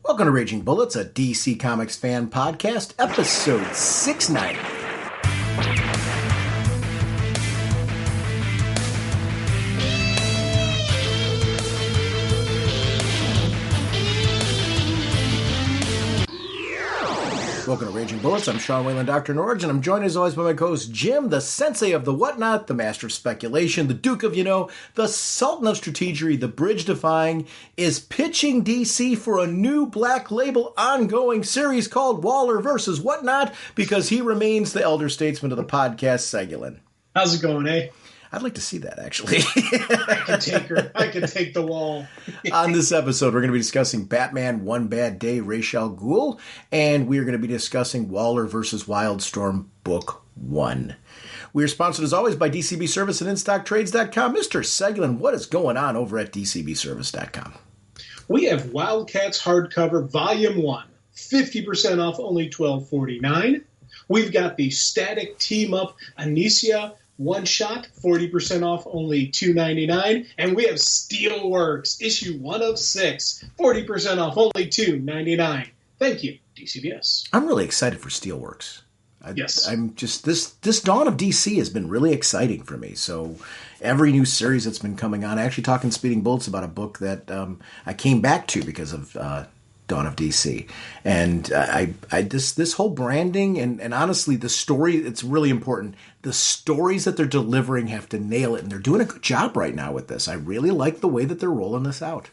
Welcome to Raging Bullets, a DC Comics fan podcast, episode 690. Welcome to Raging Bullets. I'm Sean Wayland, drnorge, and I'm joined as always by my co-host Jim, the sensei of the whatnot, the master of speculation, the duke of the sultan of strategery, the bridge defying, is pitching DC for a new Black Label ongoing series called Waller versus Whatnot, because he remains the elder statesman of the podcast, Segulin. How's it going, eh? I'd like to see that, actually. I can take her. I can take the wall. On this episode, we're going to be discussing Batman One Bad Day, Ra's al Ghul, and we are going to be discussing Waller versus Wildstorm Book 1. We are sponsored, as always, by DCB Service and InStockTrades.com. Mr. Segulin, what is going on over at DCBService.com? We have Wildcats hardcover Volume 1, 50% off, only $12.49. We've got the Static Team-Up Anicia One Shot, 40% off, only $2.99. And we have Steelworks, issue 1 of 6, 40% off, only $2.99. Thank you, DCBS. I'm really excited for Steelworks. Yes. I'm just, this dawn of DC has been really exciting for me. So every new series that's been coming on, I actually talked in Speeding Bullets about a book that I came back to because of Dawn of DC. And I this whole branding and honestly the story, it's really important. The stories that they're delivering have to nail it, and they're doing a good job right now with this. I really like the way that they're rolling this out.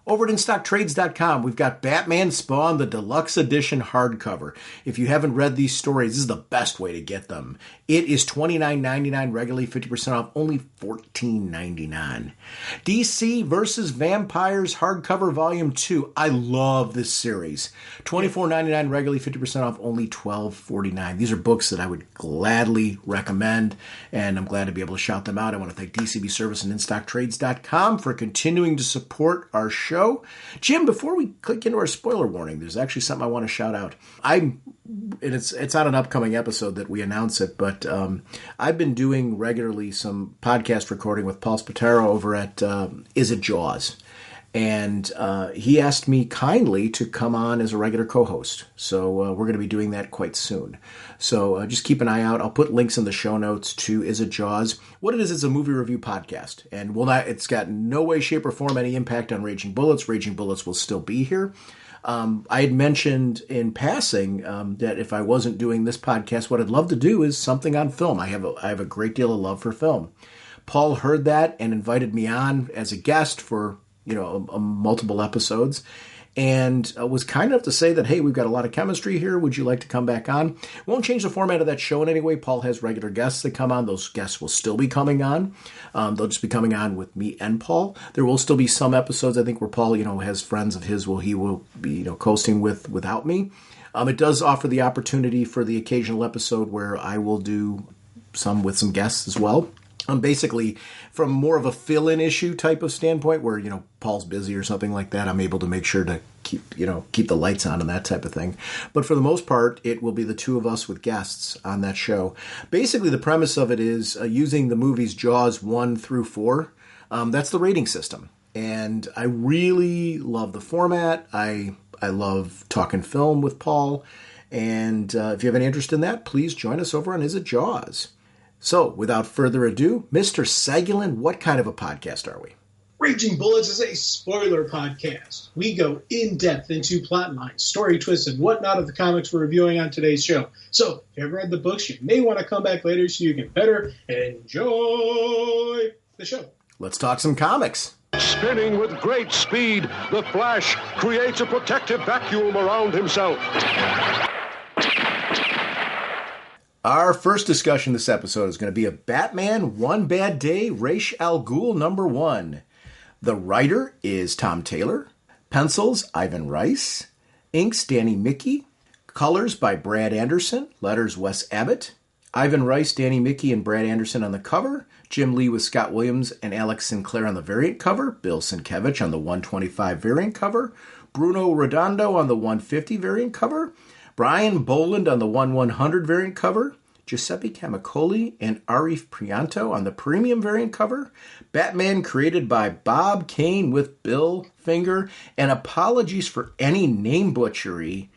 Over at InStockTrades.com, we've got Batman Spawn, the Deluxe Edition hardcover. If you haven't read these stories, this is the best way to get them. It is $29.99, regularly 50% off, only $14.99. DC vs. Vampires hardcover volume 2. I love this series. $24.99, regularly 50% off, only $12.49. These are books that I would gladly recommend, and I'm glad to be able to shout them out. I want to thank DCB Service and InStockTrades.com for continuing to support our show. Jim, before we click into our spoiler warning, there's actually something I want to shout out. It's on an upcoming episode that we announce it, but I've been doing regularly some podcast recording with Paul Spataro over at Is It Jaws? And he asked me kindly to come on as a regular co-host. So we're going to be doing that quite soon. So just keep an eye out. I'll put links in the show notes to Is It Jaws? What it is a movie review podcast. And it's got no way, shape, or form any impact on Raging Bullets. Raging Bullets will still be here. I had mentioned in passing that if I wasn't doing this podcast, what I'd love to do is something on film. I have a great deal of love for film. Paul heard that and invited me on as a guest for multiple episodes, and was kind enough to say that, hey, we've got a lot of chemistry here. Would you like to come back on? Won't change the format of that show in any way. Paul has regular guests that come on. Those guests will still be coming on. They'll just be coming on with me and Paul. There will still be some episodes, I think, where Paul, has friends of his he will be, coasting without me. It does offer the opportunity for the occasional episode where I will do some with some guests as well. Basically, from more of a fill-in issue type of standpoint where, Paul's busy or something like that, I'm able to make sure to keep the lights on and that type of thing. But for the most part, it will be the two of us with guests on that show. Basically, the premise of it is using the movies Jaws 1 through 4. That's the rating system. And I really love the format. I love talking film with Paul. And if you have any interest in that, please join us over on Is It Jaws? So, without further ado, Mr. Segulin, what kind of a podcast are we? Raging Bullets is a spoiler podcast. We go in-depth into plot lines, story twists, and whatnot of the comics we're reviewing on today's show. So, if you haven't read the books, you may want to come back later so you can better enjoy the show. Let's talk some comics. Spinning with great speed, the Flash creates a protective vacuum around himself. Our first discussion this episode is going to be of Batman One Bad Day, Ra's al Ghul #1. The writer is Tom Taylor. Pencils, Ivan Rice. Inks, Danny Mickey. Colors by Brad Anderson. Letters, Wes Abbott. Ivan Rice, Danny Mickey, and Brad Anderson on the cover. Jim Lee with Scott Williams and Alex Sinclair on the variant cover. Bill Sienkiewicz on the 125 variant cover. Bruno Redondo on the 150 variant cover. Brian Boland on the 1/100 variant cover. Giuseppe Camicoli and Arif Prianto on the premium variant cover. Batman created by Bob Kane with Bill Finger. And apologies for any name butchery.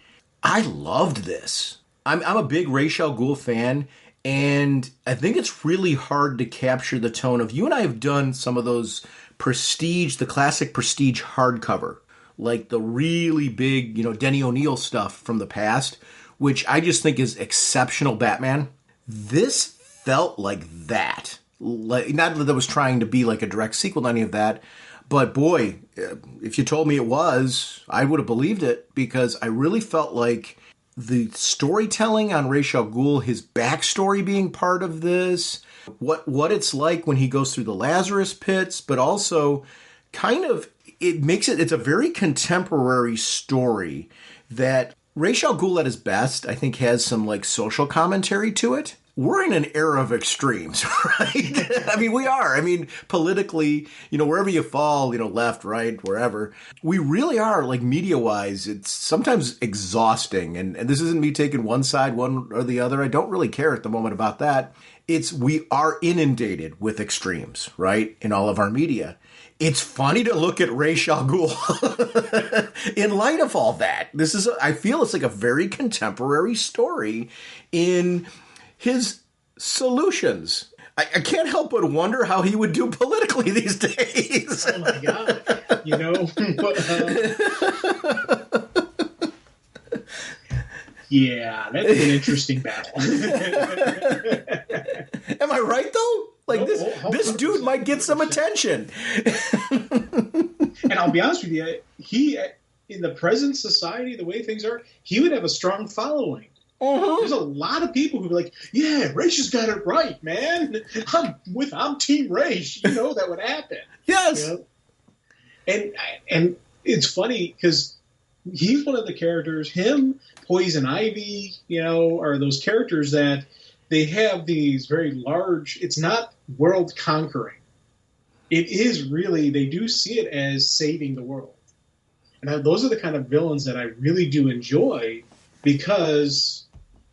I loved this. I'm a big Ra's al Ghul fan, and I think it's really hard to capture the tone of... You and I have done some of those the classic Prestige hardcover, like the really big, Denny O'Neil stuff from the past, which I just think is exceptional Batman. This felt like that. Not that it was trying to be like a direct sequel to any of that, but boy, if you told me it was, I would have believed it, because I really felt like the storytelling on Ra's al Ghul, his backstory being part of this, what it's like when he goes through the Lazarus pits, but also kind of, it's a very contemporary story that Ra's al Ghul at his best, I think, has some like social commentary to it. We're in an era of extremes, right? I mean, we are. I mean, politically, wherever you fall, left, right, wherever, we really are, like, media-wise, it's sometimes exhausting. And this isn't me taking one side, one or the other. I don't really care at the moment about that. We are inundated with extremes, right, in all of our media. It's funny to look at Ra's al Ghul in light of all that. I feel it's like a very contemporary story in his solutions. I can't help but wonder how he would do politically these days. Oh my God. Yeah, that's an interesting battle. Am I right, though? Like, this dude might get some attention. And I'll be honest with you, he, in the present society, the way things are, he would have a strong following. There's a lot of people who be like, yeah, Ra's has got it right, man. I'm Team Ra's. That would happen. Yes. And it's funny because he's one of the characters, him, Poison Ivy, are those characters that they have these very large, it's not world conquering. It is really, they do see it as saving the world. And those are the kind of villains that I really do enjoy because,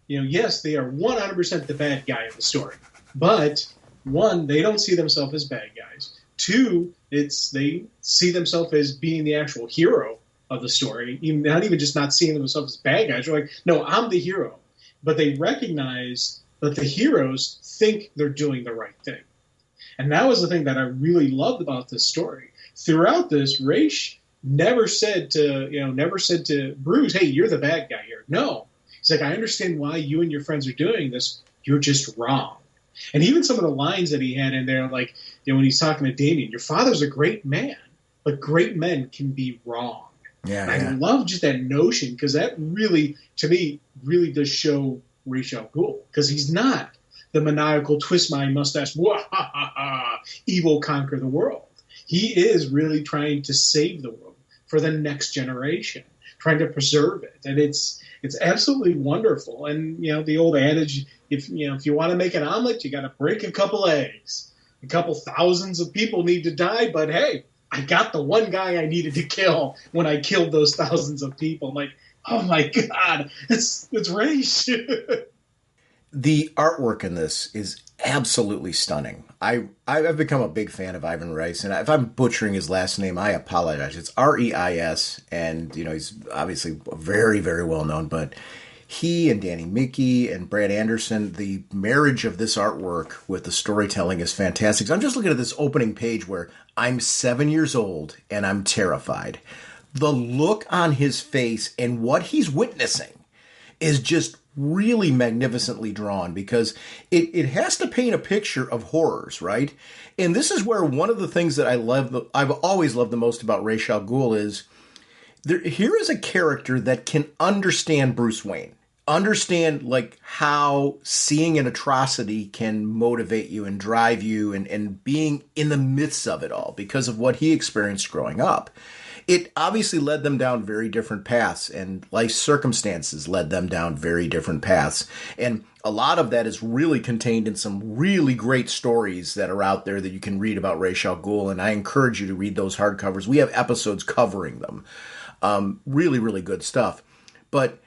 yes, they are 100% the bad guy in the story. But, one, they don't see themselves as bad guys. Two, they see themselves as being the actual hero of the story, not even just not seeing themselves as bad guys. They're like, no, I'm the hero. But they recognize that the heroes think they're doing the right thing. And that was the thing that I really loved about this story. Throughout this, Ra's never said to Bruce, hey, you're the bad guy here. No. He's like, I understand why you and your friends are doing this. You're just wrong. And even some of the lines that he had in there, like, when he's talking to Damien, your father's a great man, but great men can be wrong. Yeah, I love just that notion because that really, to me, really does show Ra's al Ghul because he's not the maniacal twist my mustache, evil conquer the world. He is really trying to save the world for the next generation, trying to preserve it, and it's absolutely wonderful. And the old adage, if you want to make an omelet, you got to break a couple eggs. A couple thousands of people need to die, but hey, I got the one guy I needed to kill when I killed those thousands of people. I'm like, oh my God, it's Ra's. The artwork in this is absolutely stunning. I've become a big fan of Ivan Reis, and if I'm butchering his last name, I apologize. It's Reis, and he's obviously very, very well known, but he and Danny Mickey and Brad Anderson, the marriage of this artwork with the storytelling is fantastic. So I'm just looking at this opening page where I'm 7 years old and I'm terrified. The look on his face and what he's witnessing is just really magnificently drawn because it has to paint a picture of horrors, right? And this is where one of the things that I've always loved the most about Ra's al Ghul is here is a character that can understand Bruce Wayne, understand like how seeing an atrocity can motivate you and drive you and being in the midst of it all because of what he experienced growing up. It obviously led them down very different paths, and life circumstances led them down very different paths. And a lot of that is really contained in some really great stories that are out there that you can read about Ra's al Ghul, and I encourage you to read those hardcovers. We have episodes covering them. Really, really good stuff. But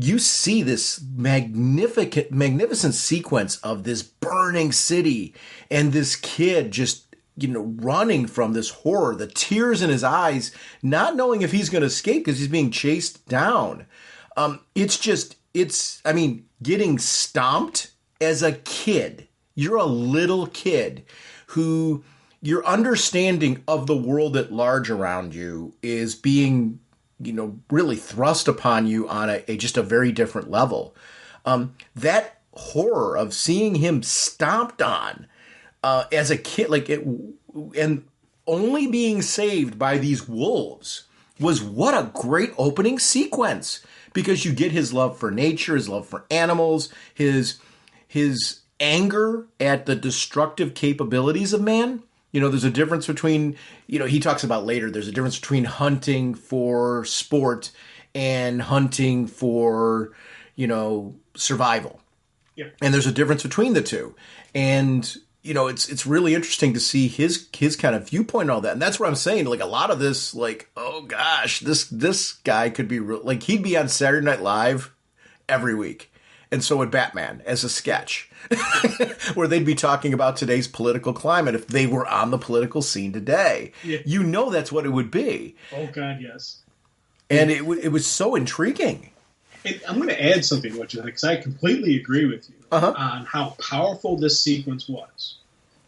you see this magnificent sequence of this burning city and this kid just, running from this horror, the tears in his eyes, not knowing if he's going to escape because he's being chased down. Getting stomped as a kid. You're a little kid who your understanding of the world at large around you is being, really thrust upon you on a very different level. That horror of seeing him stomped on as a kid, and only being saved by these wolves was what a great opening sequence, because you get his love for nature, his love for animals, his anger at the destructive capabilities of man. There's a difference between, he talks about later, there's a difference between hunting for sport and hunting for, survival. Yeah. And there's a difference between the two. And, it's really interesting to see his kind of viewpoint on all that. And that's what I'm saying. A lot of this, oh gosh, this guy could be real. He'd be on Saturday Night Live every week. And so would Batman as a sketch, where they'd be talking about today's political climate if they were on the political scene today. Yeah. That's what it would be. Oh, God, yes. And it was so intriguing. And I'm going to add something to what you think, because I completely agree with you on how powerful this sequence was.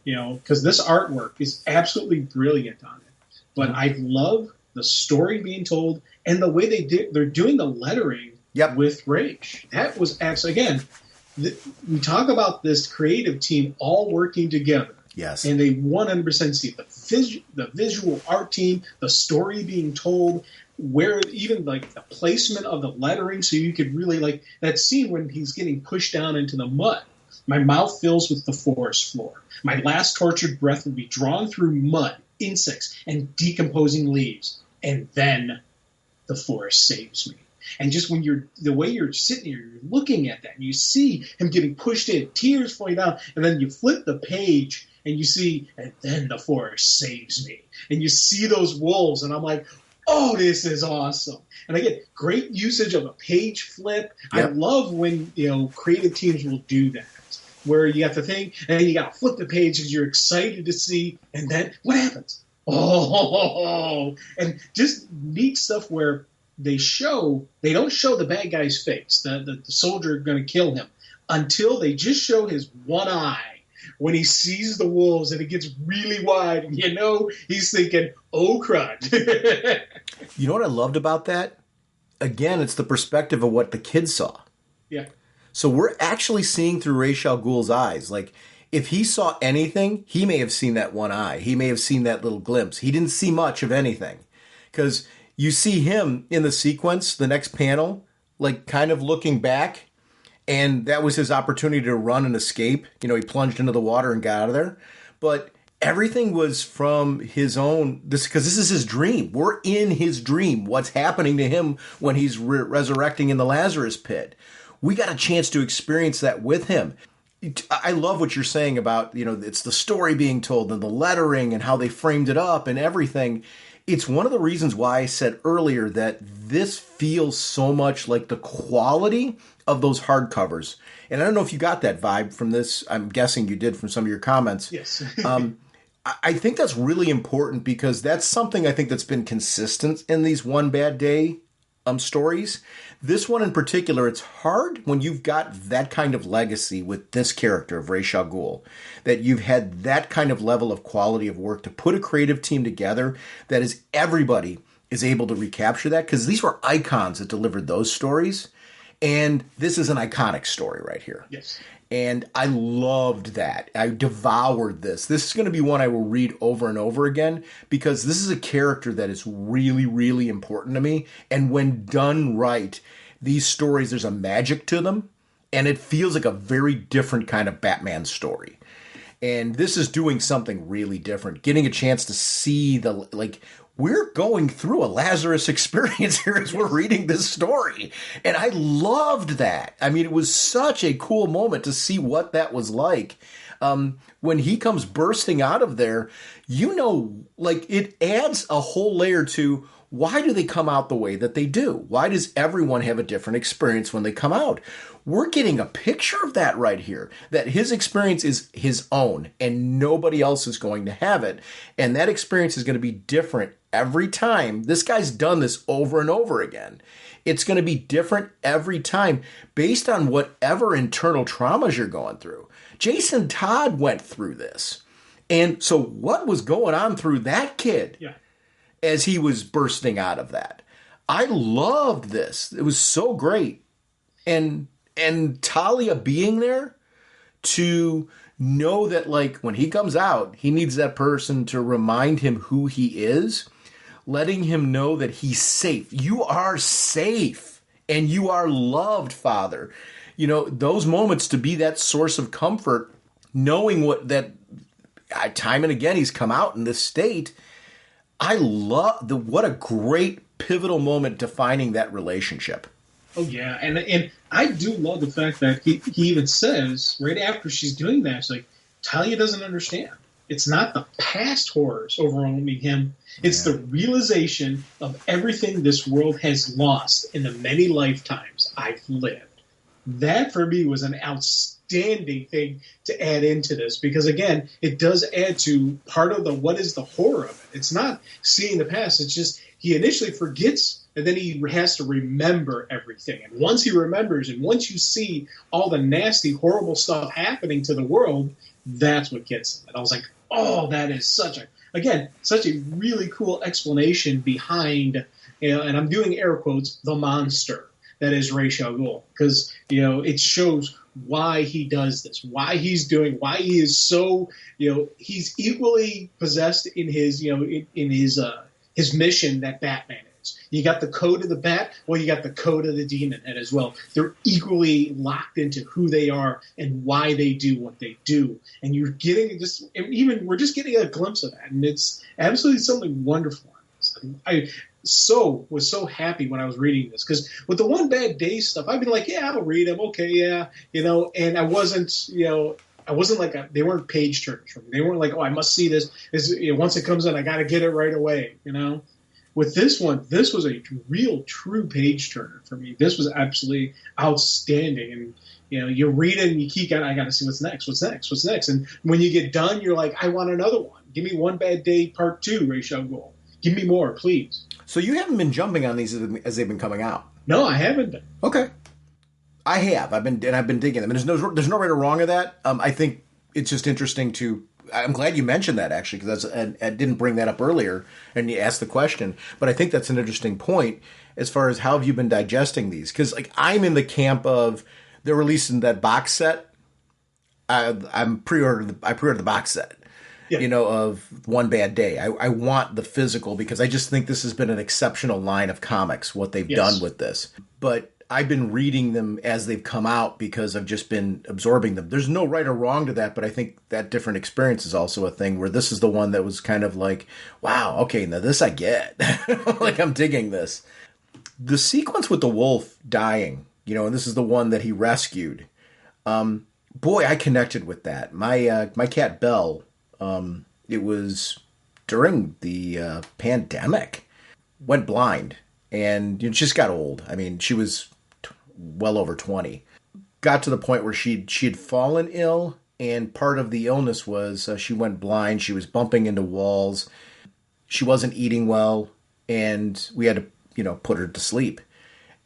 Because this artwork is absolutely brilliant on it. But I love the story being told and the way they're doing the lettering. Yep. With Rage. That was absolutely, again, we talk about this creative team all working together. Yes. And they 100% see the visual art team, the story being told, where even the placement of the lettering, so you could really that scene when he's getting pushed down into the mud. My mouth fills with the forest floor. My last tortured breath will be drawn through mud, insects, and decomposing leaves. And then the forest saves me. And just when the way you're sitting here, you're looking at that, and you see him getting pushed in, tears falling down, and then you flip the page, and you see, and then the forest saves me. And you see those wolves, and I'm like, oh, this is awesome. And again, great usage of a page flip. Yep. I love when, creative teams will do that, where you got the thing, and then you got to flip the page because you're excited to see, and then what happens? Oh, and just neat stuff where they don't show the bad guy's face, the soldier going to kill him, until they just show his one eye when he sees the wolves, and it gets really wide, and he's thinking, oh crud. You know what I loved about that? Again, it's the perspective of what the kid saw. Yeah. So we're actually seeing through Ra's al Ghul's eyes. If he saw anything, he may have seen that one eye. He may have seen that little glimpse. He didn't see much of anything, because you see him in the sequence, the next panel, kind of looking back, and that was his opportunity to run and escape. He plunged into the water and got out of there. But everything was from his own, because this is his dream. We're in his dream. What's happening to him when he's resurrecting in the Lazarus pit. We got a chance to experience that with him. I love what you're saying about, it's the story being told and the lettering and how they framed it up and everything. It's one of the reasons why I said earlier that this feels so much like the quality of those hardcovers. And I don't know if you got that vibe from this. I'm guessing you did from some of your comments. Yes. I think that's really important, because that's something I think that's been consistent in these One Bad Day stories. This one in particular, it's hard when you've got that kind of legacy with this character of Ra's al Ghul, that you've had that kind of level of quality of work to put a creative team together that is everybody is able to recapture that, because these were icons that delivered those stories. And this is an iconic story right here. Yes. And I loved that. I devoured this. This is going to be one I will read over and over again, because this is a character that is really, really important to me. And when done right, these stories, there's a magic to them, and it feels like a very different kind of Batman story. And this is doing something really different, getting a chance to see we're going through a Lazarus experience here as we're reading this story. And I loved that. I mean, it was such a cool moment to see what that was like. When he comes bursting out of there, it adds a whole layer to why do they come out the way that they do? Why does everyone have a different experience when they come out? We're getting a picture of that right here, that his experience is his own and nobody else is going to have it. And that experience is going to be different every time. This guy's done this over and over again. It's going to be different every time based on whatever internal traumas you're going through. Jason Todd went through this. And so what was going on through that kid? Yeah. As he was bursting out of that. I loved this. It was so great. And Talia being there to know that, like, when he comes out, he needs that person to remind him who he is, letting him know that he's safe. You are safe and you are loved, Father. You know, those moments to be that source of comfort, knowing time and again he's come out in this state. I love what a great pivotal moment defining that relationship. Oh yeah, and I do love the fact that he even says right after she's doing that, it's like, Talia doesn't understand. It's not the past horrors overwhelming him. It's the realization of everything this world has lost in the many lifetimes I've lived. That for me was an outstanding thing to add into this, because again, it does add to part of what is the horror of it. It's not seeing the past. It's just he initially forgets and then he has to remember everything. And once he remembers, and once you see all the nasty, horrible stuff happening to the world, that's what gets him. And I was like, oh, that is such a really cool explanation behind, and I'm doing air quotes, the monster that is Ra's al Ghul, because it shows why he does this, why he is so, he's equally possessed in his, in his mission that Batman is. You got the code of the Bat, well, you got the code of the Demon Head as well. They're equally locked into who they are and why they do what they do. And you're getting we're just getting a glimpse of that, and it's absolutely something wonderful. I was so happy when I was reading this, because with the One Bad Day stuff, I've been like, yeah, I'll read them, okay, yeah, and I wasn't like they weren't page turners for me. They weren't like, oh, I must see this. Once it comes in, I got to get it right away, With this one, this was a real, true page turner for me. This was absolutely outstanding, and you read it and you keep going, I got to see what's next, and when you get done, you're like, I want another one. Give me One Bad Day Part 2, Ra's al Ghul. Give me more, please. So you haven't been jumping on these as they've been coming out? No, I haven't been. Okay. I have. I've been digging them. And there's no right or wrong of that. I think it's just interesting I'm glad you mentioned that, actually, because I didn't bring that up earlier, and you asked the question. But I think that's an interesting point as far as how have you been digesting these? Because I'm in the camp of they're releasing that box set. I pre-ordered the box set. Yeah. Of One Bad Day. I want the physical, because I just think this has been an exceptional line of comics, what they've done with this. But I've been reading them as they've come out because I've just been absorbing them. There's no right or wrong to that, but I think that different experience is also a thing where this is the one that was kind of like, wow, okay, now this I get. Like, I'm digging this. The sequence with the wolf dying, and this is the one that he rescued. Boy, I connected with that. My cat Belle, it was during the pandemic, went blind, and just got old. I mean, she was well over 20. Got to the point where she had fallen ill, and part of the illness was she went blind. She was bumping into walls. She wasn't eating well, and we had to, put her to sleep.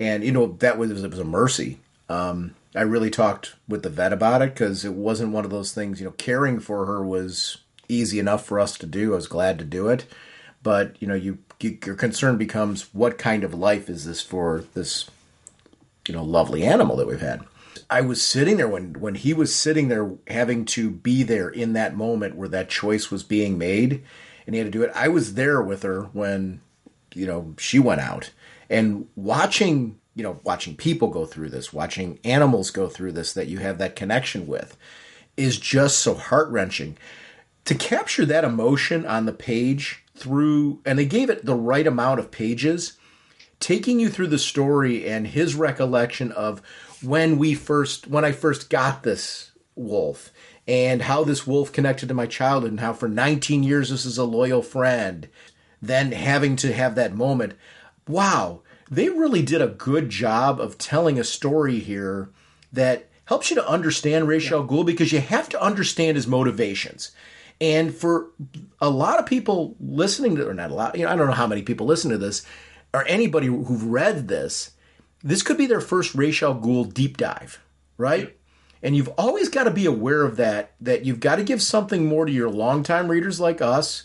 And, it was a mercy. I really talked with the vet about it, because it wasn't one of those things, caring for her was easy enough for us to do. I was glad to do it. But, your concern becomes, what kind of life is this for this, lovely animal that we've had? I was sitting there when he was sitting there having to be there in that moment where that choice was being made and he had to do it. I was there with her when, she went out, and watching people go through this, watching animals go through this that you have that connection with is just so heart-wrenching. To capture that emotion on the page and they gave it the right amount of pages, taking you through the story and his recollection of when I first got this wolf, and how this wolf connected to my childhood, and how for 19 years this is a loyal friend. then having to have that moment. Wow, they really did a good job of telling a story here that helps you to understand Ra's al Ghul, because you have to understand his motivations. And for a lot of people listening to, or not a lot, I don't know how many people listen to this, or anybody who've read this could be their first Ra's al Ghul deep dive, right? Yeah. And you've always got to be aware of that you've got to give something more to your longtime readers like us,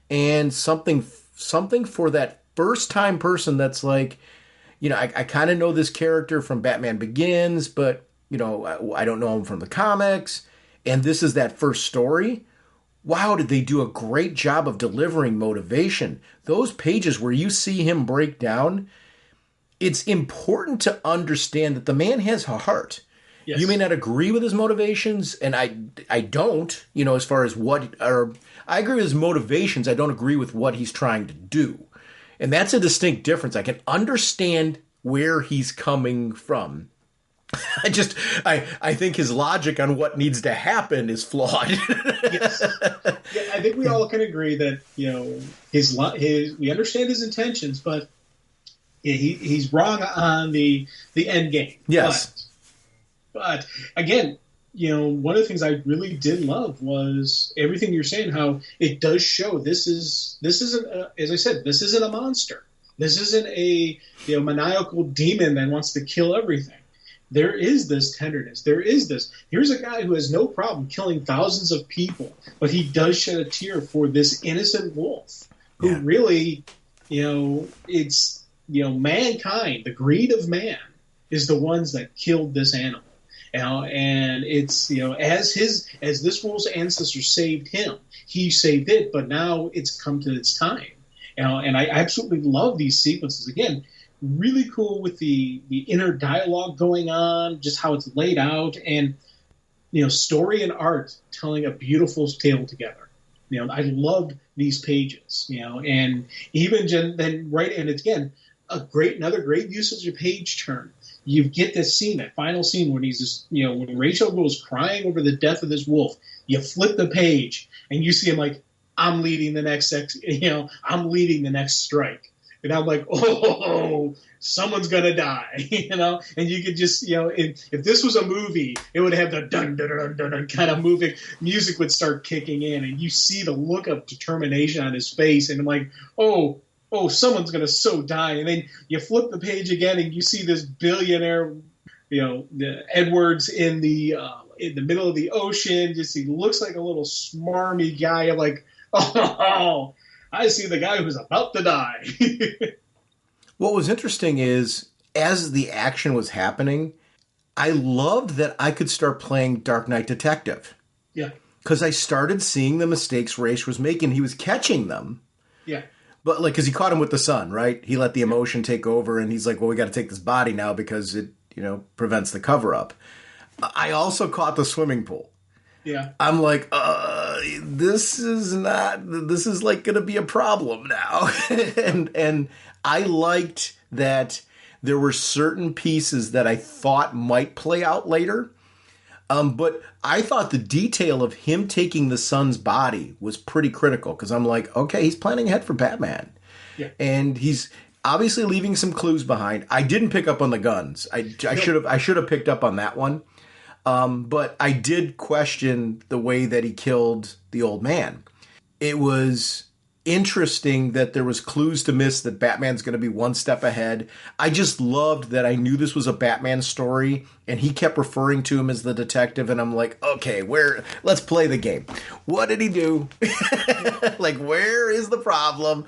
and something for that first-time person that's like, I kind of know this character from Batman Begins, but, I don't know him from the comics, and this is that first story. Wow, did they do a great job of delivering motivation. Those pages where you see him break down, it's important to understand that the man has a heart. Yes. You may not agree with his motivations, and I don't, as far as I agree with his motivations. I don't agree with what he's trying to do. And that's a distinct difference. I can understand where he's coming from. I think his logic on what needs to happen is flawed. Yes. Yeah, I think we all can agree that, we understand his intentions, but he's wrong on the end game. Yes. But again, one of the things I really did love was everything you're saying, how it does show this isn't, as I said, this isn't a monster. This isn't a maniacal demon that wants to kill everything. There is this tenderness. There is this. Here's a guy who has no problem killing thousands of people, but he does shed a tear for this innocent wolf who really, it's, mankind, the greed of man is the ones that killed this animal. And it's, as this wolf's ancestors saved him, he saved it, but now it's come to its time. And I absolutely love these sequences. Again, really cool with the inner dialogue going on, just how it's laid out, and story and art telling a beautiful tale together. I loved these pages. And even then, right, and it's again another great usage of page turn. You get this scene, that final scene when he's just, when Ra's al Ghul is crying over the death of this wolf. You flip the page and you see him like, I'm leading the next, I'm leading the next strike. And I'm like, oh, someone's going to die, And you could just, if this was a movie, it would have the dun, dun, dun, dun, dun kind of moving. Music would start kicking in, and you see the look of determination on his face. And I'm like, oh, someone's going to so die. And then you flip the page again, and you see this billionaire, the Edwards in the middle of the ocean. Just he looks like a little smarmy guy. I'm like, oh, I see the guy who's about to die. What was interesting is, as the action was happening, I loved that I could start playing Dark Knight Detective. Yeah. Because I started seeing the mistakes Ra's was making. He was catching them. Yeah. But, because he caught him with the sun, right? He let the emotion take over, and he's like, well, we got to take this body now because it, prevents the cover-up. I also caught the swimming pool. Yeah. I'm like, this is like going to be a problem now. and I liked that there were certain pieces that I thought might play out later. But I thought the detail of him taking the son's body was pretty critical, because I'm like, okay, he's planning ahead for Batman. Yeah. And he's obviously leaving some clues behind. I didn't pick up on the guns. I should have picked up on that one. But I did question the way that he killed the old man. It was interesting that there was clues to miss, that Batman's going to be one step ahead. I just loved that I knew this was a Batman story, and he kept referring to him as the detective, and I'm like, okay, let's play the game. What did he do? Like, where is the problem?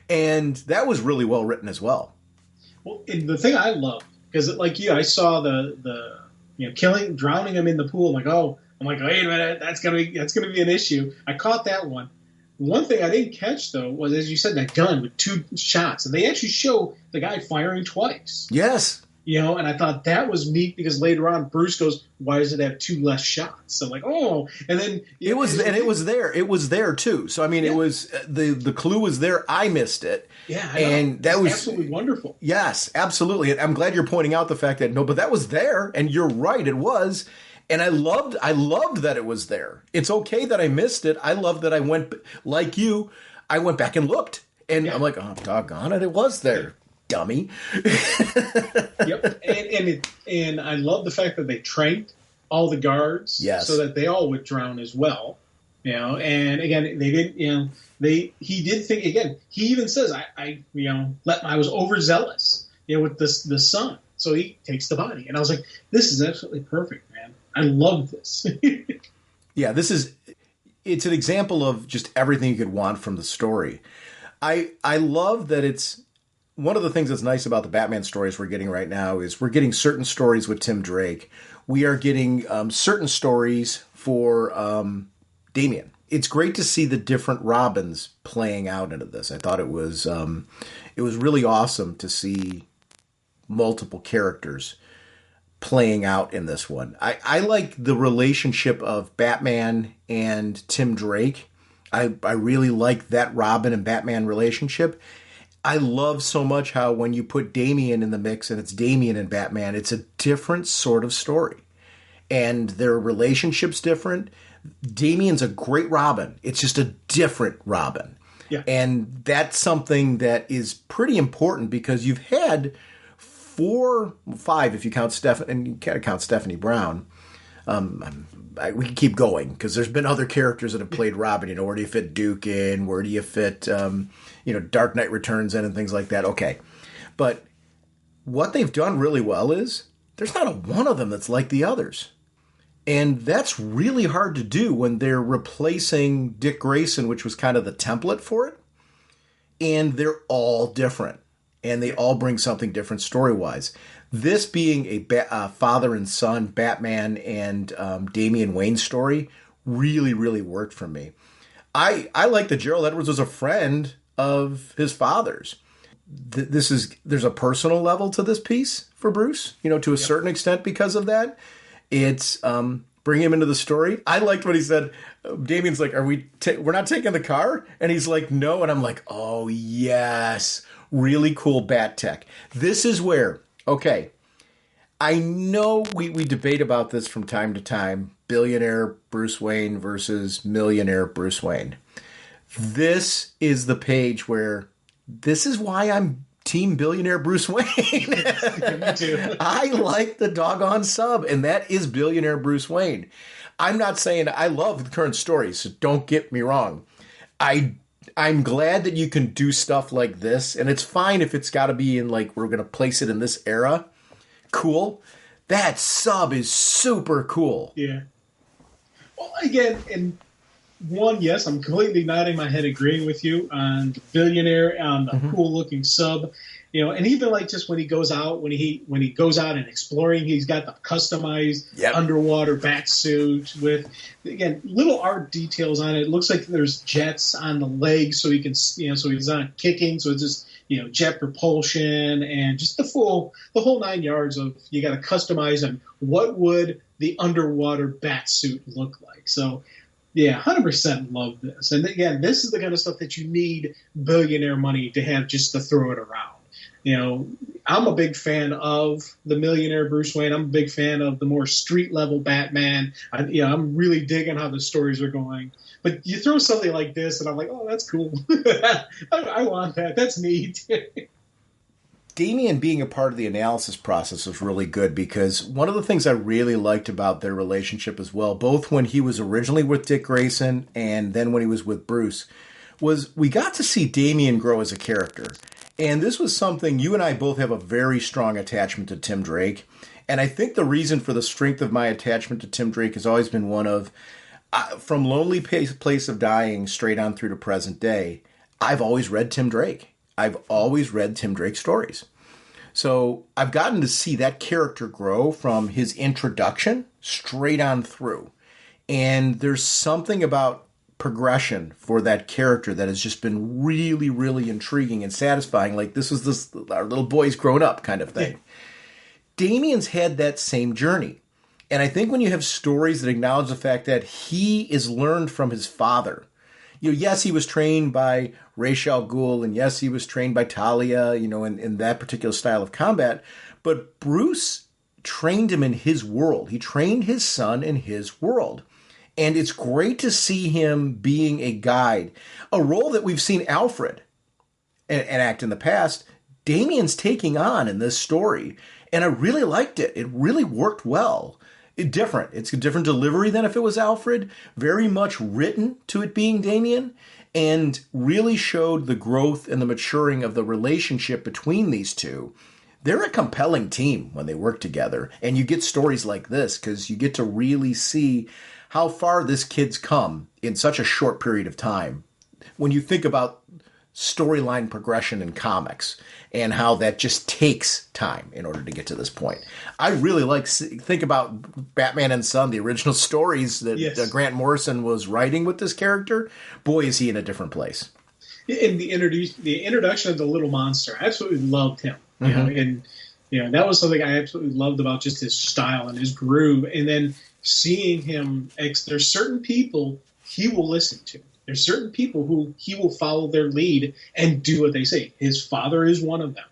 And that was really well written as well. Well, the thing I love, because like you, I saw the drowning him in the pool. I'm like, wait a minute, that's gonna be an issue. I caught that one. One thing I didn't catch though was, as you said, that gun with 2 shots, and they actually show the guy firing twice. Yes. And I thought that was neat, because later on Bruce goes, why does it have 2 less shots? So I'm like, oh, and then it was there too. So I mean, It was the clue was there. I missed it. Yeah, and that was absolutely wonderful. Yes, absolutely. And I'm glad you're pointing out the fact that but that was there, and you're right, it was. And I loved that it was there. It's okay that I missed it. I love that I went, like you, I went back and looked. And I'm like, oh, doggone it, it was there, dummy. Yep. And I love the fact that they trained all the guards so that they all would drown as well. And again, they didn't, he did think, again, he even says, I was overzealous, with the son. So he takes the body. And I was like, this is absolutely perfect, man. I love this. Yeah, it's an example of just everything you could want from the story. I love that it's one of the things that's nice about the Batman stories we're getting right now is we're getting certain stories with Tim Drake. We are getting certain stories for Damian. It's great to see the different Robins playing out into this. I thought it was really awesome to see multiple characters playing out in this one. I like the relationship of Batman and Tim Drake. I really like that Robin and Batman relationship. I love so much how when you put Damian in the mix and it's Damian and Batman, it's a different sort of story. And their relationship's different. Damian's a great Robin. It's just a different Robin. Yeah. And that's something that is pretty important because you've had 5 if you count Stephanie, and you can't count Stephanie Brown. We can keep going because there's been other characters that have played Robin. Where do you fit Duke in? Where do you fit, Dark Knight Returns in and things like that? Okay. But what they've done really well is there's not a one of them that's like the others. And that's really hard to do when they're replacing Dick Grayson, which was kind of the template for it. And they're all different. And they all bring something different story-wise. This being a father and son, Batman and Damian Wayne story, really, really worked for me. I like that Gerald Edwards was a friend of his father's. There's a personal level to this piece for Bruce, to a certain extent because of that. It's bring him into the story. I liked what he said. Damian's like, we're not taking the car? And he's like, no. And I'm like, oh, yes. Really cool bat tech. This is where, okay, I know we debate about this from time to time. Billionaire Bruce Wayne versus millionaire Bruce Wayne. This is the page where this is why I'm Team Billionaire Bruce Wayne. Me too. I like the doggone sub, and that is Billionaire Bruce Wayne. I'm not saying I love the current story, so don't get me wrong. I'm glad that you can do stuff like this, and it's fine if it's got to be in, we're going to place it in this era. Cool. That sub is super cool. Yeah. Well, again, and one, yes, I'm completely nodding my head agreeing with you on the Billionaire, on the cool-looking sub. And even just when he goes out, when he goes out and exploring, he's got the customized underwater bat suit with, again, little art details on it. It looks like there's jets on the legs, so he can, so he's not kicking, so it's just jet propulsion and just the whole 9 yards of you got to customize and what would the underwater bat suit look like. So. Yeah, 100% love this. And again, this is the kind of stuff that you need billionaire money to have just to throw it around. I'm a big fan of the millionaire Bruce Wayne. I'm a big fan of the more street level Batman. I'm really digging how the stories are going. But you throw something like this, and I'm like, oh, that's cool. I want that. That's neat. Damian being a part of the analysis process was really good because one of the things I really liked about their relationship as well, both when he was originally with Dick Grayson and then when he was with Bruce, was we got to see Damian grow as a character. And this was something, you and I both have a very strong attachment to Tim Drake. And I think the reason for the strength of my attachment to Tim Drake has always been one of, from Lonely Place of Dying straight on through to present day, I've always read Tim Drake. I've always read Tim Drake stories. So I've gotten to see that character grow from his introduction straight on through. And there's something about progression for that character that has just been really, really intriguing and satisfying. Like this was our little boy's grown up kind of thing. Yeah. Damian's had that same journey. And I think when you have stories that acknowledge the fact that he is learned from his father, yes, he was trained by Ra's al Ghul, and yes, he was trained by Talia, in that particular style of combat. But Bruce trained him in his world. He trained his son in his world. And it's great to see him being a guide, a role that we've seen Alfred and act in the past, Damian's taking on in this story. And I really liked it. It really worked well. It's a different delivery than if it was Alfred. Very much written to it being Damian. And really showed the growth and the maturing of the relationship between these two. They're a compelling team when they work together. And you get stories like this because you get to really see how far this kid's come in such a short period of time. When you think about storyline progression in comics and how that just takes time in order to get to this point. I really think about Batman and Son, the original stories that Grant Morrison was writing with this character. Boy, is he in a different place. In the introduction of the little monster, I absolutely loved him. And that was something I absolutely loved about just his style and his groove. And then seeing him, there's certain people he will listen to. There's certain people who he will follow their lead and do what they say. His father is one of them.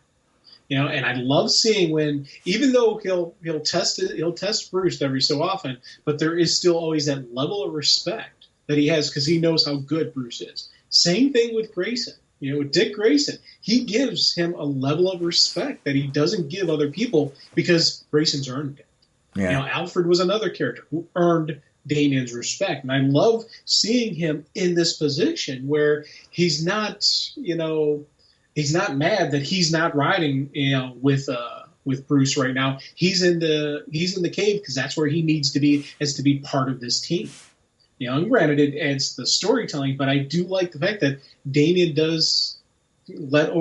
And I love seeing when, even though he'll test Bruce every so often, but there is still always that level of respect that he has because he knows how good Bruce is. Same thing with Grayson. With Dick Grayson, he gives him a level of respect that he doesn't give other people because Grayson's earned it. Yeah. Alfred was another character who earned Damian's respect. And I love seeing him in this position where he's not, he's not mad that he's not riding, with Bruce right now. He's in the cave because that's where he needs to be, as to be part of this team. And granted, it's the storytelling, but I do like the fact that Damian does let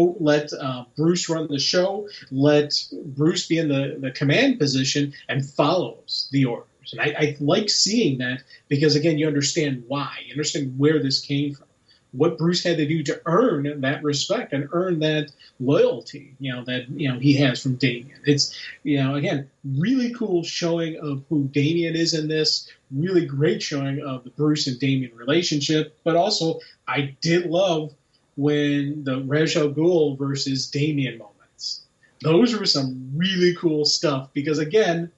Bruce run the show, let Bruce be in the command position and follows the orders. And I like seeing that because, again, you understand why. You understand where this came from. What Bruce had to do to earn that respect and earn that loyalty, that he has from Damian. It's, again, really cool showing of who Damian is in this. Really great showing of the Bruce and Damian relationship. But also, I did love when the Ra's al Ghul versus Damian moments. Those were some really cool stuff because, again,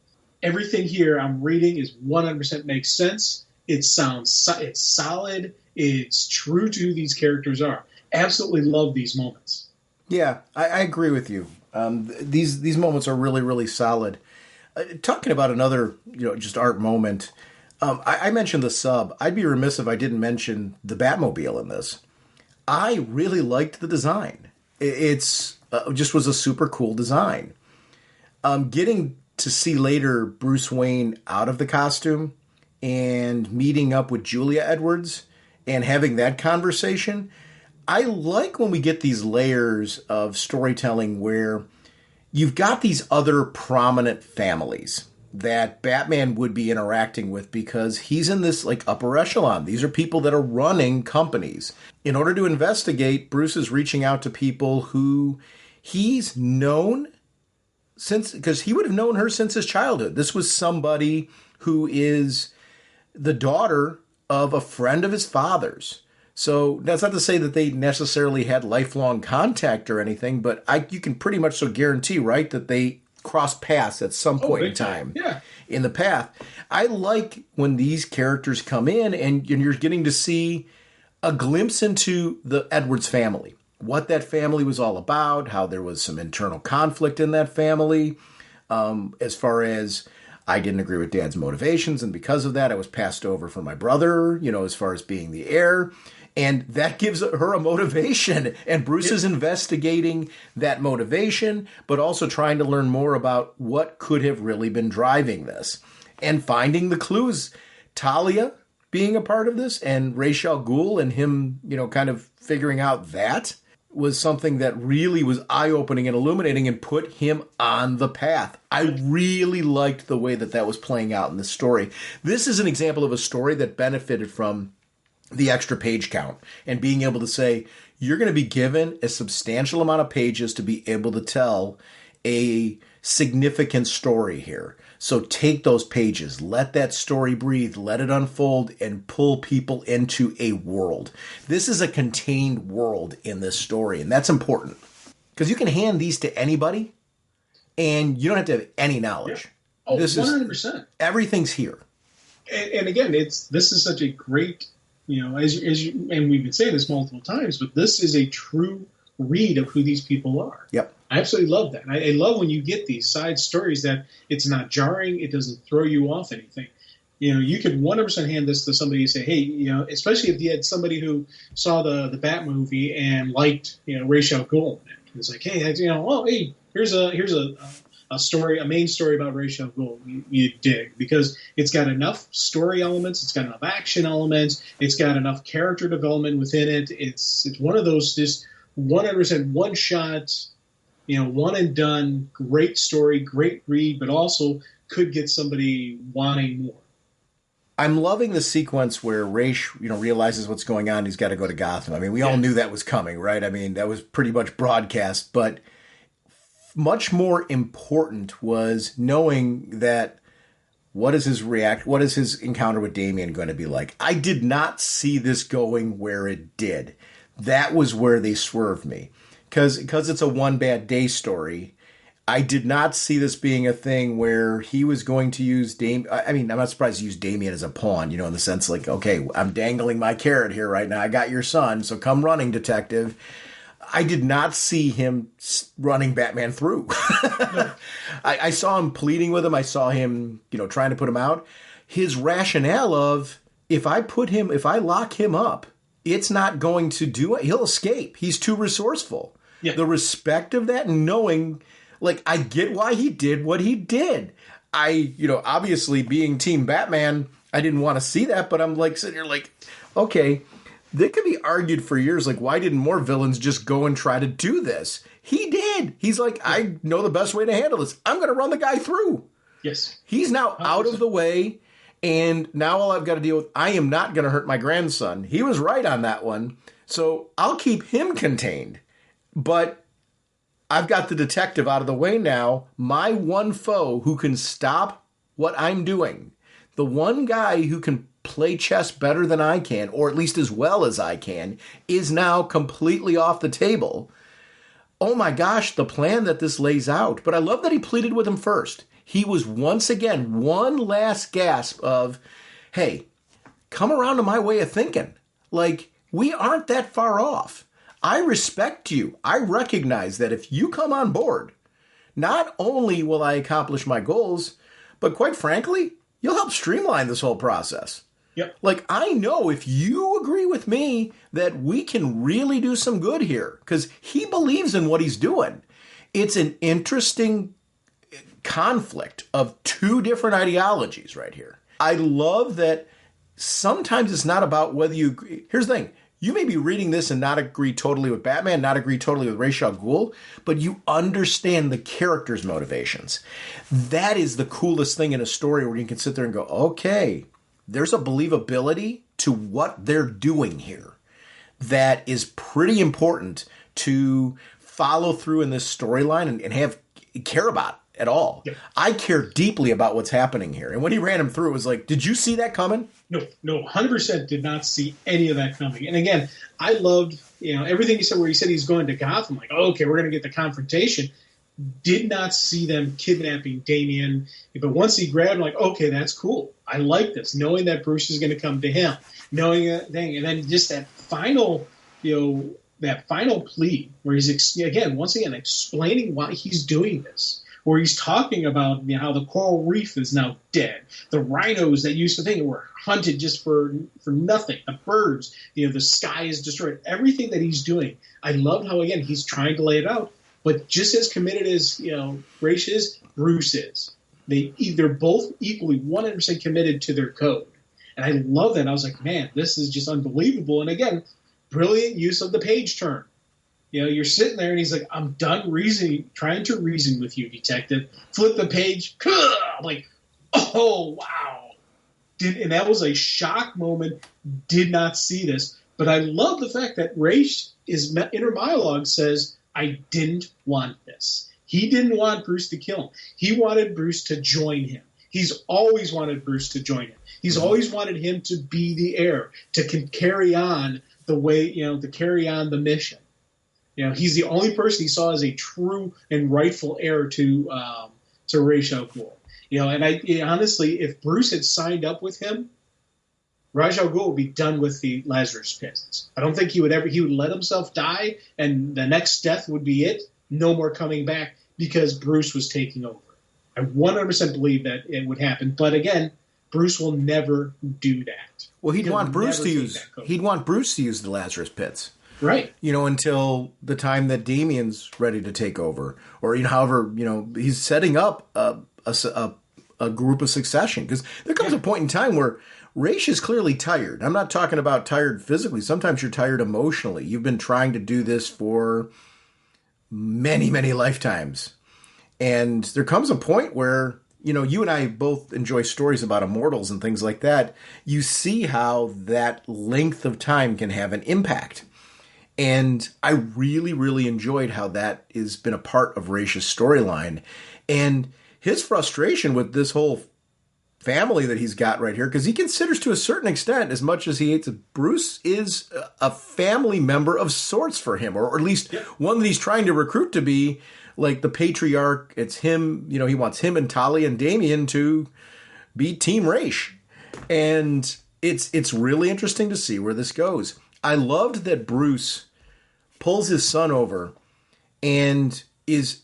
everything here I'm reading is 100% makes sense. It's solid. It's true to who these characters are. Absolutely love these moments. Yeah, I agree with you. These moments are really, really solid. Talking about another, just art moment, I mentioned the sub. I'd be remiss if I didn't mention the Batmobile in this. I really liked the design. It's just was a super cool design. Getting to see later Bruce Wayne out of the costume and meeting up with Julia Edwards and having that conversation. I like when we get these layers of storytelling where you've got these other prominent families that Batman would be interacting with because he's in this upper echelon. These are people that are running companies. In order to investigate, Bruce is reaching out to people who he's known because he would have known her since his childhood. This was somebody who is the daughter of a friend of his father's. So that's not to say that they necessarily had lifelong contact or anything, but you can pretty much so guarantee, right, that they crossed paths at some point in time in the path. I like when these characters come in and you're getting to see a glimpse into the Edwards family, what that family was all about, how there was some internal conflict in that family, as far as I didn't agree with Dad's motivations, and because of that, I was passed over for my brother, as far as being the heir. And that gives her a motivation. And Bruce is investigating that motivation, but also trying to learn more about what could have really been driving this. And finding the clues. Talia being a part of this, and Ra's al Ghul and him, kind of figuring out that was something that really was eye-opening and illuminating and put him on the path. I really liked the way that was playing out in the story. This is an example of a story that benefited from the extra page count and being able to say, you're going to be given a substantial amount of pages to be able to tell a significant story here. So take those pages, let that story breathe, let it unfold, and pull people into a world. This is a contained world in this story, and that's important. Because you can hand these to anybody, and you don't have to have any knowledge. Yeah. Oh, 100%. Everything's here. And again, this is such a great, as you, and we've been saying this multiple times, but this is a true read of who these people are. Yep. I absolutely love that. I love when you get these side stories that it's not jarring, it doesn't throw you off anything. You could 100% hand this to somebody and say, hey, especially if you had somebody who saw the Bat movie and liked, Ra's al Ghul. It's like, hey, here's a story, a main story about Ra's al Ghul. You dig, because it's got enough story elements, it's got enough action elements, it's got enough character development within it. It's one of those just 100% one shot, one and done, great story, great read, but also could get somebody wanting more. I'm loving the sequence where Ra's, realizes what's going on. He's got to go to Gotham. I mean, we all knew that was coming, right? I mean, that was pretty much broadcast. But much more important was knowing that what is his encounter with Damian going to be like? I did not see this going where it did. That was where they swerved me. Because it's a one bad day story. I did not see this being a thing where he was going to use Damian. I mean, I'm not surprised he used Damian as a pawn, in the sense like, okay, I'm dangling my carrot here right now. I got your son, so come running, detective. I did not see him running Batman through. I saw him pleading with him. I saw him, trying to put him out. His rationale of, if I lock him up, it's not going to do it. He'll escape. He's too resourceful. Yeah. The respect of that, knowing... Like, I get why he did what he did. Obviously being Team Batman, I didn't want to see that, but I'm like sitting here like, okay, that could be argued for years. Like, why didn't more villains just go and try to do this? He did. He's like, I know the best way to handle this. I'm going to run the guy through. Yes. He's now 100%. Out of the way, and now all I've got to deal with, I am not going to hurt my grandson. He was right on that one, so I'll keep him contained. But I've got the detective out of the way now, my one foe who can stop what I'm doing. The one guy who can play chess better than I can, or at least as well as I can, is now completely off the table. Oh my gosh, the plan that this lays out. But I love that he pleaded with him first. He was once again, one last gasp of, hey, come around to my way of thinking. Like, we aren't that far off. I respect you. I recognize that if you come on board, not only will I accomplish my goals, but quite frankly, you'll help streamline this whole process. Yep. Like, I know if you agree with me that we can really do some good here, because he believes in what he's doing. It's an interesting conflict of two different ideologies right here. I love that sometimes it's not about whether you agree. Here's the thing. You may be reading this and not agree totally with Batman, not agree totally with Ra's al Ghul, but you understand the character's motivations. That is the coolest thing in a story where you can sit there and go, okay, there's a believability to what they're doing here that is pretty important to follow through in this storyline and have care about at all. Yep. I care deeply about what's happening here. And when he ran him through, it was like, did you see that coming? No, 100% did not see any of that coming. And again, I loved, everything he said where he said he's going to Gotham. Like, oh, okay, we're going to get the confrontation. Did not see them kidnapping Damian. But once he grabbed him, like, okay, that's cool. I like this. Knowing that Bruce is going to come to him. Knowing that thing. And then just that final, that final plea where he's, once again, explaining why he's doing this. Where he's talking about how the coral reef is now dead. The rhinos that used to think were hunted just for nothing. The birds, the sky is destroyed. Everything that he's doing. I love how, again, he's trying to lay it out. But just as committed as, Ra's is, Bruce is. They're both equally 100% committed to their code. And I love that. I was like, man, this is just unbelievable. And again, brilliant use of the page turn. You're sitting there and he's like, I'm done trying to reason with you, detective. Flip the page. I'm like, oh, wow. And that was a shock moment. Did not see this. But I love the fact that Ra's inner monologue says, I didn't want this. He didn't want Bruce to kill him. He wanted Bruce to join him. He's always wanted Bruce to join him. He's always wanted him to be the heir, to carry on the way, to carry on the mission. He's the only person he saw as a true and rightful heir to Ra's al Ghul. And honestly, if Bruce had signed up with him, Ra's al Ghul would be done with the Lazarus Pits. I don't think he would let himself die, and the next death would be it. No more coming back because Bruce was taking over. I 100% believe that it would happen. But again, Bruce will never do that. Well, he'd want Bruce to use the Lazarus Pits. Right. Until the time that Damian's ready to take over. Or, however, he's setting up a group of succession. Because there comes a point in time where Ra's is clearly tired. I'm not talking about tired physically. Sometimes you're tired emotionally. You've been trying to do this for many, many lifetimes. And there comes a point where, you and I both enjoy stories about immortals and things like that. You see how that length of time can have an impact. And I really, really enjoyed how that has been a part of Ra's storyline. And his frustration with this whole family that he's got right here, because he considers to a certain extent, as much as he hates it, Bruce is a family member of sorts for him, or at least one that he's trying to recruit to be like the patriarch. It's him, he wants him and Talia and Damian to be Team Ra's. And it's really interesting to see where this goes. I loved that Bruce pulls his son over and is,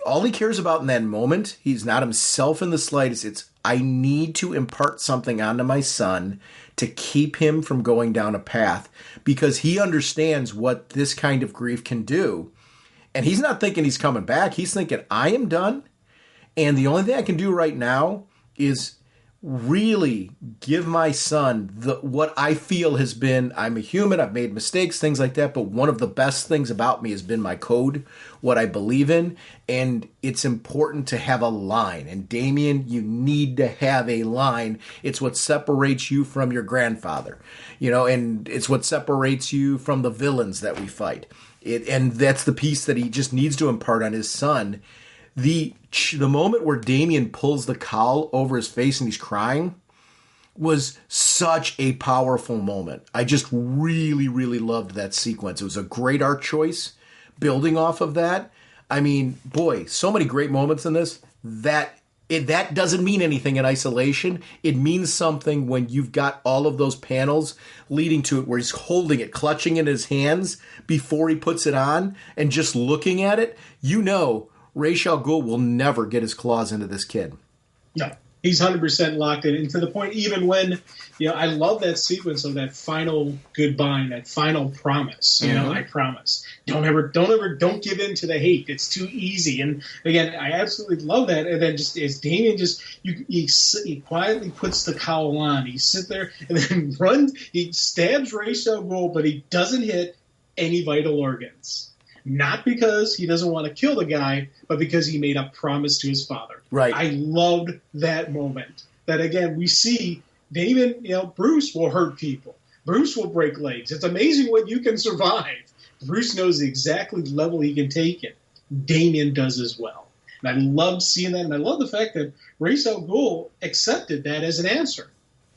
all he cares about in that moment, he's not himself in the slightest. It's, I need to impart something onto my son to keep him from going down a path, because he understands what this kind of grief can do. And he's not thinking he's coming back. He's thinking, I am done. And the only thing I can do right now is really give my son what I feel has been, I'm a human, I've made mistakes, things like that, but one of the best things about me has been my code, what I believe in, and it's important to have a line. And Damian, you need to have a line. It's what separates you from your grandfather, and it's what separates you from the villains that we fight. And that's the piece that he just needs to impart on his son. The moment where Damian pulls the cowl over his face and he's crying was such a powerful moment. I just really, really loved that sequence. It was a great art choice. Building off of that, I mean, boy, so many great moments in this. That doesn't mean anything in isolation. It means something when you've got all of those panels leading to it where he's holding it, clutching it in his hands before he puts it on, and just looking at it, Ra's al Ghul will never get his claws into this kid. No, he's 100% locked in. And to the point, even when, I love that sequence of that final goodbye, that final promise, I promise. Don't give in to the hate. It's too easy. And again, I absolutely love that. And then just as Damian he quietly puts the cowl on, he sits there and then runs, he stabs Ra's al Ghul, but he doesn't hit any vital organs. Not because he doesn't want to kill the guy, but because he made a promise to his father. Right. I loved that moment. That, again, we see David, Bruce will hurt people. Bruce will break legs. It's amazing what you can survive. Bruce knows the exact level he can take it. Damian does as well. And I love seeing that. And I love the fact that Ra's al Ghul accepted that as an answer.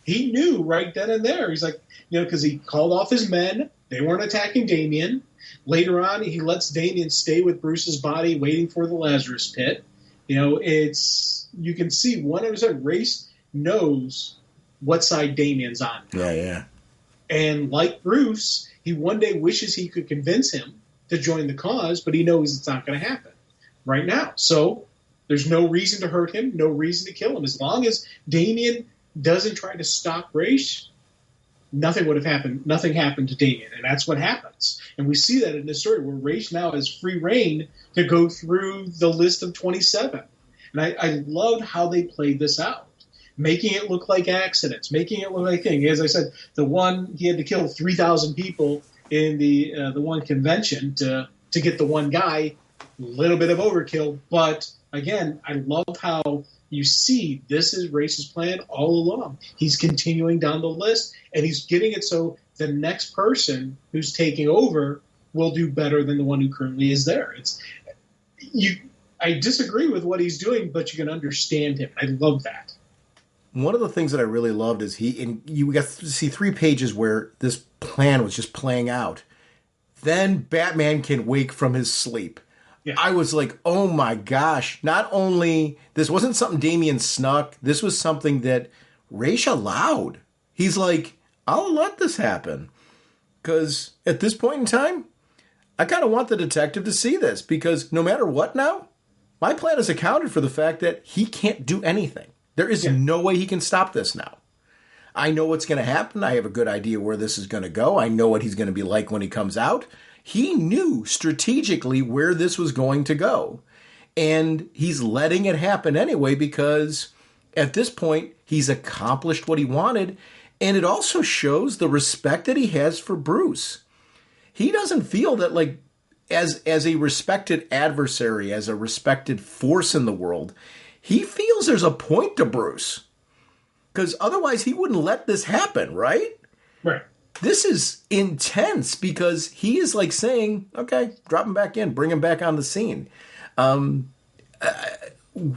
He knew right then and there. He's like, because he called off his men. They weren't attacking Damian. Later on, he lets Damian stay with Bruce's body, waiting for the Lazarus Pit. You can see 100% Ra's knows what side Damian's on. Yeah. And like Bruce, he one day wishes he could convince him to join the cause, but he knows it's not going to happen right now. So there's no reason to hurt him, no reason to kill him. As long as Damian doesn't try to stop Ra's, nothing would have happened. Nothing happened to Damian, and that's what happens. And we see that in this story where Ra's now has free reign to go through the list of 27. And I loved how they played this out, making it look like accidents, making it look like things. As I said, the one he had to kill 3,000 people in the one convention to get the one guy. A little bit of overkill, but again, I love how you see this is Race's plan all along. He's continuing down the list, and he's getting it so the next person who's taking over will do better than the one who currently is there. I disagree with what he's doing, but you can understand him. I love that. One of the things that I really loved is you got to see 3 pages where this plan was just playing out. Then Batman can wake from his sleep. Yeah. I was like, oh my gosh, not only, this wasn't something Damian snuck, this was something that Ra's allowed. He's like, I'll let this happen. Because at this point in time, I kind of want the detective to see this. Because no matter what now, my plan has accounted for the fact that he can't do anything. There is no way he can stop this now. I know what's going to happen. I have a good idea where this is going to go. I know what he's going to be like when he comes out. He knew strategically where this was going to go. And he's letting it happen anyway because at this point, he's accomplished what he wanted. And it also shows the respect that he has for Bruce. He doesn't feel that, like, as a respected adversary, as a respected force in the world, he feels there's a point to Bruce. Because otherwise he wouldn't let this happen, right? Right. This is intense because he is like saying, okay, drop him back in, bring him back on the scene.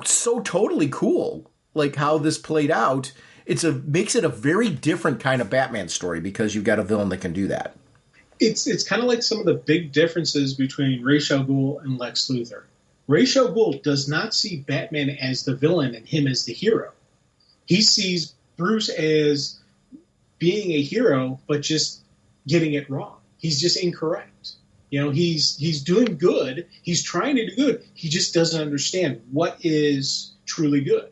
So totally cool, like how this played out. Makes it a very different kind of Batman story because you've got a villain that can do that. It's kind of like some of the big differences between Ra's al Ghul and Lex Luthor. Ra's al Ghul does not see Batman as the villain and him as the hero. He sees Bruce as being a hero, but just getting it wrong. He's just incorrect. You know, he's doing good. He's trying to do good. He just doesn't understand what is truly good.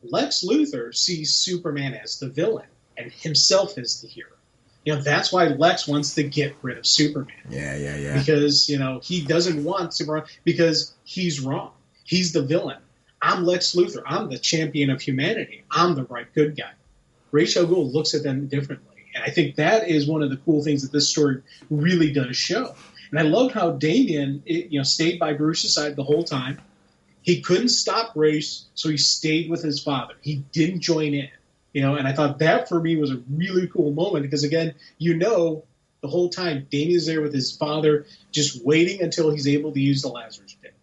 Lex Luthor sees Superman as the villain and himself as the hero. You know, that's why Lex wants to get rid of Superman. Yeah. Because, you know, he doesn't want Superman because he's wrong. He's the villain. I'm Lex Luthor. I'm the champion of humanity. I'm the right good guy. Ra's al Ghul looks at them differently. And I think that is one of the cool things that this story really does show. And I loved how Damian, stayed by Bruce's side the whole time. He couldn't stop Ra's, so he stayed with his father. He didn't join in. And I thought that for me was a really cool moment because, again, the whole time Damian's there with his father just waiting until he's able to use the Lazarus pit.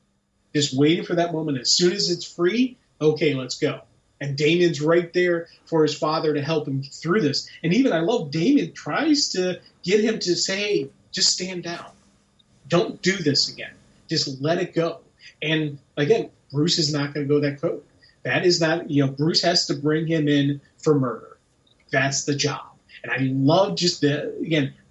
Just waiting for that moment. As soon as it's free, okay, let's go. And Damian's right there for his father to help him through this. And even I love Damian tries to get him to say, hey, just stand down. Don't do this again. Just let it go. And again, Bruce is not going to go that code. That is not, Bruce has to bring him in for murder. That's the job. And I love just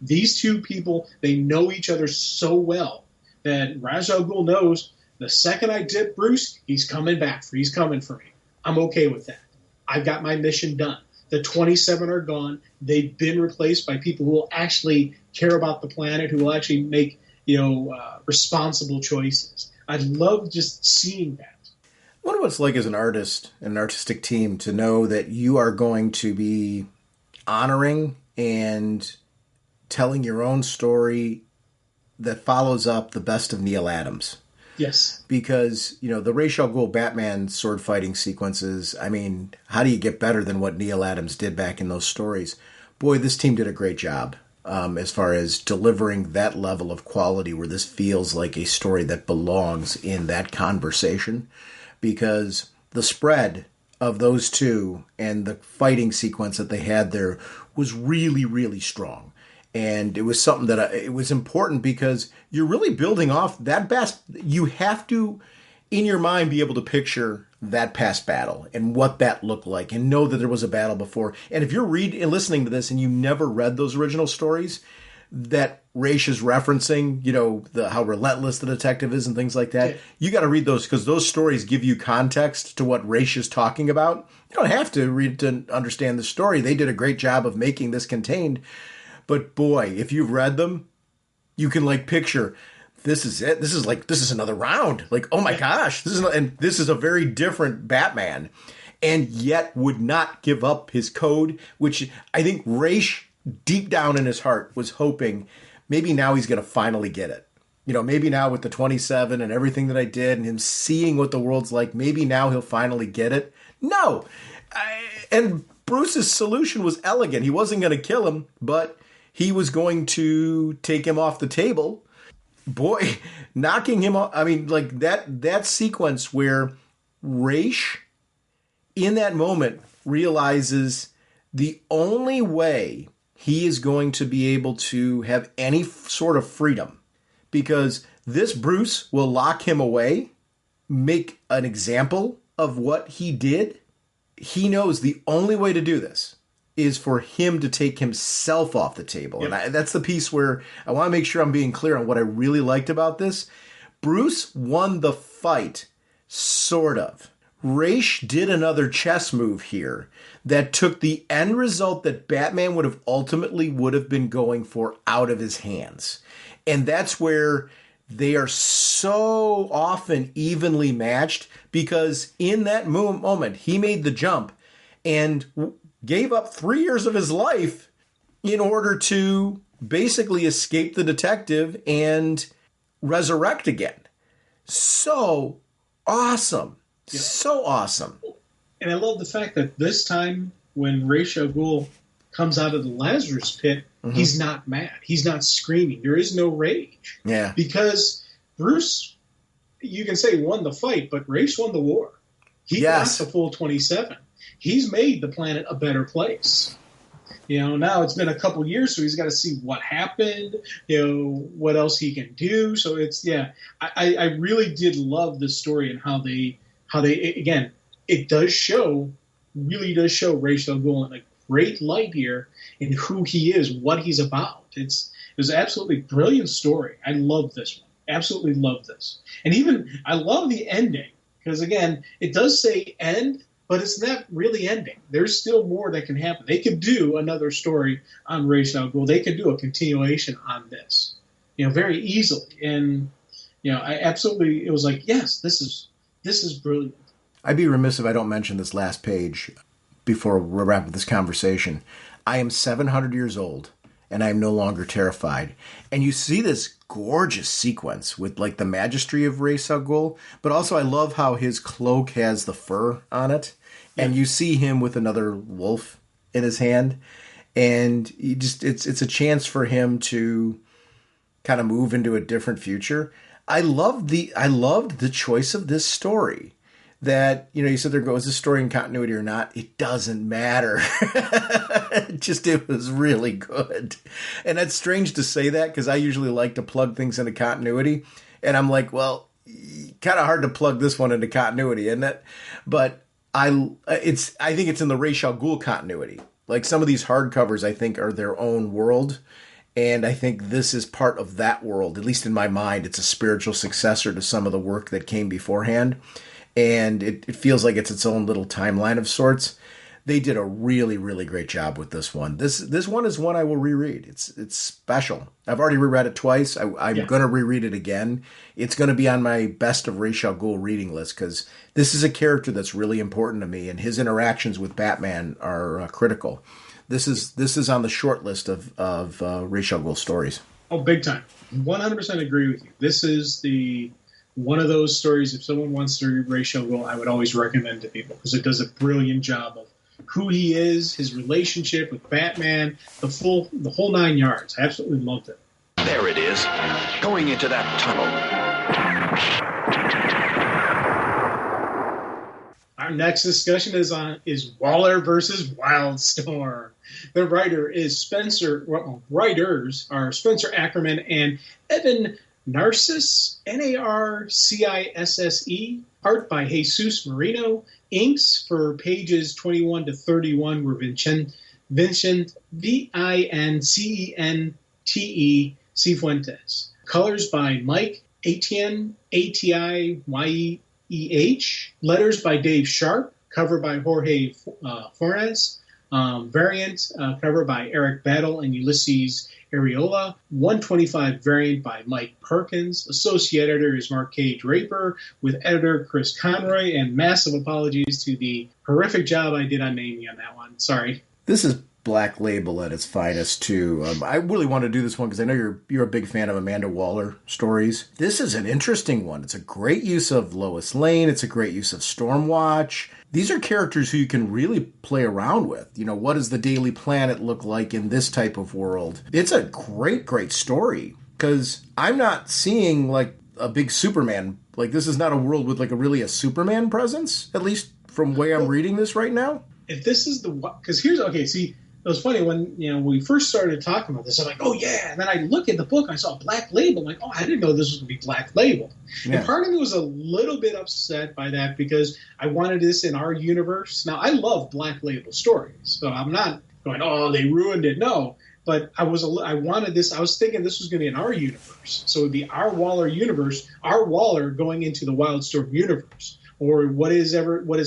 these two people, they know each other so well that Ra's al Ghul knows the second I dip Bruce, he's coming back. He's coming for me. I'm okay with that. I've got my mission done. The 27 are gone. They've been replaced by people who will actually care about the planet, who will actually make, responsible choices. I love just seeing that. I wonder what it's like as an artist, an artistic team, to know that you are going to be honoring and telling your own story that follows up the best of Neil Adams. Yes. Because, the Ra's al Ghul Batman sword fighting sequences, I mean, how do you get better than what Neil Adams did back in those stories? Boy, this team did a great job as far as delivering that level of quality where this feels like a story that belongs in that conversation. Because the spread of those two and the fighting sequence that they had there was really, really strong. And it was something that it was important because you're really building off that past. You have to, in your mind, be able to picture that past battle and what that looked like and know that there was a battle before. And if you're reading and listening to this and you never read those original stories that Ra's is referencing, how relentless the detective is and things like that, you got to read those because those stories give you context to what Ra's is talking about. You don't have to read to understand the story. They did a great job of making this contained. But boy, if you've read them, you can picture this is it. This is another round. Oh my gosh, this is a very different Batman, and yet would not give up his code, which I think Ra's deep down in his heart was hoping maybe now he's going to finally get it. Maybe now with the 27 and everything that I did and him seeing what the world's like, maybe now he'll finally get it. No. And Bruce's solution was elegant. He wasn't going to kill him, but he was going to take him off the table. Boy, knocking him off. I mean, that sequence where Ra's in that moment realizes the only way he is going to be able to have any sort of freedom, because this Bruce will lock him away, make an example of what he did. He knows the only way to do this is for him to take himself off the table. Yep. And that's the piece where I want to make sure I'm being clear on what I really liked about this. Bruce won the fight, sort of. Ra's did another chess move here that took the end result that Batman would have been going for out of his hands. And that's where they are so often evenly matched, because in that moment, he made the jump and gave up 3 years of his life in order to basically escape the detective and resurrect again. So awesome. Yep. So awesome. And I love the fact that this time when Ra's al Ghul comes out of the Lazarus pit, he's not mad. He's not screaming. There is no rage. Yeah. Because Bruce, you can say, won the fight, but Ra's won the war. He got the full 27. He's made the planet a better place. Now it's been a couple years, so he's got to see what happened, what else he can do. So it's, I really did love the story and how they again, it really does show Ra's al Ghul in a great light here in who he is, what he's about. It was an absolutely brilliant story. I love this one. Absolutely love this. And even, I love the ending, because again, it does say end, but it's not really ending. There's still more that can happen. They could do another story on Ra's al Ghul. They could do a continuation on this, very easily. And, I absolutely, it was like, yes, this is brilliant. I'd be remiss if I don't mention this last page before we wrap up this conversation. I am 700 years old, and I am no longer terrified. And you see this gorgeous sequence with like the majesty of Ra's al Ghul, but also I love how his cloak has the fur on it, and you see him with another wolf in his hand, and it's a chance for him to kind of move into a different future. I loved the choice of this story. That, you said there goes, is this story in continuity or not? It doesn't matter. It was really good. And it's strange to say that, because I usually like to plug things into continuity. And I'm like, well, kind of hard to plug this one into continuity, isn't it? But I think it's in the Ra's al Ghul continuity. Like some of these hardcovers, I think, are their own world. And I think this is part of that world. At least in my mind, it's a spiritual successor to some of the work that came beforehand. And it feels like it's its own little timeline of sorts. They did a really, really great job with this one. This one is one I will reread. It's special. I've already reread it twice. I'm going to reread it again. It's going to be on my best of Ra's al Ghul reading list, because this is a character that's really important to me, and his interactions with Batman are critical. This is on the short list of Ra's al Ghul stories. Oh, big time. 100% agree with you. This is one of those stories, if someone wants to read Ra's al Ghul, I would always recommend to people, because it does a brilliant job of who he is, his relationship with Batman, the whole 9 yards. I absolutely loved it. There it is, going into that tunnel. Our next discussion is Waller versus Wildstorm. The writers are Spencer Ackerman and Evan Narcisse, Narcisse. Art by Jesus Marino. Inks for pages 21 to 31 were Vincente Cifuentes. Colors by Mike Atienne, Atieyeh. Letters by Dave Sharp. Cover by Jorge Fornes. Variant cover by Eric Battle and Ulysses Areola. 125 variant by Mike Perkins. Associate editor is Mark K. Draper, with editor Chris Conroy. And massive apologies to the horrific job I did on naming on that one. Sorry. This is Black Label at its finest, too. I really want to do this one because I know you're a big fan of Amanda Waller stories. This is an interesting one. It's a great use of Lois Lane. It's a great use of Stormwatch. These are characters who you can really play around with. What does the Daily Planet look like in this type of world? It's a great, great story, because I'm not seeing like a big Superman. Like, this is not a world with like a Superman presence, at least from the way I'm reading this right now. If this is because it was funny when we first started talking about this. I'm like, oh yeah, and then I look at the book and I saw Black Label. I'm like, oh, I didn't know this was going to be Black Label. Yeah. And part of me was a little bit upset by that, because I wanted this in our universe. Now, I love Black Label stories, so I'm not going, oh, they ruined it. No, but I wanted this. I was thinking this was going to be in our universe. So it would be our Waller universe, our Waller going into the Wildstorm universe, or what is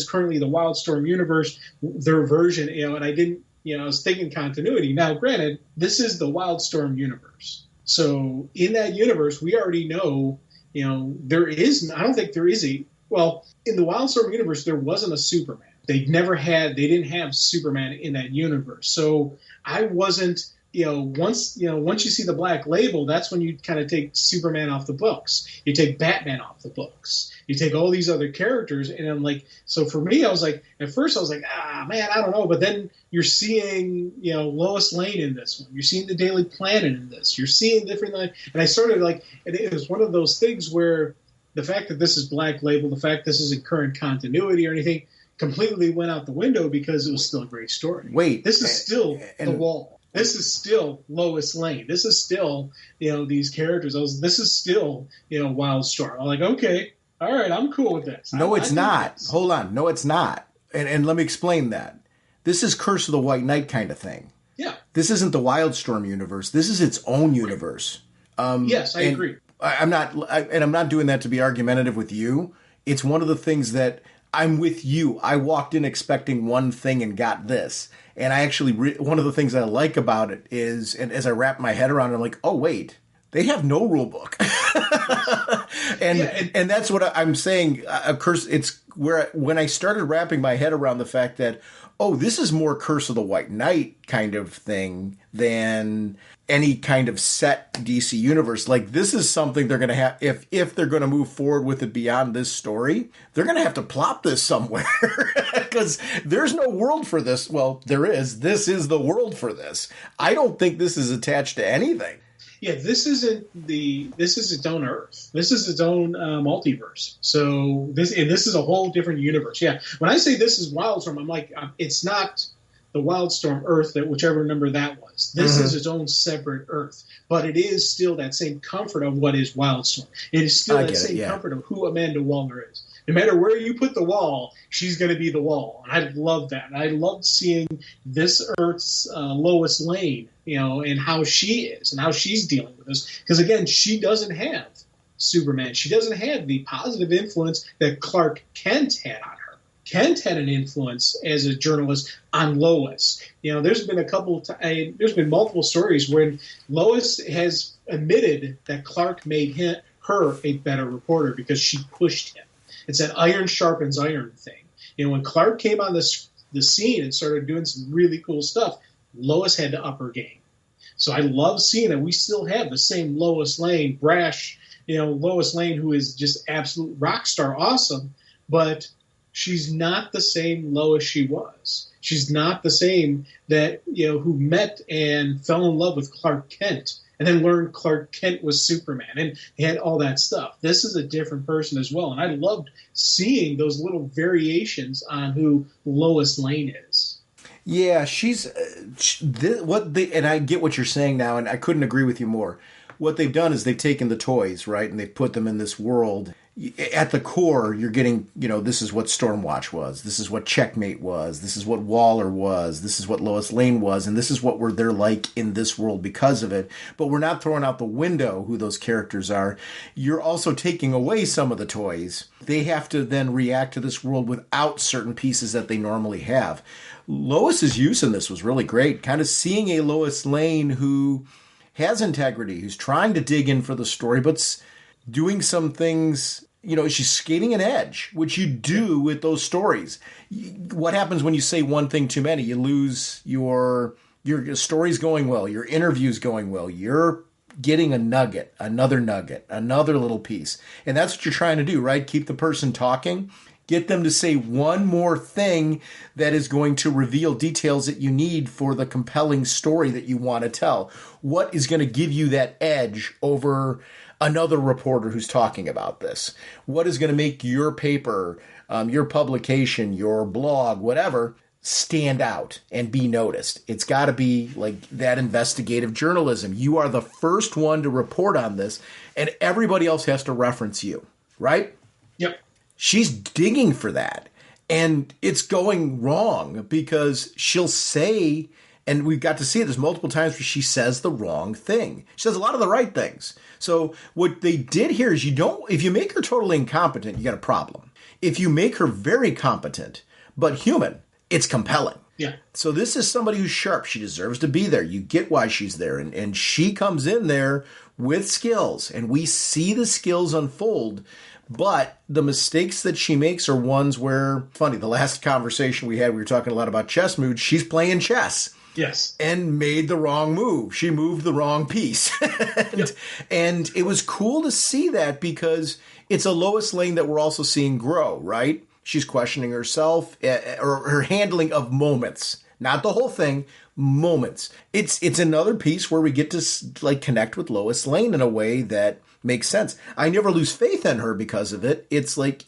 currently the Wildstorm universe, their version. And I didn't. I was thinking continuity. Now, granted, this is the Wildstorm universe. So in that universe, we already know, there is. I don't think there is well, in the Wildstorm universe, there wasn't a Superman. They didn't have Superman in that universe. So I wasn't, once you see the Black Label, that's when you kind of take Superman off the books. You take Batman off the books. You take all these other characters. And I'm like, so for me, I was like, at first I was like, man, I don't know. But then you're seeing, Lois Lane in this one. You're seeing the Daily Planet in this. You're seeing different, and I started it was one of those things where the fact that this is Black Label, the fact this isn't current continuity or anything, completely went out the window because it was still a great story. Wait. This is still The Wall. This is still Lois Lane. This is still, these characters. This is still, Wildstorm. I'm like, okay, all right, I'm cool with this. No, it's not. Hold on. No, it's not. And let me explain that. This is Curse of the White Knight kind of thing. Yeah. This isn't the Wildstorm universe. This is its own universe. Yes, I agree. I'm not doing that to be argumentative with you. It's one of the things that I'm with you. I walked in expecting one thing and got this. And I actually, one of the things I like about it is, and as I wrap my head around it, I'm like, oh, wait, they have no rule book. and that's what I'm saying. It's where when I started wrapping my head around the fact that, oh, this is more Curse of the White Knight kind of thing than any kind of set DC universe. Like, this is something they're going to have, if they're going to move forward with it beyond this story, they're going to have to plop this somewhere because there's no world for this. Well, there is. This is the world for this. I don't think this is attached to anything. Yeah, this is its own Earth. This is its own multiverse. So this is a whole different universe. Yeah, when I say this is Wildstorm, I'm like, it's not the Wildstorm Earth, that whichever number that was. This is its own separate Earth, but it is still that same comfort of what is Wildstorm. It is still that same comfort of who Amanda Waller is. No matter where you put the Wall, she's going to be the Wall. And I love that. And I loved seeing this Earth's Lois Lane, and how she is and how she's dealing with this. Because, again, she doesn't have Superman. She doesn't have the positive influence that Clark Kent had on her. Kent had an influence as a journalist on Lois. There's been multiple stories when Lois has admitted that Clark made her a better reporter because she pushed him. It's that iron sharpens iron thing. When Clark came on the scene and started doing some really cool stuff, Lois had to up her game. So I love seeing that we still have the same Lois Lane, brash, Lois Lane, who is just absolute rock star awesome, but she's not the same Lois she was. She's not the same that, who met and fell in love with Clark Kent and then learned Clark Kent was Superman and had all that stuff. This is a different person as well. And I loved seeing those little variations on who Lois Lane is. Yeah, and I get what you're saying now, and I couldn't agree with you more. What they've done is they've taken the toys, right, and they've put them in this world. At the core, you're getting, this is what Stormwatch was. This is what Checkmate was. This is what Waller was. This is what Lois Lane was. And this is what they're like in this world because of it. But we're not throwing out the window who those characters are. You're also taking away some of the toys. They have to then react to this world without certain pieces that they normally have. Lois's use in this was really great. Kind of seeing a Lois Lane who has integrity, who's trying to dig in for the story, but's doing some things, she's skating an edge, which you do with those stories. What happens when you say one thing too many? You lose your story's going well, your interview's going well, you're getting another little piece. And that's what you're trying to do, right? Keep the person talking. Get them to say one more thing that is going to reveal details that you need for the compelling story that you want to tell. What is going to give you that edge over another reporter who's talking about this? What is going to make your paper, your publication, your blog, whatever, stand out and be noticed? It's got to be like that investigative journalism. You are the first one to report on this, and everybody else has to reference you, right? Yep. She's digging for that, and it's going wrong because she'll say And we've got to see it. There's multiple times where she says the wrong thing. She says a lot of the right things. So what they did here is if you make her totally incompetent, you got a problem. If you make her very competent, but human, it's compelling. Yeah. So this is somebody who's sharp. She deserves to be there. You get why she's there. And she comes in there with skills, and we see the skills unfold. But the mistakes that she makes are ones where, funny, the last conversation we had, we were talking a lot about chess moves. She's playing chess. Yes. And made the wrong move. She moved the wrong piece. And it was cool to see that because it's a Lois Lane that we're also seeing grow, right? She's questioning herself or her handling of moments. Not the whole thing, moments. It's another piece where we get to connect with Lois Lane in a way that makes sense. I never lose faith in her because of it. It's like,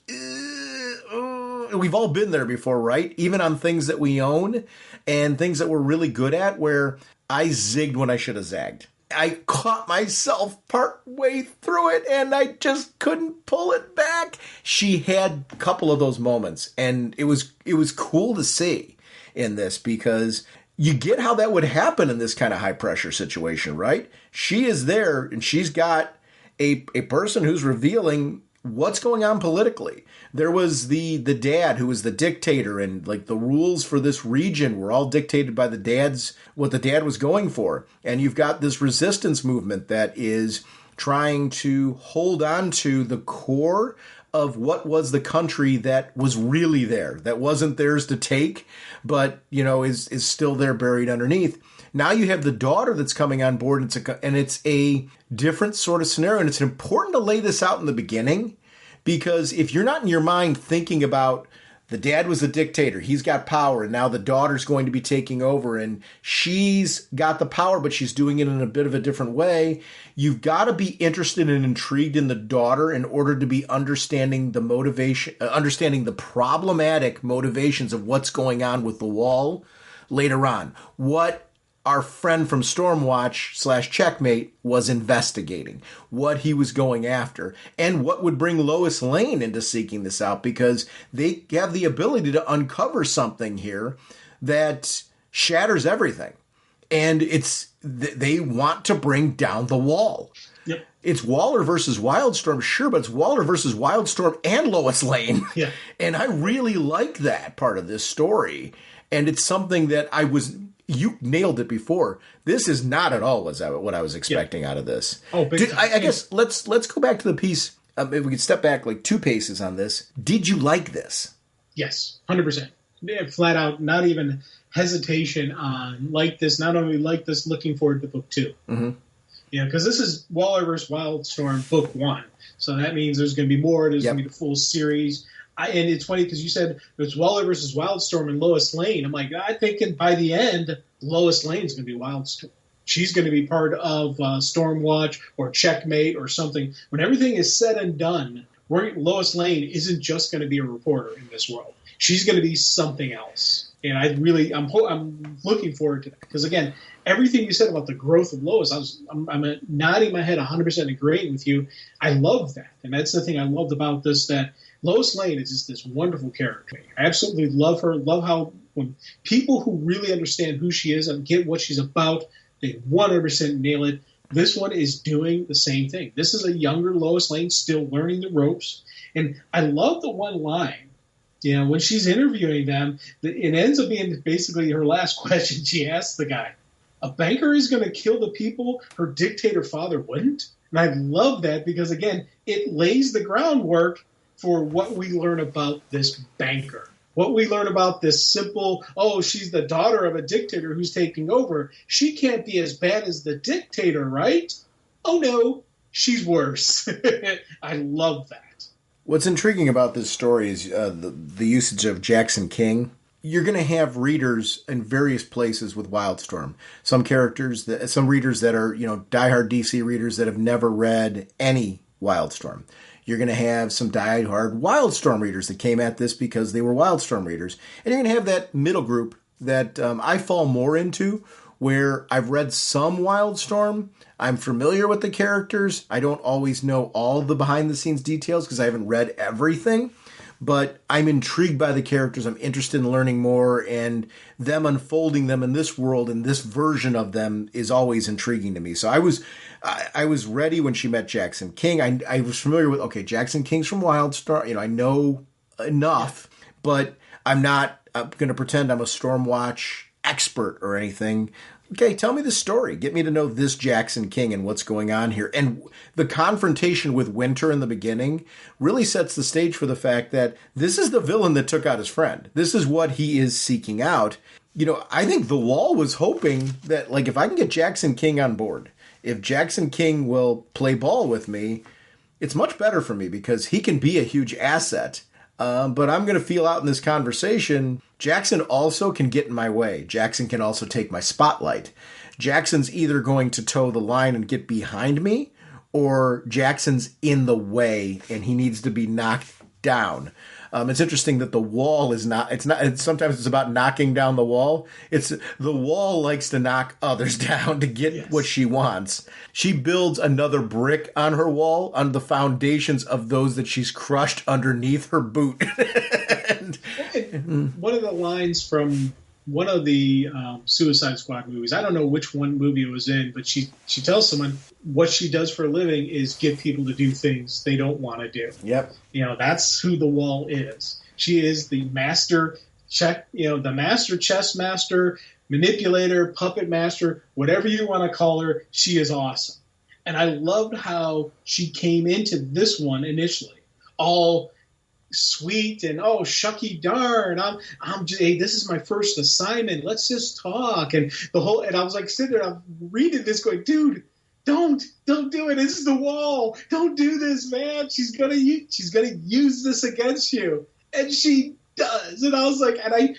we've all been there before, right? Even on things that we own and things that we're really good at where I zigged when I should have zagged. I caught myself part way through it and I just couldn't pull it back. She had a couple of those moments and it was cool to see in this because you get how that would happen in this kind of high pressure situation, right? She is there and she's got a person who's revealing what's going on politically. There was the dad who was the dictator and the rules for this region were all dictated by what the dad was going for. And you've got this resistance movement that is trying to hold on to the core of what was the country that was really there, that wasn't theirs to take, but, is still there buried underneath. Now you have the daughter that's coming on board, and it's a different sort of scenario. And it's important to lay this out in the beginning, because if you're not in your mind thinking about the dad was a dictator, he's got power, and now the daughter's going to be taking over, and she's got the power, but she's doing it in a bit of a different way, you've got to be interested and intrigued in the daughter in order to be understanding the motivation, understanding the problematic motivations of what's going on with the wall later on. What our friend from Stormwatch / Checkmate was investigating, what he was going after, and what would bring Lois Lane into seeking this out, because they have the ability to uncover something here that shatters everything. And they want to bring down the wall. Yep. It's Waller versus Wildstorm, sure, but it's Waller versus Wildstorm and Lois Lane. Yeah. And I really like that part of this story. And it's something that you nailed it before. This is not at all what I was expecting out of this. Oh, big time. I guess let's go back to the piece. If we could step back 2 paces on this. Did you like this? Yes, 100%. Yeah, flat out, not even hesitation on like this. Not only like this, looking forward to book 2. Mm-hmm. Because this is Waller vs. Wildstorm book 1. So that means there's going to be more. There's going to be the full series. And it's funny because you said it's Waller versus Wildstorm and Lois Lane. I'm like, I'm thinking by the end, Lois Lane's going to be Wildstorm. She's going to be part of Stormwatch or Checkmate or something. When everything is said and done, Lois Lane isn't just going to be a reporter in this world. She's going to be something else. And I'm looking forward to that. Because, again, everything you said about the growth of Lois, I'm nodding my head 100% agreeing with you. I love that. And that's the thing I loved about this, that Lois Lane is just this wonderful character. I absolutely love her. Love how when people who really understand who she is and get what she's about, they 100% nail it. This one is doing the same thing. This is a younger Lois Lane still learning the ropes. And I love the one line, when she's interviewing them, it ends up being basically her last question she asks the guy. A banker is going to kill the people her dictator father wouldn't? And I love that because, again, it lays the groundwork for what we learn about this banker. What we learn about this simple, she's the daughter of a dictator who's taking over. She can't be as bad as the dictator, right? Oh, no, she's worse. I love that. What's intriguing about this story is the usage of Jackson King. You're going to have readers in various places with Wildstorm. Some readers that are, diehard DC readers that have never read any Wildstorm. You're going to have some diehard Wildstorm readers that came at this because they were Wildstorm readers. And you're going to have that middle group that I fall more into, where I've read some Wildstorm. I'm familiar with the characters. I don't always know all the behind-the-scenes details because I haven't read everything. but I'm intrigued by the characters. I'm interested in learning more, and them unfolding them in this world and this version of them is always intriguing to me. So I was ready when she met Jackson King. I was familiar with, okay, Jackson King's from Wildstorm. I know enough, but I'm not going to pretend I'm a Stormwatch expert or anything. Okay, tell me the story. Get me to know this Jackson King and what's going on here. And the confrontation with Winter in the beginning really sets the stage for the fact that this is the villain that took out his friend. This is what he is seeking out. I think the Wall was hoping that, like, if I can get Jackson King on board, if Jackson King will play ball with me, it's much better for me because he can be a huge asset. But I'm going to feel out in this conversation, Jackson also can get in my way. Jackson can also take my spotlight. Jackson's either going to toe the line and get behind me, or Jackson's in the way and he needs to be knocked down. It's interesting that the Wall is not, sometimes it's about knocking down the wall. It's the Wall likes to knock others down to get what she wants. She builds another brick on her wall on the foundations of those that she's crushed underneath her boot. One of the lines from one of the Suicide Squad movies, I don't know which one movie it was in, but she tells someone what she does for a living is get people to do things they don't want to do. Yep. That's who the Wall is. She is the master the master chess master, manipulator, puppet master, whatever you want to call her. She is awesome. And I loved how she came into this one initially, all sweet and shucky darn, I'm just, hey, this is my first assignment, let's just talk, and I was like sitting there, I'm reading this going, dude, don't do it, this is the Wall, don't do this, man, she's gonna use this against you, and she does. And I was like, and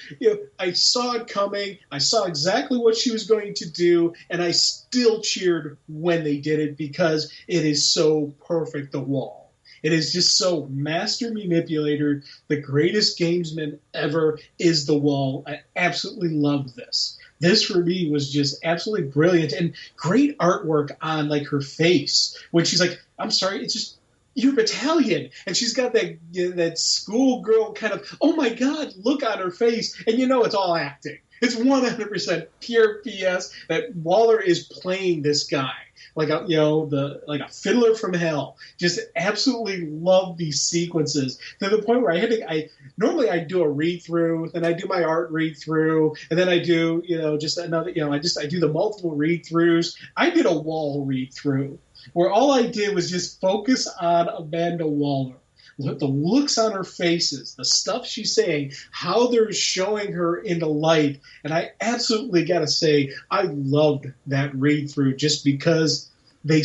I saw it coming, I saw exactly what she was going to do, and I still cheered when they did it because it is so perfect, the Wall. It is just so master manipulator. The greatest gamesman ever is the Wall. I absolutely love this. This for me was just absolutely brilliant and great artwork on like her face when she's like, I'm sorry, it's just you're Italian, and she's got that schoolgirl kind of, oh my God, look on her face, and it's all acting. It's 100% pure BS that Waller is playing this guy like a fiddler from hell. Just absolutely love these sequences to the point where I normally I do a read through, then I do my art read through, and then I do just another I do the multiple read throughs. I did a Wall read through where all I did was just focus on Amanda Waller. The looks on her faces, the stuff she's saying, how they're showing her in the light. And I absolutely got to say, I loved that read-through just because they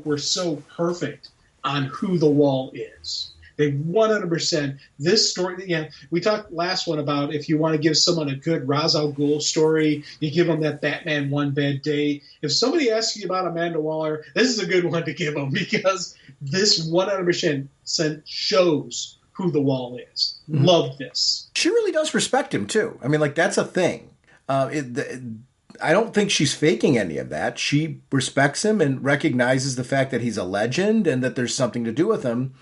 were so perfect on who the Wall is. They 100%. This story, we talked last one about if you want to give someone a good Ra's al Ghul story, you give them that Batman One Bad Day. If somebody asks you about Amanda Waller, this is a good one to give them because this 100% shows who the Wall is. Mm-hmm. Love this. She really does respect him, too. I mean, like, that's a thing. I don't think she's faking any of that. She respects him and recognizes the fact that he's a legend and that there's something to do with him.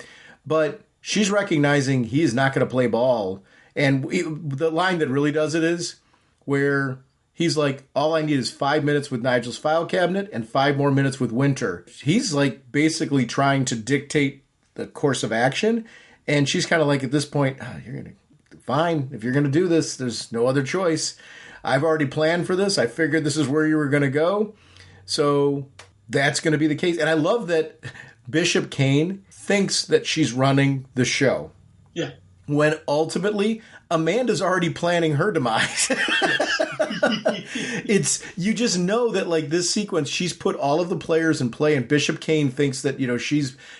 But she's recognizing he is not going to play ball. And the line that really does it is where he's like, all I need is 5 minutes with Nigel's file cabinet and 5 more minutes with Winter. He's like basically trying to dictate the course of action. And she's kind of like, at this point, fine, if you're going to do this, there's no other choice. I've already planned for this. I figured this is where you were going to go. So that's going to be the case. And I love that Bishop Kane thinks that she's running the show. Yeah. When ultimately Amanda's already planning her demise. You just know that like this sequence, she's put all of the players in play, and Bishop Kane thinks that,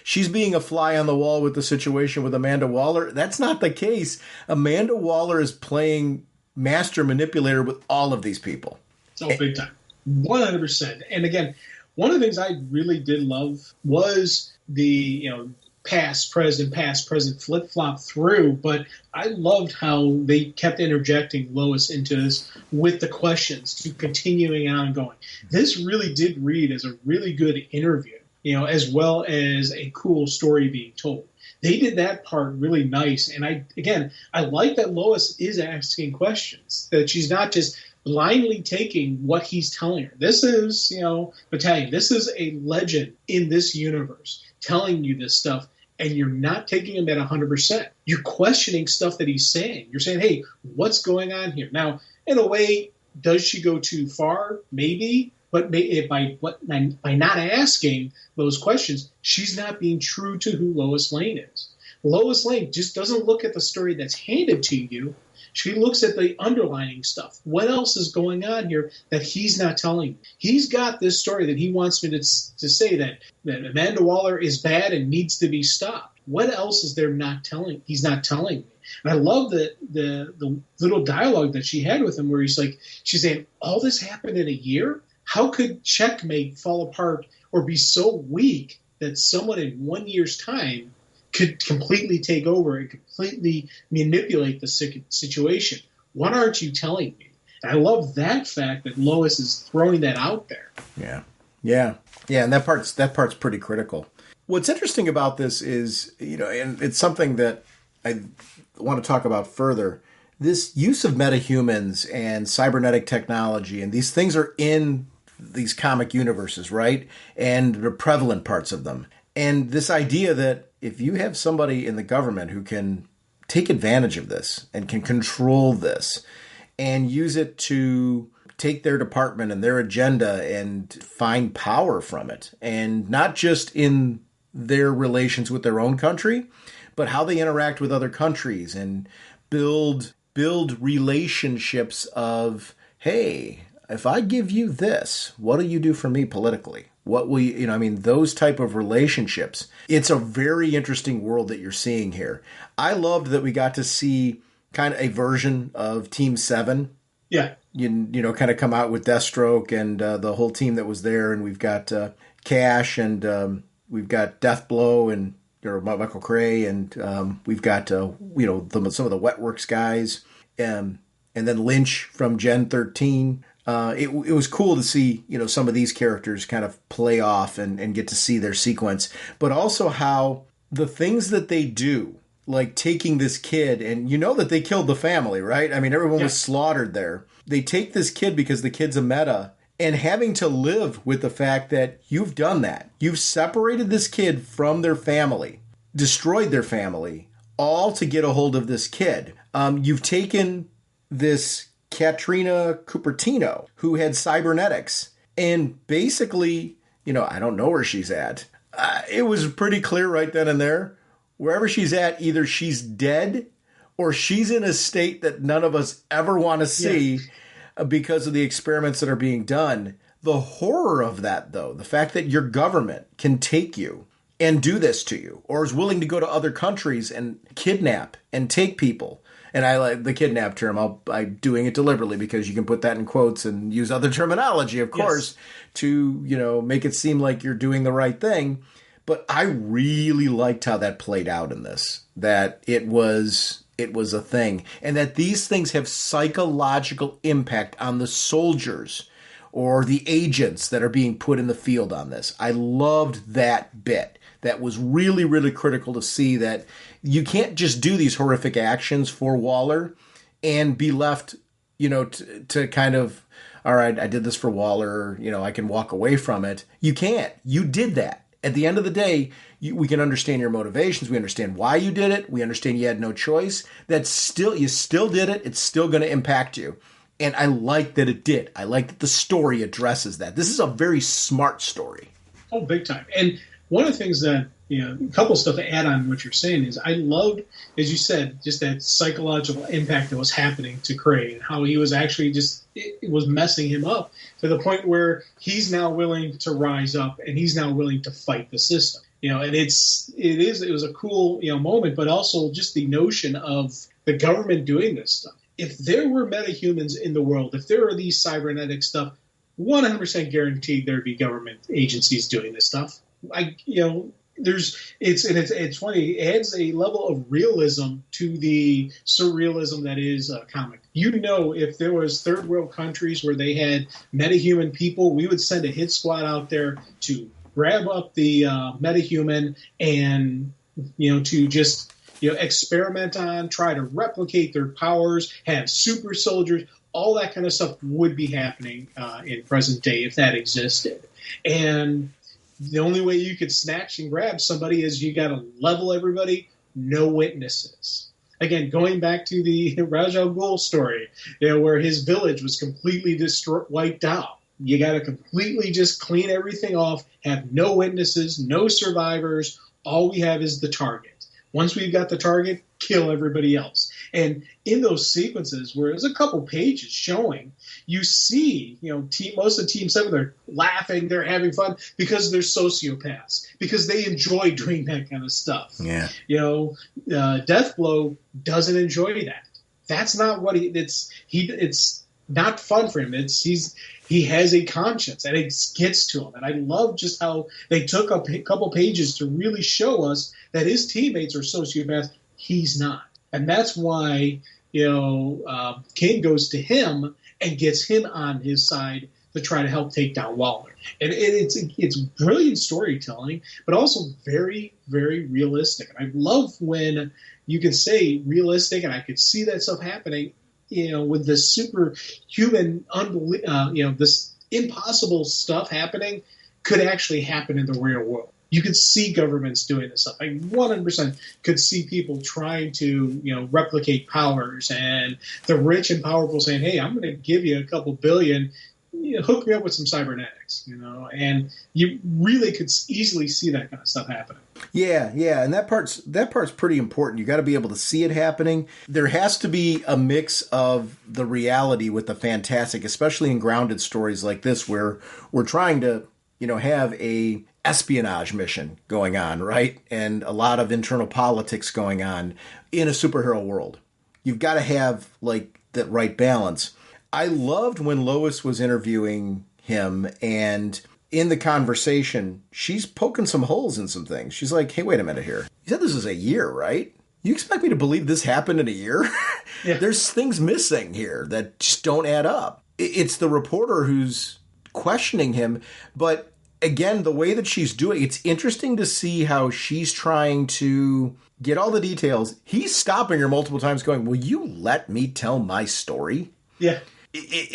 she's being a fly on the wall with the situation with Amanda Waller. That's not the case. Amanda Waller is playing master manipulator with all of these people. So big time. 100%. And again, one of the things I really did love was the, past, present, flip-flop through, but I loved how they kept interjecting Lois into this with the questions to continuing on going. This really did read as a really good interview, as well as a cool story being told. They did that part really nice. And I like that Lois is asking questions, that she's not just blindly taking what he's telling her. This is, Battalion, this is a legend in this universe telling you this stuff, and you're not taking him at 100%. You're questioning stuff that he's saying. You're saying, hey, what's going on here? Now, in a way, does she go too far? Maybe. But by not asking those questions, she's not being true to who Lois Lane is. Lois Lane just doesn't look at the story that's handed to you. She looks at the underlining stuff. What else is going on here that he's not telling me? He's got this story that he wants me to say that Amanda Waller is bad and needs to be stopped. What else is there he's not telling me? And I love the little dialogue that she had with him where she's saying, all this happened in a year? How could Checkmate fall apart or be so weak that someone in 1 year's time could completely take over and completely manipulate the situation? What aren't you telling me? And I love that fact that Lois is throwing that out there. Yeah, and that part's pretty critical. What's interesting about this is, and it's something that I want to talk about further, this use of metahumans and cybernetic technology, and these things are in these comic universes, right? And the prevalent parts of them. And this idea that if you have somebody in the government who can take advantage of this and can control this and use it to take their department and their agenda and find power from it, and not just in their relations with their own country, but how they interact with other countries and build relationships of, hey, if I give you this, what do you do for me politically? What will you, those type of relationships. It's a very interesting world that you're seeing here. I loved that we got to see kind of a version of Team 7. Yeah. Kind of come out with Deathstroke and the whole team that was there. And we've got Cash and we've got Deathblow and Michael Cray, and we've got some of the Wetworks guys, and then Lynch from Gen 13. It was cool to see, some of these characters kind of play off and get to see their sequence, but also how the things that they do, like taking this kid, and that they killed the family, right? I mean, everyone was slaughtered there. They take this kid because the kid's a meta, and having to live with the fact that you've done that. You've separated this kid from their family, destroyed their family, all to get a hold of this kid. You've taken this Katrina Cupertino, who had cybernetics, and basically, I don't know where she's at. It was pretty clear right then and there. Wherever she's at, either she's dead or she's in a state that none of us ever want to see because of the experiments that are being done. The horror of that, though, the fact that your government can take you and do this to you, or is willing to go to other countries and kidnap and take people. And I like the kidnap term. I'm doing it deliberately because you can put that in quotes and use other terminology, of course, to, make it seem like you're doing the right thing. But I really liked how that played out in this, that it was a thing, and that these things have psychological impact on the soldiers or the agents that are being put in the field on this. I loved that bit. That was really, really critical to see, that you can't just do these horrific actions for Waller and be left, to kind of, all right, I did this for Waller, I can walk away from it. You can't. You did that. At the end of the day, we can understand your motivations. We understand why you did it. We understand you had no choice. You still did it. It's still going to impact you. And I like that it did. I like that the story addresses that. This is a very smart story. Oh, big time. And one of the things that, a couple of stuff to add on what you're saying is I loved, as you said, just that psychological impact that was happening to Cray, and how he was actually it was messing him up to the point where he's now willing to rise up and he's now willing to fight the system. And it was a cool, moment, but also just the notion of the government doing this stuff. If there were metahumans in the world, if there are these cybernetic stuff, 100% guaranteed there'd be government agencies doing this stuff. It's funny. It adds a level of realism to the surrealism that is a comic. If there was third world countries where they had metahuman people, we would send a hit squad out there to grab up the metahuman and to just, experiment on, try to replicate their powers, have super soldiers, all that kind of stuff would be happening in present day if that existed. And the only way you could snatch and grab somebody is you got to level everybody, no witnesses. Again, going back to the Ra's al Ghul story, where his village was completely wiped out. You got to completely just clean everything off, have no witnesses, no survivors. All we have is the target. Once we've got the target, kill everybody else. And in those sequences where there's a couple pages showing, you see, most of Team 7, they're laughing, they're having fun because they're sociopaths, because they enjoy doing that kind of stuff. Yeah. Deathblow doesn't enjoy that. That's not what it's not fun for him. He has a conscience, and it gets to him. And I love just how they took a couple pages to really show us that his teammates are sociopaths. He's not. And that's why, King goes to him and gets him on his side to try to help take down Waller. And it's brilliant storytelling, but also very, very realistic. And I love when you can say realistic, and I could see that stuff happening, with this superhuman, this impossible stuff happening could actually happen in the real world. You could see governments doing this stuff. I 100% could see people trying to, replicate powers, and the rich and powerful saying, hey, I'm going to give you a couple billion, hook me up with some cybernetics, and you really could easily see that kind of stuff happening. Yeah, and that part's pretty important. You got to be able to see it happening. There has to be a mix of the reality with the fantastic, especially in grounded stories like this, where we're trying to, have a espionage mission going on, right? And a lot of internal politics going on in a superhero world. You've got to have that right balance. I loved when Lois was interviewing him, and in the conversation, she's poking some holes in some things. She's like, hey, wait a minute here. You said this is a year, right? You expect me to believe this happened in a year? Yeah. There's things missing here that just don't add up. It's the reporter who's questioning him, but again, the way that she's doing, it's interesting to see how she's trying to get all the details. He's stopping her multiple times going, will you let me tell my story? Yeah.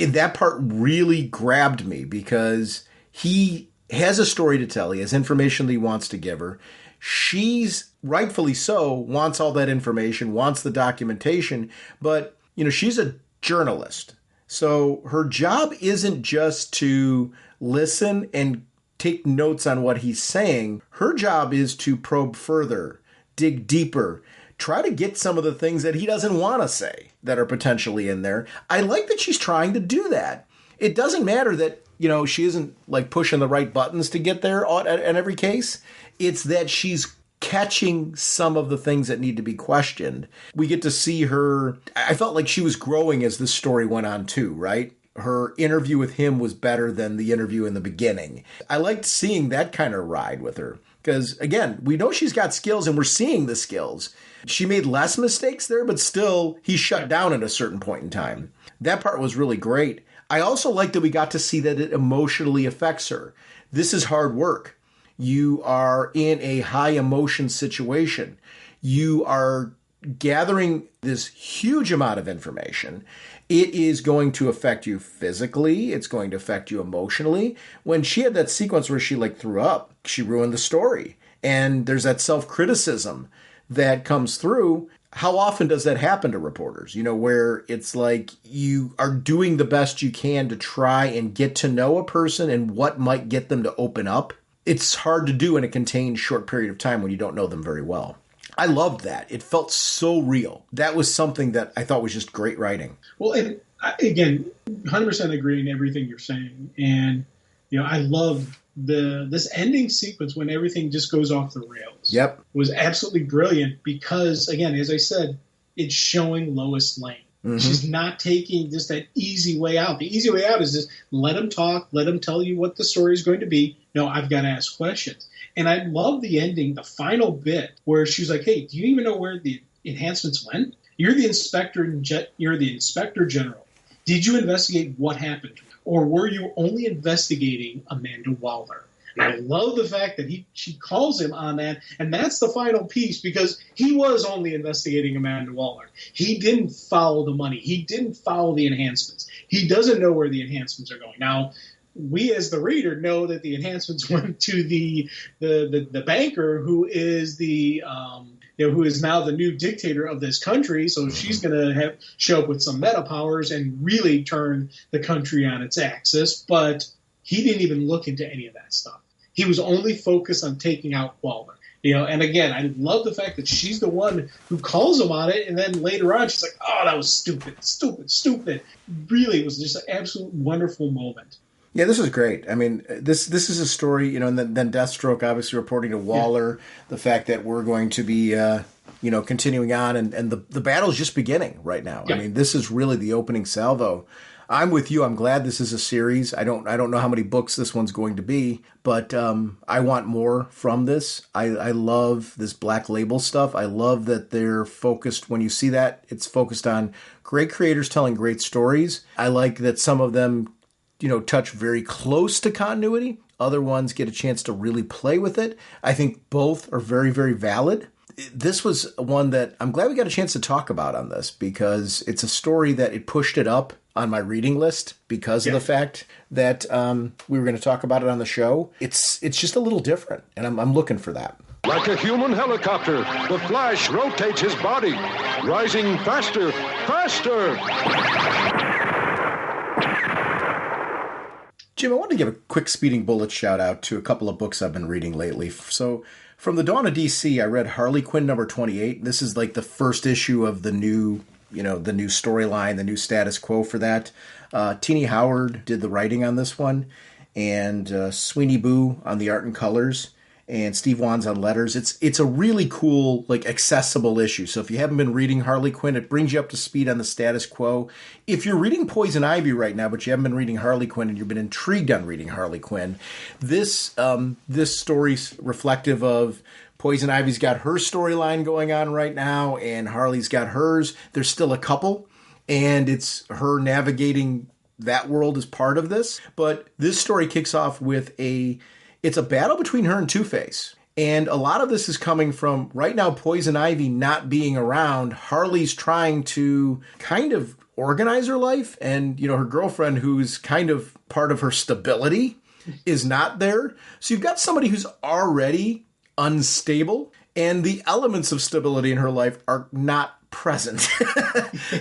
That part really grabbed me because he has a story to tell. He has information that he wants to give her. She's, rightfully so, wants all that information, wants the documentation, but, she's a journalist. So her job isn't just to listen and take notes on what he's saying. Her job is to probe further, dig deeper, try to get some of the things that he doesn't want to say that are potentially in there. I like that she's trying to do that. It doesn't matter that, she isn't pushing the right buttons to get there in every case. It's that she's catching some of the things that need to be questioned. We get to see her. I felt like she was growing as this story went on too, right? Her interview with him was better than the interview in the beginning. I liked seeing that kind of ride with her because, again, we know she's got skills and we're seeing the skills. She made less mistakes there, but still he shut down at a certain point in time. That part was really great. I also like that we got to see that it emotionally affects her. This is hard work. You are in a high emotion situation. You are gathering this huge amount of information. It is going to affect you physically. It's going to affect you emotionally. When she had that sequence where she threw up, she ruined the story. And there's that self-criticism that comes through. How often does that happen to reporters? Where it's you are doing the best you can to try and get to know a person and what might get them to open up. It's hard to do in a contained short period of time when you don't know them very well. I loved that. It felt so real. That was something that I thought was just great writing. Well, and again, 100% agree in everything you're saying. And, I love this ending sequence when everything just goes off the rails. Yep. It was absolutely brilliant because, again, as I said, it's showing Lois Lane. Mm-hmm. She's not taking just that easy way out. The easy way out is just let him talk, let him tell you what the story is going to be. No, I've got to ask questions. And I love the ending, the final bit, where she's like, hey, do you even know where the enhancements went? You're the inspector general. Did you investigate what happened? Or were you only investigating Amanda Waller? And I love the fact that she calls him on that, and that's the final piece, because he was only investigating Amanda Waller. He didn't follow the money. He didn't follow the enhancements. He doesn't know where the enhancements are going. Now, we as the reader know that the enhancements went to the banker who is who is now the new dictator of this country. So she's going to show up with some meta powers and really turn the country on its axis. But he didn't even look into any of that stuff. He was only focused on taking out Waller. And again, I love the fact that she's the one who calls him on it, and then later on she's like, "Oh, that was stupid." Really, it was just an absolute wonderful moment. Yeah, this is great. I mean, this is a story, and then Deathstroke obviously reporting to Waller, the fact that we're going to be, continuing on, and the battle's just beginning right now. Yeah. I mean, this is really the opening salvo. I'm with you. I'm glad this is a series. I don't know how many books this one's going to be, but I want more from this. I love this Black Label stuff. I love that they're focused. When you see that, it's focused on great creators telling great stories. I like that some of them touch very close to continuity. Other ones get a chance to really play with it. I think both are very, very valid. This was one that I'm glad we got a chance to talk about on this, because it's a story that it pushed it up on my reading list because of the fact that we were going to talk about it on the show. It's just a little different, and I'm looking for that. Like a human helicopter, the Flash rotates his body, rising faster. Jim, I want to give a quick Speeding Bullets shout out to a couple of books I've been reading lately. So from the dawn of DC, I read Harley Quinn number 28. This is like the first issue of the new storyline, the new status quo for that. Teenie Howard did the writing on this one, and Sweeney Boo on the art and colors, and Steve Wands on letters. It's a really cool, accessible issue. So if you haven't been reading Harley Quinn, it brings you up to speed on the status quo. If you're reading Poison Ivy right now, but you haven't been reading Harley Quinn and you've been intrigued on reading Harley Quinn, this story's reflective of Poison Ivy's got her storyline going on right now, and Harley's got hers. There's still a couple, and it's her navigating that world as part of this. But this story kicks off with it's a battle between her and Two-Face. And a lot of this is coming from, right now, Poison Ivy not being around. Harley's trying to kind of organize her life. And, her girlfriend, who's kind of part of her stability, is not there. So you've got somebody who's already unstable, and the elements of stability in her life are not present.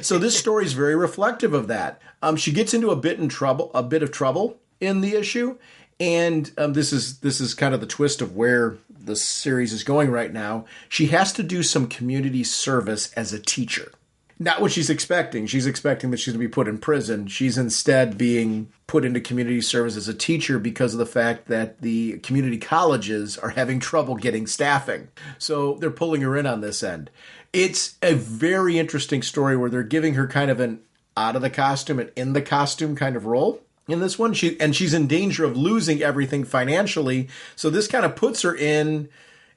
So this story is very reflective of that. She gets into a bit of trouble in the issue. And this is kind of the twist of where the series is going right now. She has to do some community service as a teacher. Not what she's expecting. She's expecting that she's going to be put in prison. She's instead being put into community service as a teacher because of the fact that the community colleges are having trouble getting staffing. So they're pulling her in on this end. It's a very interesting story where they're giving her kind of an out of the costume and in the costume kind of role. In this one, she's in danger of losing everything financially. So this kind of puts her in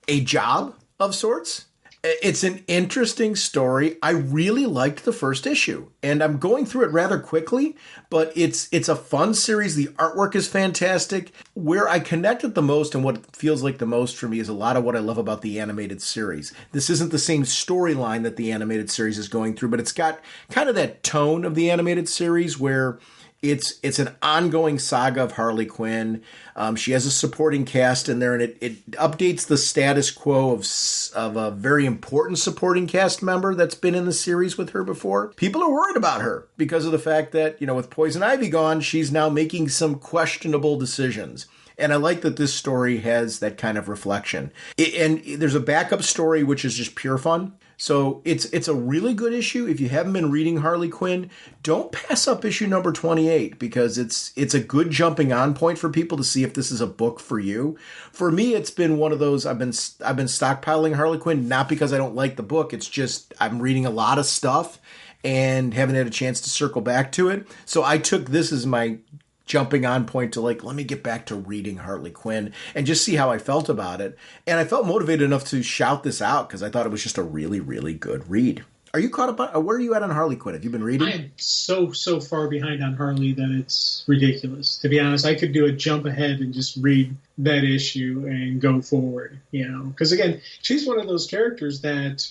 a job of sorts. It's an interesting story. I really liked the first issue, and I'm going through it rather quickly, but it's a fun series. The artwork is fantastic. Where I connected the most and what feels like the most for me is a lot of what I love about the animated series. This isn't the same storyline that the animated series is going through, but it's got kind of that tone of the animated series where it's an ongoing saga of Harley Quinn. She has a supporting cast in there, and it updates the status quo of a very important supporting cast member that's been in the series with her before. People are worried about her because of the fact that, with Poison Ivy gone, she's now making some questionable decisions. And I like that this story has that kind of reflection. And there's a backup story, which is just pure fun. So it's a really good issue. If you haven't been reading Harley Quinn, don't pass up issue number 28 because it's a good jumping on point for people to see if this is a book for you. For me, it's been one of those I've been stockpiling Harley Quinn, not because I don't like the book. It's just I'm reading a lot of stuff and haven't had a chance to circle back to it. So I took this as my jumping on point to let me get back to reading Harley Quinn and just see how I felt about it. And I felt motivated enough to shout this out because I thought it was just a really, really good read. Are you caught up on, where are you at on Harley Quinn? Have you been reading? I am so far behind on Harley that it's ridiculous. To be honest, I could do a jump ahead and just read that issue and go forward, Because, again, she's one of those characters that,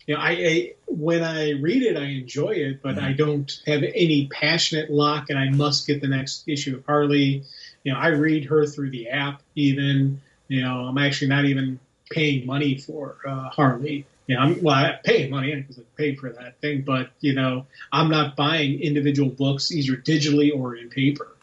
I when I read it, I enjoy it, but I don't have any passionate lock, and I must get the next issue of Harley. I read her through the app even. I'm actually not even paying money for Harley. I pay money because I pay for that thing, but, I'm not buying individual books either digitally or in paper,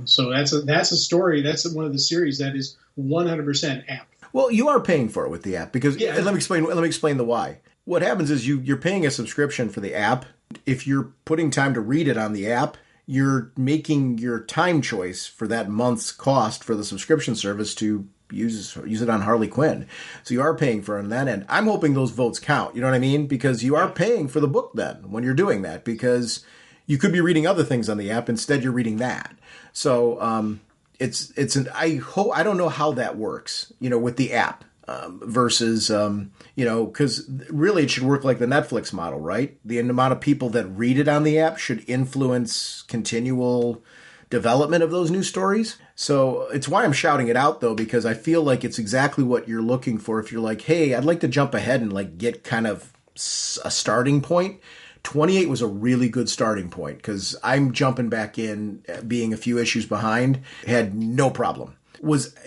So that's a story. That's one of the series that is 100% app. Well, you are paying for it with the app because let me explain the why. What happens is you're paying a subscription for the app. If you're putting time to read it on the app, you're making your time choice for that month's cost for the subscription service to use it on Harley Quinn. So you are paying for it on that end. I'm hoping those votes count. You know what I mean? Because you are paying for the book then when you're doing that, because you could be reading other things on the app. Instead, you're reading that. So I don't know how that works, with the app versus, because really it should work like the Netflix model, right? The amount of people that read it on the app should influence continual development of those new stories. So it's why I'm shouting it out, though, because I feel like it's exactly what you're looking for. If you're like, hey, I'd like to jump ahead and get kind of a starting point. 28 was a really good starting point because I'm jumping back in, being a few issues behind, had no problem.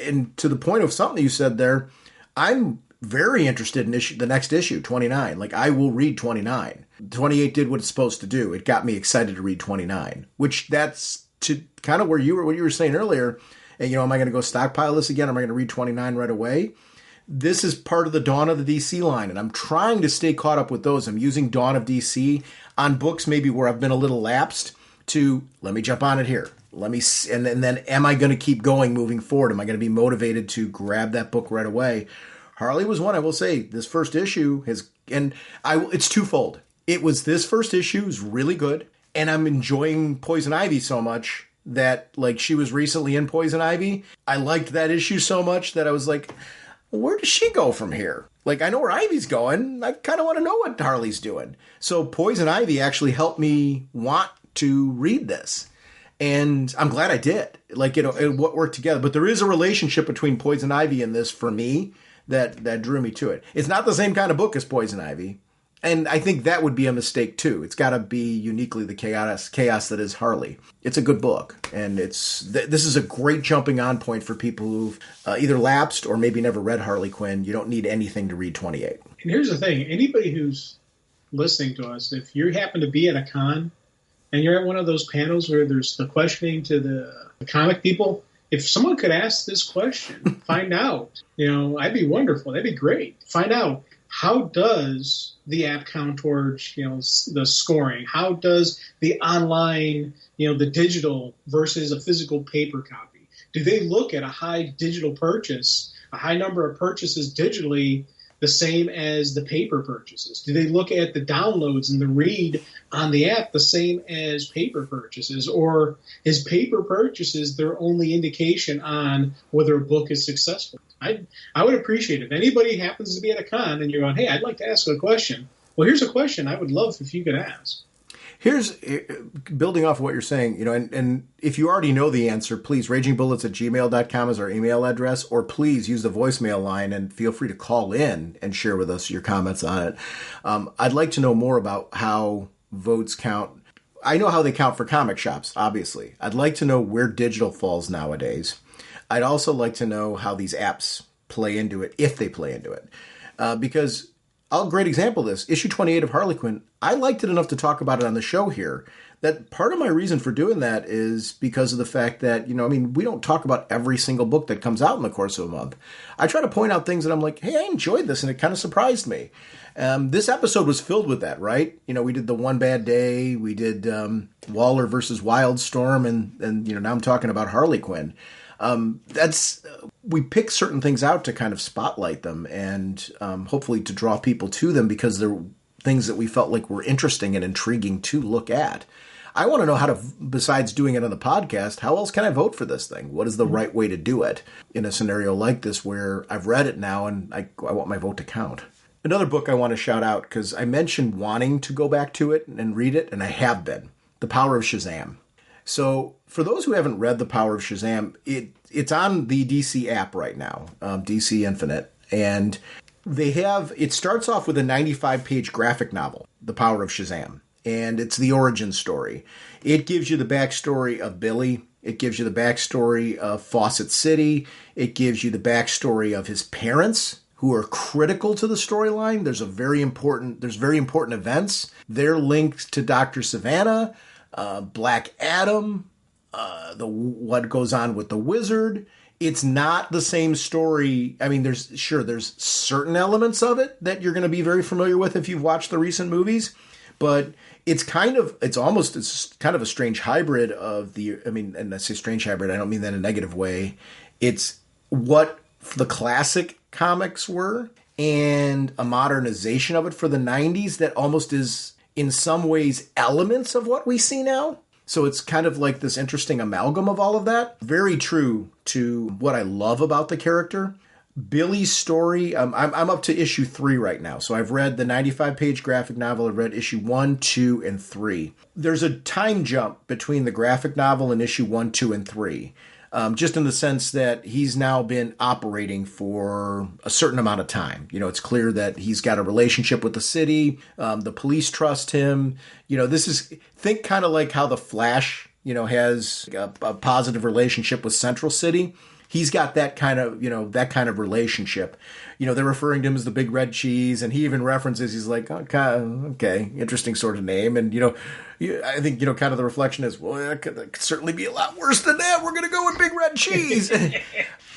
And to the point of something you said there, I'm very interested in the next issue, 29. I will read 29. 28 did what it's supposed to do. It got me excited to read 29, which that's to kind of what you were saying earlier. And, am I going to go stockpile this again? Am I going to read 29 right away? This is part of the Dawn of the DC line, and I'm trying to stay caught up with those. I'm using Dawn of DC on books maybe where I've been a little lapsed to let me jump on it here. Let me, and then am I going to keep going moving forward? Am I going to be motivated to grab that book right away? Harley was one, I will say. This first issue it's twofold. It was this first issue is really good, and I'm enjoying Poison Ivy so much that she was recently in Poison Ivy. I liked that issue so much that I was like, where does she go from here? I know where Ivy's going. I kind of want to know what Harley's doing. So Poison Ivy actually helped me want to read this. And I'm glad I did. It worked together. But there is a relationship between Poison Ivy and this for me that drew me to it. It's not the same kind of book as Poison Ivy. And I think that would be a mistake, too. It's got to be uniquely the chaos that is Harley. It's a good book. And this is a great jumping on point for people who've either lapsed or maybe never read Harley Quinn. You don't need anything to read 28. And here's the thing. Anybody who's listening to us, if you happen to be at a con and you're at one of those panels where there's the questioning to the comic people, if someone could ask this question, find out, that'd be wonderful. That'd be great. Find out. How does the app count towards, the scoring? How does the online, the digital versus a physical paper copy? Do they look at a high digital purchase, a high number of purchases digitally, the same as the paper purchases? Do they look at the downloads and the read on the app the same as paper purchases? Or is paper purchases their only indication on whether a book is successful? I would appreciate it. If anybody happens to be at a con and you're going, hey, I'd like to ask a question. Well, here's a question I would love if you could ask. Here's, building off of what you're saying, and if you already know the answer, please, ragingbullets@gmail.com is our email address, or please use the voicemail line and feel free to call in and share with us your comments on it. I'd like to know more about how votes count. I know how they count for comic shops, obviously. I'd like to know where digital falls nowadays. I'd also like to know how these apps play into it, if they play into it. Because a great example of this, issue 28 of Harley Quinn, I liked it enough to talk about it on the show here. That part of my reason for doing that is because of the fact that, we don't talk about every single book that comes out in the course of a month. I try to point out things that I'm like, hey, I enjoyed this, and it kind of surprised me. This episode was filled with that, right? We did the One Bad Day, we did Waller versus Wildstorm, and now I'm talking about Harley Quinn. We pick certain things out to kind of spotlight them and hopefully to draw people to them because they're things that we felt like were interesting and intriguing to look at. I want to know how to, besides doing it on the podcast, how else can I vote for this thing? What is the right way to do it in a scenario like this where I've read it now and I want my vote to count? Another book I want to shout out, because I mentioned wanting to go back to it and read it, and I have been. The Power of Shazam. So for those who haven't read The Power of Shazam, it's on the DC app right now, DC Infinite. And it starts off with a 95-page graphic novel, The Power of Shazam. And it's the origin story. It gives you the backstory of Billy. It gives you the backstory of Fawcett City. It gives you the backstory of his parents, who are critical to the storyline. There's very important events. They're linked to Dr. Savannah, Black Adam, what goes on with the Wizard. It's not the same story. I mean, there's certain elements of it that you're going to be very familiar with if you've watched the recent movies, but it's kind of a strange hybrid and I say strange hybrid, I don't mean that in a negative way. It's what the classic comics were and a modernization of it for the 90s that almost is in some ways elements of what we see now. So it's kind of like this interesting amalgam of all of that. Very true to what I love about the character. Billy's story, I'm up to issue 3 right now. So I've read the 95-page graphic novel. I've read issue 1, 2, and 3. There's a time jump between the graphic novel and issue 1, 2, and 3. Just in the sense that he's now been operating for a certain amount of time. It's clear that he's got a relationship with the city. The police trust him. Think kind of like how the Flash, has a positive relationship with Central City. He's got that kind of relationship. They're referring to him as the Big Red Cheese, and he even references, he's like, okay, interesting sort of name. And, I think, kind of the reflection is, well, that could certainly be a lot worse than that. We're going to go with Big Red Cheese.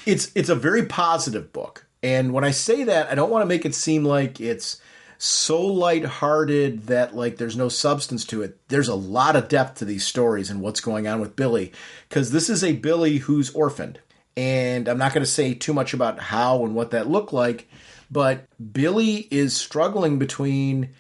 It's a very positive book. And when I say that, I don't want to make it seem like it's so lighthearted that like there's no substance to it. There's a lot of depth to these stories and what's going on with Billy, because this is a Billy who's orphaned. And I'm not going to say too much about how and what that looked like, but Billy is struggling between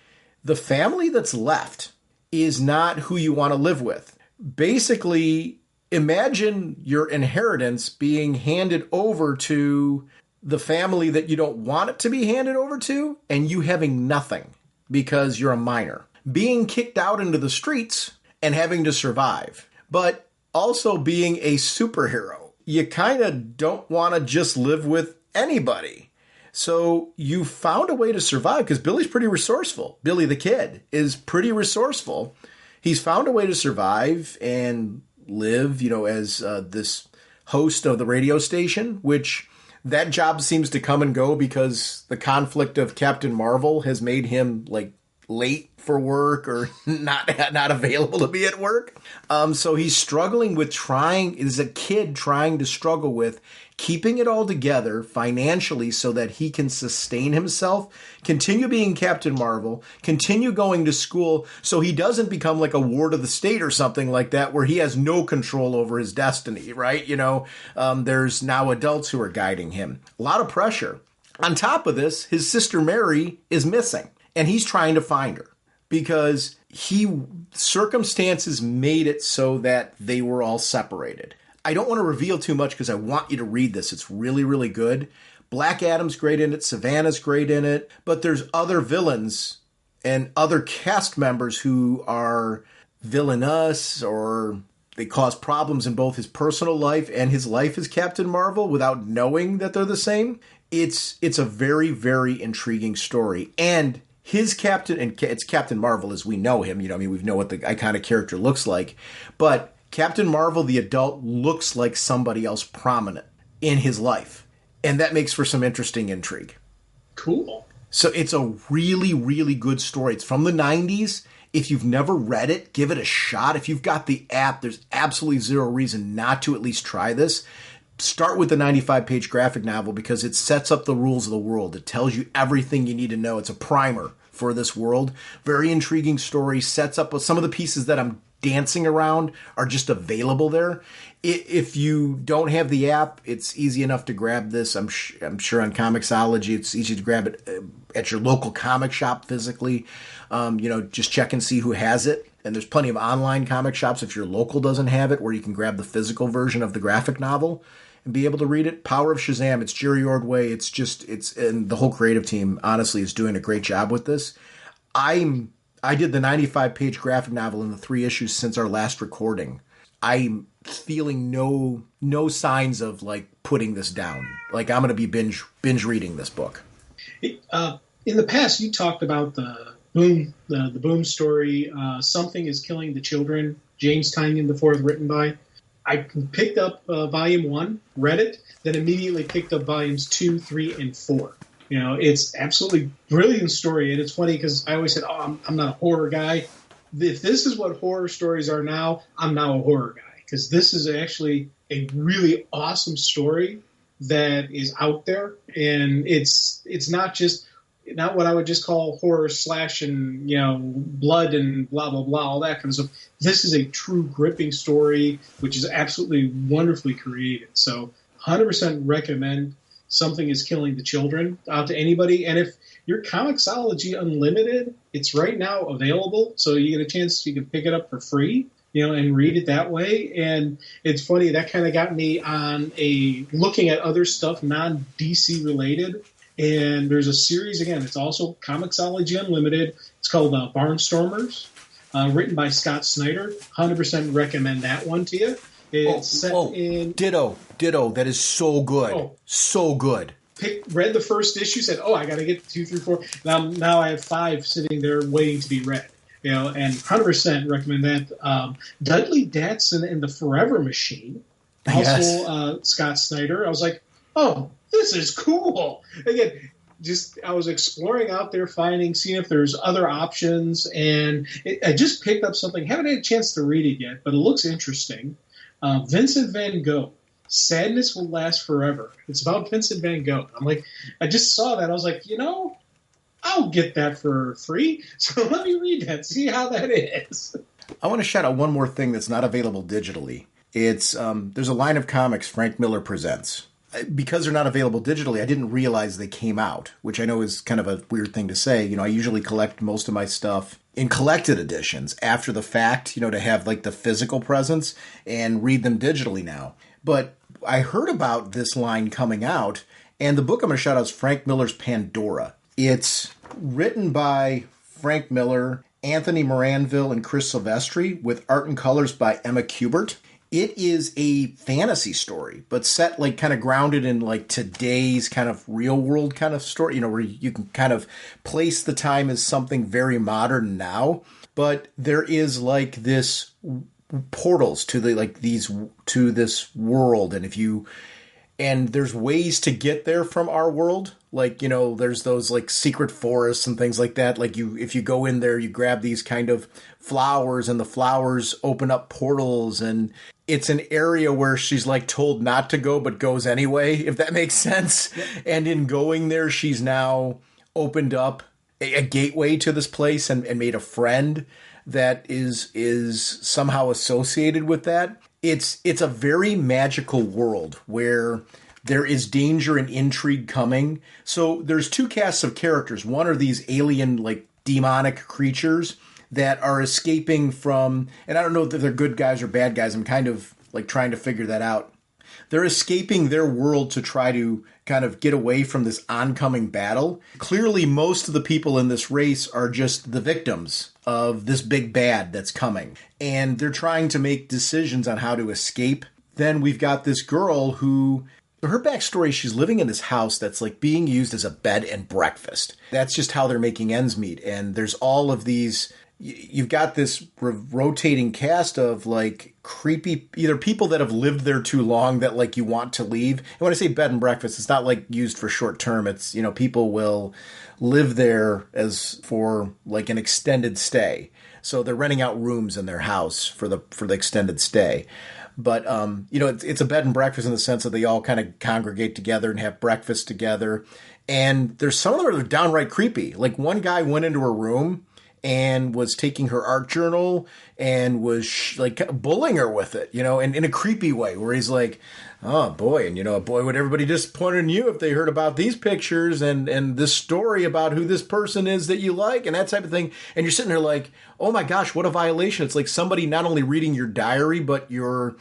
the family that's left is not who you want to live with. Basically, imagine your inheritance being handed over to the family that you don't want it to be handed over to, and you having nothing because you're a minor. Being kicked out into the streets and having to survive, but also being a superhero. You kind of don't want to just live with anybody. So you found a way to survive, because Billy's pretty resourceful. Billy the Kid is pretty resourceful. He's found a way to survive and live, as this host of the radio station, which that job seems to come and go because the conflict of Captain Marvel has made him like late for work or not available to be at work. So he's struggling with is a kid trying to struggle with keeping it all together financially so that he can sustain himself, continue being Captain Marvel, continue going to school so he doesn't become like a ward of the state or something like that where he has no control over his destiny, right? There's now adults who are guiding him. A lot of pressure. On top of this, his sister Mary is missing. And he's trying to find her because circumstances made it so that they were all separated. I don't want to reveal too much because I want you to read this. It's really, really good. Black Adam's great in it. Savannah's great in it. But there's other villains and other cast members who are villainous, or they cause problems in both his personal life and his life as Captain Marvel without knowing that they're the same. It's a very, very intriguing story. And his captain, and it's Captain Marvel as we know him, we know what the iconic character looks like, but Captain Marvel, the adult, looks like somebody else prominent in his life. And that makes for some interesting intrigue. Cool. So it's a really, really good story. It's from the 90s. If you've never read it, give it a shot. If you've got the app, there's absolutely zero reason not to at least try this. Start with the 95-page graphic novel because it sets up the rules of the world. It tells you everything you need to know. It's a primer for this world. Very intriguing story. Sets up some of the pieces that I'm dancing around are just available there. If you don't have the app, it's easy enough to grab this. I'm sure on Comixology, it's easy to grab it at your local comic shop physically. Just check and see who has it. and there's plenty of online comic shops if your local doesn't have it, where you can grab the physical version of the graphic novel and be able to read it. Power of Shazam. It's Jerry Ordway. And the whole creative team, honestly, is doing a great job with this. I did the 95-page graphic novel in the 3 issues since our last recording. I'm feeling no signs of like putting this down. Like I'm going to be binge reading this book. In the past, you talked about the Boom story. Something is Killing the Children. James Tynion IV, written by. I picked up volume 1, read it, then immediately picked up volumes 2, 3, and 4. You know, it's absolutely brilliant story, and it's funny because I always said, "Oh, I'm not a horror guy." If this is what horror stories are now, I'm now a horror guy, because this is actually a really awesome story that is out there, and it's not what I would just call horror slash and, you know, blood and blah blah blah, all that kind of stuff. This is a true gripping story, which is absolutely wonderfully created. So, 100% recommend Something is Killing the Children out to anybody. And if you're Comixology Unlimited, it's right now available, so you get a chance, you can pick it up for free, you know, and read it that way. And it's funny, that kind of got me on looking at other stuff non-DC related. And there's a series, again, it's also Comixology Unlimited. It's called Barnstormers, written by Scott Snyder. 100% recommend that one to you. It's set in... Ditto. That is so good. So good. Read the first issue, said, I got to get 2 through 4. Now I have 5 sitting there waiting to be read. You know, and 100% recommend that. Dudley Datsun and the Forever Machine. Also, Scott Snyder. I was like, this is cool. Again, I was exploring out there, seeing if there's other options, and I just picked up something. Haven't had a chance to read it yet, but it looks interesting. Vincent Van Gogh, Sadness Will Last Forever. It's about Vincent Van Gogh. I'm like, I just saw that. I was like, I'll get that for free. So let me read that, see how that is. I want to shout out one more thing that's not available digitally. It's there's a line of comics Frank Miller presents. Because they're not available digitally, I didn't realize they came out, which I know is kind of a weird thing to say. You know, I usually collect most of my stuff in collected editions after the fact, you know, to have like the physical presence, and read them digitally now. But I heard about this line coming out, and the book I'm going to shout out is Frank Miller's Pandora. It's written by Frank Miller, Anthony Moranville, and Chris Silvestri, with art and colors by Emma Kubert. It is a fantasy story, but set like kind of grounded in like today's kind of real world kind of story, you know, where you can kind of place the time as something very modern now. But there is like this portals to this world. And there's ways to get there from our world. Like, you know, there's those like secret forests and things like that. Like if you go in there, you grab these kind of flowers, and the flowers open up portals, and it's an area where she's like told not to go, but goes anyway, if that makes sense. Yep. And in going there, she's now opened up a gateway to this place and made a friend that is somehow associated with that. It's a very magical world where there is danger and intrigue coming. So there's 2 casts of characters. One are these alien, like demonic creatures that are escaping from, and I don't know if they're good guys or bad guys. I'm kind of like trying to figure that out. They're escaping their world to try to kind of get away from this oncoming battle. Clearly, most of the people in this race are just the victims of this big bad that's coming. And they're trying to make decisions on how to escape. Then we've got this girl who, her backstory, she's living in this house that's like being used as a bed and breakfast. That's just how they're making ends meet. And there's all of these, you've got this rotating cast of like creepy, either people that have lived there too long that like you want to leave. And when I say bed and breakfast, it's not like used for short term. It's, you know, people will live there as for like an extended stay. So they're renting out rooms in their house for the extended stay. But, you know, it's a bed and breakfast in the sense that they all kind of congregate together and have breakfast together. And there's some of them that are downright creepy. Like one guy went into her room and was taking her art journal and was like bullying her with it, and in a creepy way where he's like, oh boy, and boy, would everybody disappointed in you if they heard about these pictures and this story about who this person is that you like and that type of thing. And you're sitting there like, oh my gosh, what a violation. It's like somebody not only reading your diary, but your,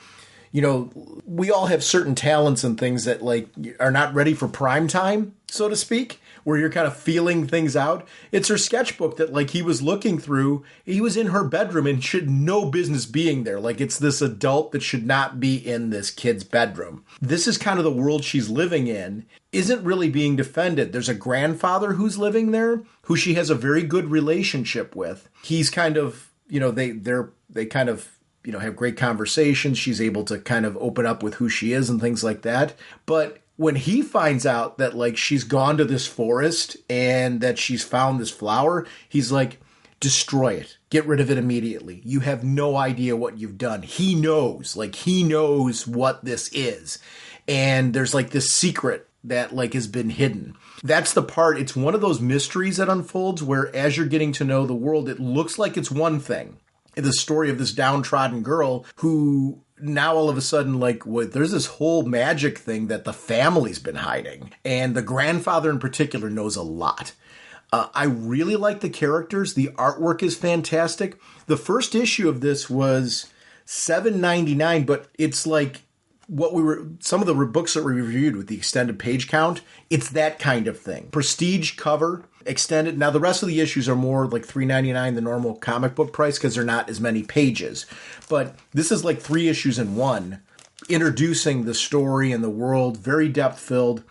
we all have certain talents and things that like are not ready for prime time, so to speak, where you're kind of feeling things out. It's her sketchbook that like he was looking through. He was in her bedroom and should no business being there. Like it's this adult that should not be in this kid's bedroom. This is kind of the world she's living in. Isn't really being defended. There's a grandfather who's living there who she has a very good relationship with. He's kind of, they kind of, have great conversations. She's able to kind of open up with who she is and things like that. But when he finds out that like she's gone to this forest and that she's found this flower, he's like, destroy it. Get rid of it immediately. You have no idea what you've done. He knows what this is. And there's like this secret that like has been hidden. That's the part. It's one of those mysteries that unfolds where as you're getting to know the world, it looks like it's one thing. The story of this downtrodden girl who now all of a sudden, like, there's this whole magic thing that the family's been hiding. And the grandfather in particular knows a lot. I really like the characters. The artwork is fantastic. The first issue of this was $7.99, but it's like some of the books that we reviewed with the extended page count, it's that kind of thing. Prestige cover, extended. Now, the rest of the issues are more like $3.99, the normal comic book price, because they're not as many pages. But this is like 3 issues in one, introducing the story and the world, very depth-filled.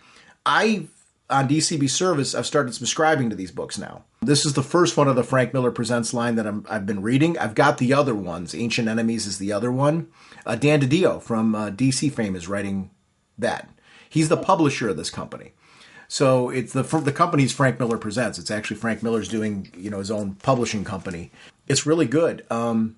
On DCB Service, I've started subscribing to these books now. This is the first one of the Frank Miller Presents line that I've been reading. I've got the other ones. Ancient Enemies is the other one. Dan DiDio from DC fame is writing that. He's the publisher of this company. So it's the company's Frank Miller Presents. It's actually Frank Miller's doing his own publishing company. It's really good. Jim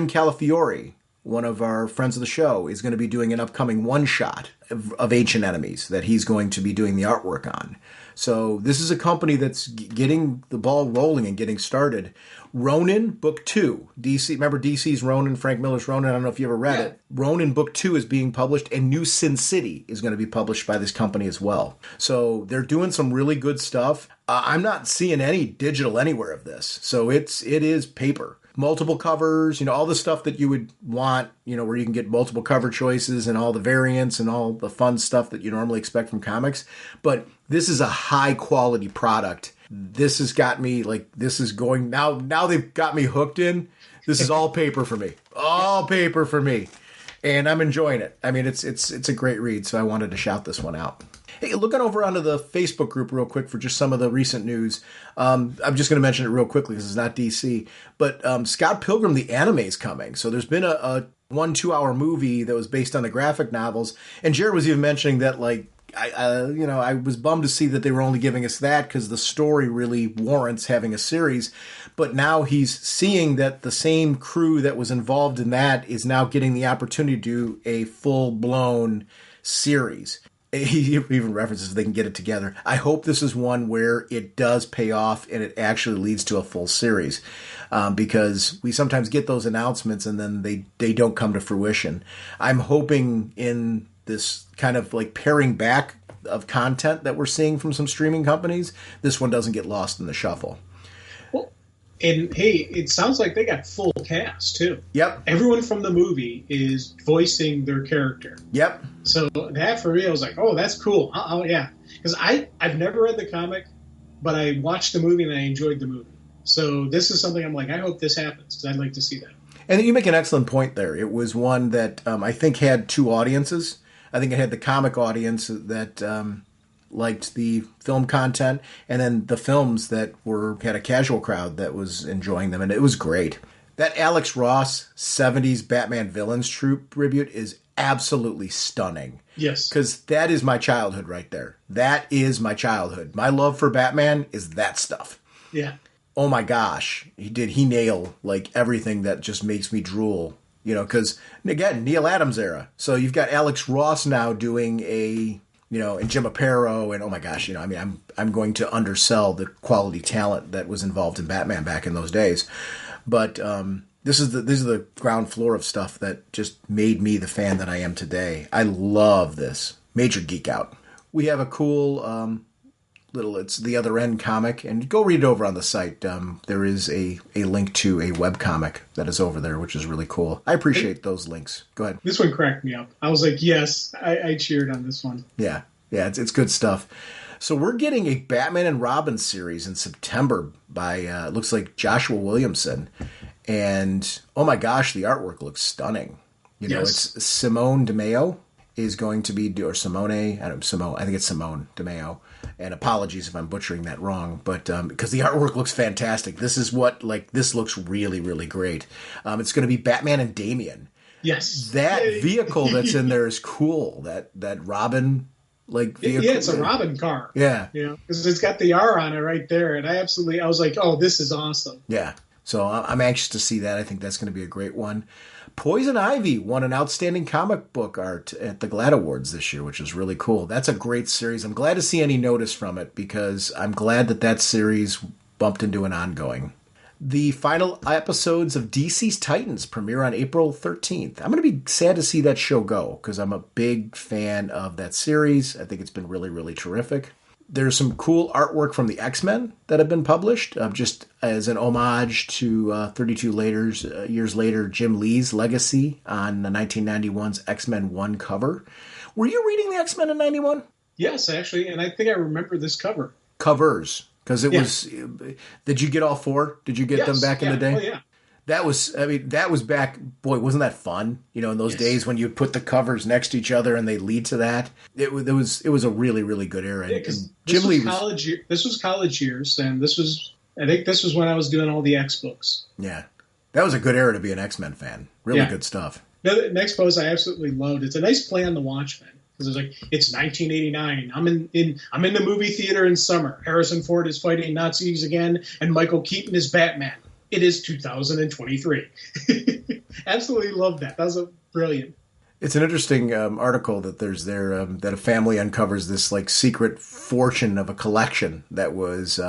Calafiore, one of our friends of the show, is going to be doing an upcoming one-shot of Ancient Enemies that he's going to be doing the artwork on. So this is a company that's getting the ball rolling and getting started. Ronin, Book 2. DC, remember DC's Ronin, Frank Miller's Ronin? I don't know if you ever read it. Ronin, Book 2 is being published, and New Sin City is going to be published by this company as well. So they're doing some really good stuff. I'm not seeing any digital anywhere of this. So it is paper. Multiple covers, all the stuff that you would want, where you can get multiple cover choices and all the variants and all the fun stuff that you normally expect from comics. But this is a high quality product. This has got me now they've got me hooked in. This is all paper for me. All paper for me. And I'm enjoying it. I mean, it's a great read. So I wanted to shout this one out. Hey, looking over onto the Facebook group real quick for just some of the recent news. I'm just going to mention it real quickly because it's not DC. But Scott Pilgrim, the anime, is coming. So there's been a 1-2 hour movie that was based on the graphic novels. And Jared was even mentioning that, like, I was bummed to see that they were only giving us that because the story really warrants having a series. But now he's seeing that the same crew that was involved in that is now getting the opportunity to do a full-blown series. He even references if they can get it together. I hope this is one where it does pay off and it actually leads to a full series, because we sometimes get those announcements and then they don't come to fruition. I'm hoping in this kind of like paring back of content that we're seeing from some streaming companies, this one doesn't get lost in the shuffle. And hey, it sounds like they got full cast too. Yep. Everyone from the movie is voicing their character. Yep. So that for me, I was like, oh, that's cool. Oh yeah. Because I've never read the comic, but I watched the movie and I enjoyed the movie. So this is something I'm like, I hope this happens because I'd like to see that. And you make an excellent point there. It was one that I think had 2 audiences. I think it had the comic audience that liked the film content, and then the films that had a casual crowd that was enjoying them, and it was great. That Alex Ross 70s Batman Villains Troupe tribute is absolutely stunning. Yes. Because that is my childhood right there. That is my childhood. My love for Batman is that stuff. Yeah. Oh my gosh. He nail like everything that just makes me drool. Because, again, Neil Adams era. So you've got Alex Ross now doing a and Jim Aparo, and oh my gosh, I mean, I'm going to undersell the quality talent that was involved in Batman back in those days, but this is the ground floor of stuff that just made me the fan that I am today. I love this. Major geek out. We have a cool it's The Other End comic, and go read it over on the site. There is a link to a webcomic that is over there, which is really cool. I appreciate those links. Go ahead. This one cracked me up. I was like, yes, I cheered on this one. Yeah, it's good stuff. So we're getting a Batman and Robin series in September by, looks like Joshua Williamson. And, oh my gosh, the artwork looks stunning. It's Simone DeMeo is going to be, or Simone, I think it's Simone DeMeo. And apologies if I'm butchering that wrong, but because the artwork looks fantastic. This is this looks really, really great. It's going to be Batman and Damian. Yes. That vehicle that's in there is cool. That Robin vehicle. Yeah, it's a Robin car. Yeah. Because it's got the R on it right there. And I was like, oh, this is awesome. Yeah. So I'm anxious to see that. I think that's going to be a great one. Poison Ivy won an Outstanding Comic Book Art at the GLAAD Awards this year, which is really cool. That's a great series. I'm glad to see any notice from it because I'm glad that series bumped into an ongoing. The final episodes of DC's Titans premiere on April 13th. I'm going to be sad to see that show go because I'm a big fan of that series. I think it's been really, really terrific. There's some cool artwork from the X-Men that have been published, just as an homage to 32 years later, Jim Lee's legacy on the 1991's X-Men 1 cover. Were you reading the X-Men in 91? Yes, actually, and I think I remember this cover. Covers, because it was... Did you get all four? Did you get them back in the day? Oh, yeah. That was back, boy, wasn't that fun? In those days when you put the covers next to each other and they lead to that. It was a really, really good era. Yeah, because this was college years, and I think this was when I was doing all the X books. Yeah. That was a good era to be an X-Men fan. Really good stuff. The next pose I absolutely loved. It's a nice play on the Watchmen. Because it's 1989. I'm in the movie theater in summer. Harrison Ford is fighting Nazis again, and Michael Keaton is Batman. It is 2023. Absolutely love that. That was brilliant. It's an interesting article that there's there that a family uncovers this secret fortune of a collection that was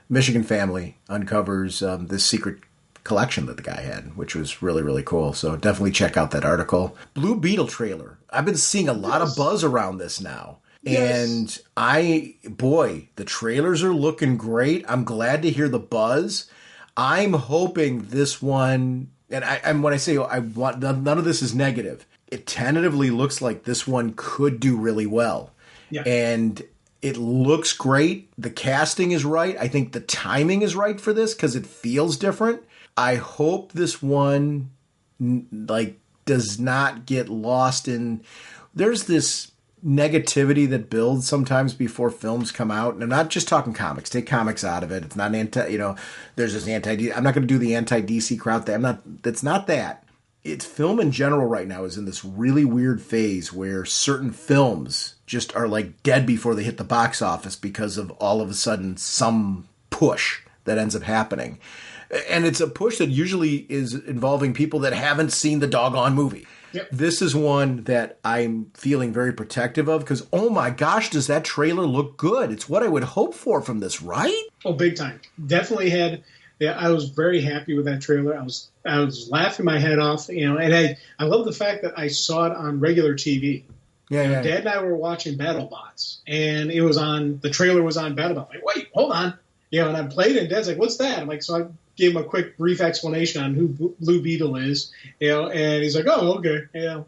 Michigan family uncovers this secret collection that the guy had, which was really, really cool. So definitely check out that article. Blue Beetle trailer. I've been seeing a lot of buzz around this now. Yes. And the trailers are looking great. I'm glad to hear the buzz. I'm hoping this one, and when I say I want, none of this is negative. It tentatively looks like this one could do really well. Yeah. And it looks great. The casting is right. I think the timing is right for this because it feels different. I hope this one does not get lost in. There's this negativity that builds sometimes before films come out, and I'm not just talking comics. Take comics out of it. It's not there's this anti. I'm not going to do the anti-DC crowd thing. It's not that. It's film in general right now is in this really weird phase where certain films just are dead before they hit the box office because of all of a sudden some push that ends up happening. And it's a push that usually is involving people that haven't seen the doggone movie. Yep. This is one that I'm feeling very protective of because, oh my gosh, does that trailer look good? It's what I would hope for from this, right? Oh, big time. Definitely had. Yeah, I was very happy with that trailer. I was laughing my head off, and I love the fact that I saw it on regular TV. Yeah. Dad and I were watching BattleBots, and the trailer was on BattleBots. I'm like, wait, hold on. And I played it, and Dad's like, what's that? I'm like, so I gave him a quick, brief explanation on who Blue Beetle is, and he's like, oh, okay,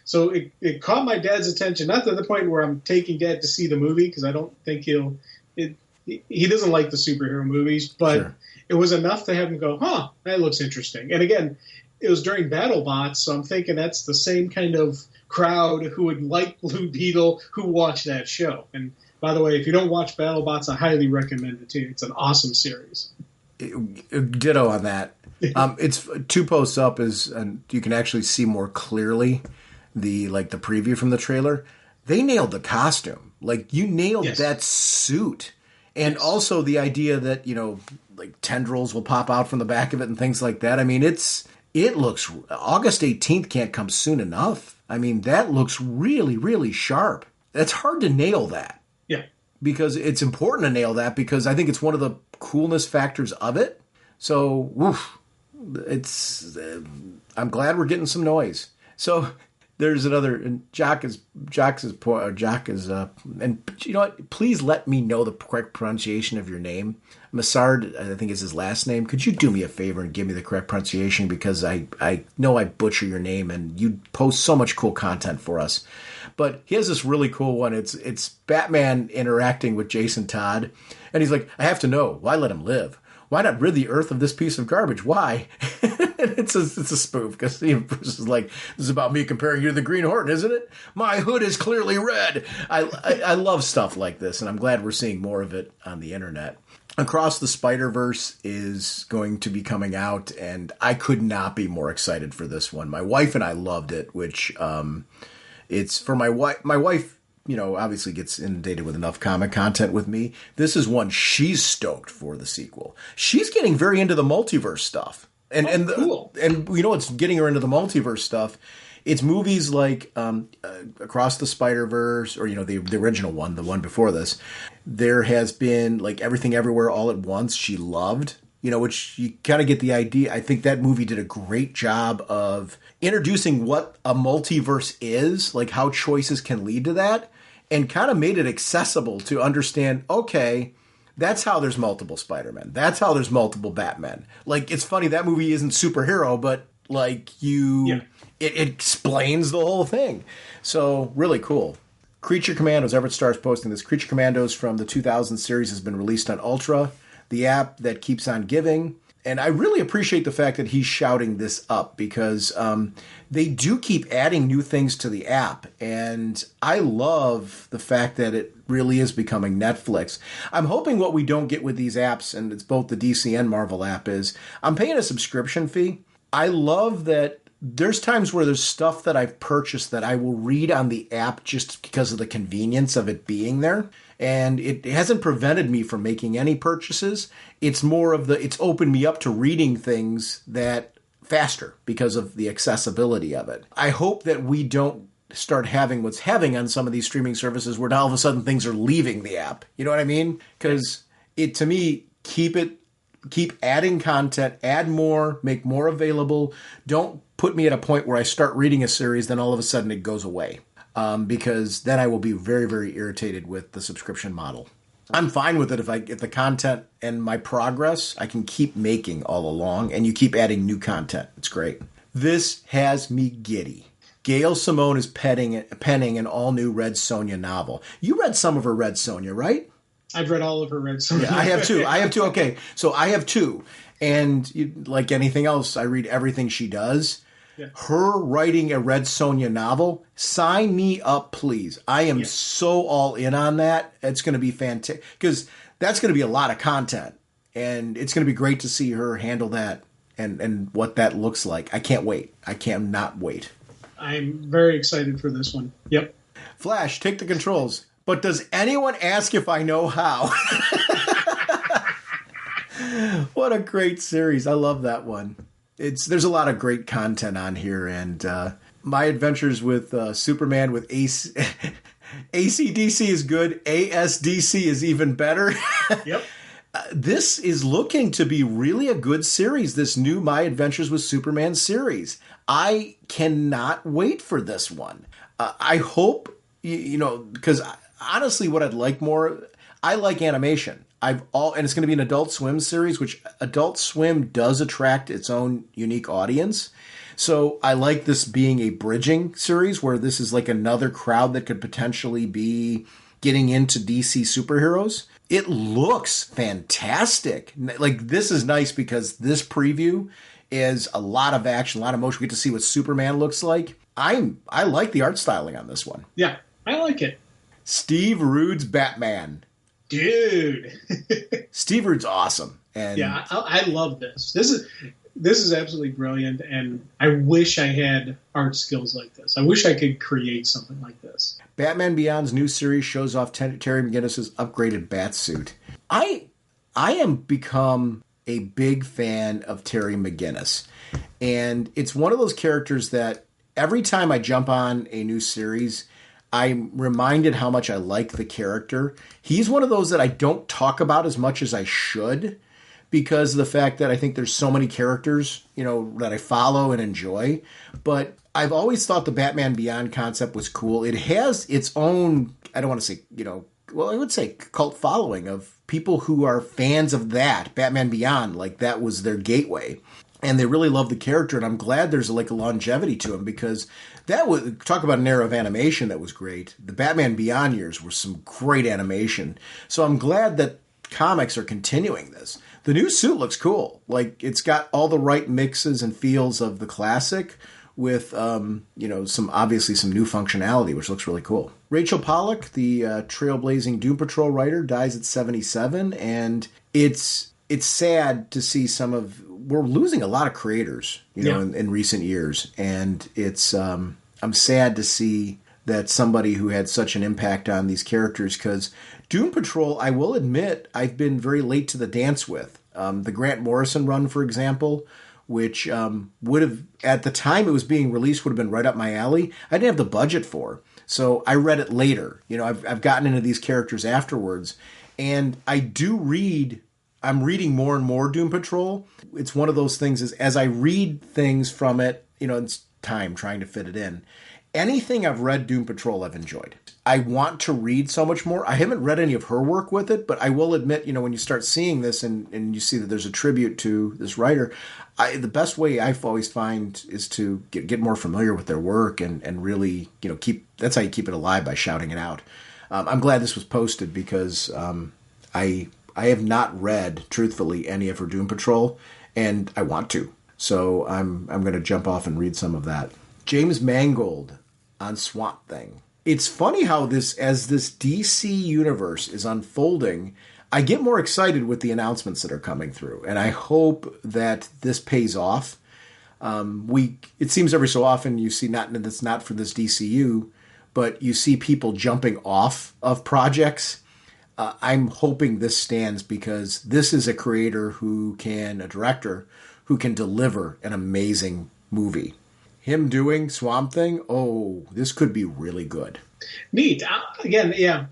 So it caught my dad's attention, not to the point where I'm taking Dad to see the movie, because I don't think he doesn't like the superhero movies, but sure. It was enough to have him go, that looks interesting. And again, it was during BattleBots, so I'm thinking that's the same kind of crowd who would like Blue Beetle who watched that show. And by the way, if you don't watch BattleBots, I highly recommend it to you. It's an awesome series. Ditto on that. It's 2 posts up and you can actually see more clearly the preview from the trailer. They nailed the costume. You nailed that suit. And also the idea that, tendrils will pop out from the back of it and things like that. I mean, it looks, August 18th can't come soon enough. I mean, that looks really, really sharp. it's hard to nail that. Yeah. Because it's important to nail that because I think it's one of the coolness factors of it. So, woof, I'm glad we're getting some noise. So there's another, and and you know what? Please let me know the correct pronunciation of your name. Massard, I think is his last name. Could you do me a favor and give me the correct pronunciation? Because I know I butcher your name and you post so much cool content for us. But he has this really cool one. It's Batman interacting with Jason Todd. And he's like, I have to know, why let him live? Why not rid the earth of this piece of garbage? Why? It's a spoof because Bruce is like, this is about me comparing you to the Green Hornet, isn't it? My hood is clearly red. I love stuff like this, and I'm glad we're seeing more of it on the internet. Across the Spider-Verse is going to be coming out, and I could not be more excited for this one. My wife and I loved it, which it's for my wife. My wife, you know, obviously gets inundated with enough comic content with me. This is one she's stoked for the sequel. She's getting very into the multiverse stuff. Cool. And you know what's getting her into the multiverse stuff? It's movies like Across the Spider-Verse, or, you know, the original one, the one before this. There has been like Everything Everywhere All at Once. She loved, you know, which you kind of get the idea. I think that movie did a great job of introducing what a multiverse is, like how choices can lead to that, and kind of made it accessible to understand, okay, that's how there's multiple Spider-Men. That's how there's multiple Batmen. Like, it's funny, that movie isn't superhero, but like it explains the whole thing. So really cool. Creature Commandos, Everett Starr's posting this. Creature Commandos from the 2000 series has been released on Ultra, the app that keeps on giving. And I really appreciate the fact that he's shouting this up because they do keep adding new things to the app. And I love the fact that it really is becoming Netflix. I'm hoping what we don't get with these apps, and it's both the DC and Marvel app, is I'm paying a subscription fee. I love that there's times where there's stuff that I've purchased that I will read on the app just because of the convenience of it being there. And it hasn't prevented me from making any purchases. It's more of it's opened me up to reading things that faster because of the accessibility of it. I hope that we don't start having what's having on some of these streaming services where now all of a sudden things are leaving the app. You know what I mean? Because to me, keep adding content, add more, make more available. Don't put me at a point where I start reading a series, then all of a sudden it goes away. Because then I will be very, very irritated with the subscription model. I'm fine with it if the content and my progress I can keep making all along, and you keep adding new content. It's great. This has me giddy. Gail Simone is penning an all-new Red Sonja novel. You read some of her Red Sonja, right? I've read all of her Red Sonja. Yeah, I have two. Okay, so I have two. And like anything else, I read everything she does. Yeah. Her writing a Red Sonja novel, sign me up, please. I am so all in on that. It's going to be fantastic because that's going to be a lot of content, and it's going to be great to see her handle that and what that looks like. I can't wait. I cannot wait. I'm very excited for this one. Yep. Flash, take the controls. But does anyone ask if I know how? What a great series. I love that one. There's a lot of great content on here, and my adventures with Superman with ACDC is good. ASDC is even better. Yep. This is looking to be really a good series, this new My Adventures with Superman series. I cannot wait for this one. I hope, because honestly what I'd like more, I like animation. And it's going to be an Adult Swim series, which Adult Swim does attract its own unique audience. So I like this being a bridging series where this is like another crowd that could potentially be getting into DC superheroes. It looks fantastic. Like, this is nice because this preview is a lot of action, a lot of motion. We get to see what Superman looks like. I like the art styling on this one. Yeah, I like it. Steve Rude's Batman. Dude. Steve Rude's awesome. And yeah, I love this. This is absolutely brilliant, and I wish I had art skills like this. I wish I could create something like this. Batman Beyond's new series shows off Terry McGinnis's upgraded bat suit. I am become a big fan of Terry McGinnis, and it's one of those characters that every time I jump on a new series, I'm reminded how much I like the character. He's one of those that I don't talk about as much as I should because of the fact that I think there's so many characters, that I follow and enjoy. But I've always thought the Batman Beyond concept was cool. It has its own, I don't want to say, I would say cult following of people who are fans of that, Batman Beyond, like that was their gateway. And they really love the character, and I'm glad there's a longevity to him because that was, talk about an era of animation that was great. The Batman Beyond years were some great animation. So I'm glad that comics are continuing this. The new suit looks cool. Like, it's got all the right mixes and feels of the classic with, some new functionality, which looks really cool. Rachel Pollack, the trailblazing Doom Patrol writer, dies at 77, and it's sad to see we're losing a lot of creators, in recent years. And it's, I'm sad to see that somebody who had such an impact on these characters, because Doom Patrol, I will admit, I've been very late to the dance with. The Grant Morrison run, for example, which would have, at the time it was being released, would have been right up my alley. I didn't have the budget for. So I read it later. I've gotten into these characters afterwards. And I'm reading more and more Doom Patrol. It's one of those things as I read things from it, it's time trying to fit it in. Anything I've read Doom Patrol, I've enjoyed. I want to read so much more. I haven't read any of her work with it, but I will admit, when you start seeing this and you see that there's a tribute to this writer, the best way I've always find is to get more familiar with their work and really, that's how you keep it alive, by shouting it out. I'm glad this was posted because I have not read, truthfully, any of her Doom Patrol, and I want to. So I'm going to jump off and read some of that. James Mangold on Swamp Thing. It's funny how as this DC universe is unfolding, I get more excited with the announcements that are coming through, and I hope that this pays off. It seems every so often you see, that's not for this DCU, but you see people jumping off of projects. I'm hoping this stands because this is a director who can deliver an amazing movie. Him doing Swamp Thing, this could be really good. Neat. Again, yeah,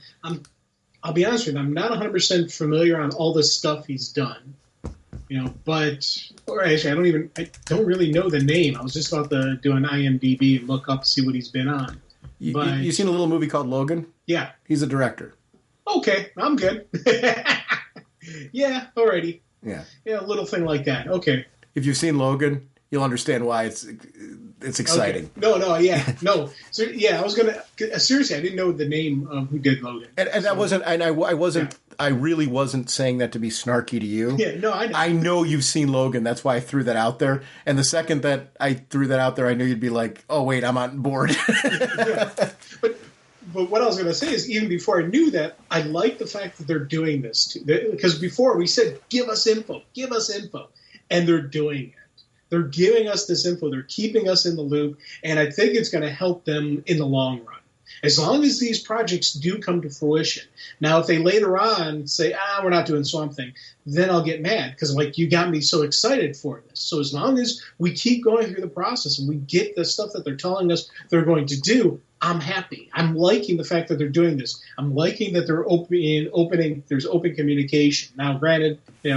I'll be honest with you, I'm not 100% familiar on all the stuff he's done, or actually, I don't really know the name. I was just about to do an IMDb and look up, see what he's been on. You seen a little movie called Logan? Yeah. He's a director. Okay, I'm good. Yeah, alrighty. Yeah. Yeah, a little thing like that. Okay. If you've seen Logan, you'll understand why it's exciting. Okay. No, yeah, no. So yeah, I was gonna seriously, I didn't know the name of who did Logan. And that wasn't, and I wasn't. Yeah. I really wasn't saying that to be snarky to you. Yeah, no, I know. I know you've seen Logan. That's why I threw that out there. And the second that I threw that out there, I knew you'd be like, "Oh wait, I'm on board." Yeah. But what I was going to say is, even before I knew that, I like the fact that they're doing this too. Because before we said, give us info, and they're doing it. They're giving us this info. They're keeping us in the loop, and I think it's going to help them in the long run. As long as these projects do come to fruition. Now, if they later on say, we're not doing Swamp Thing, then I'll get mad because, you got me so excited for this. So as long as we keep going through the process and we get the stuff that they're telling us they're going to do, I'm happy. I'm liking the fact that they're doing this. I'm liking that they're opening. There's open communication. Now, granted, you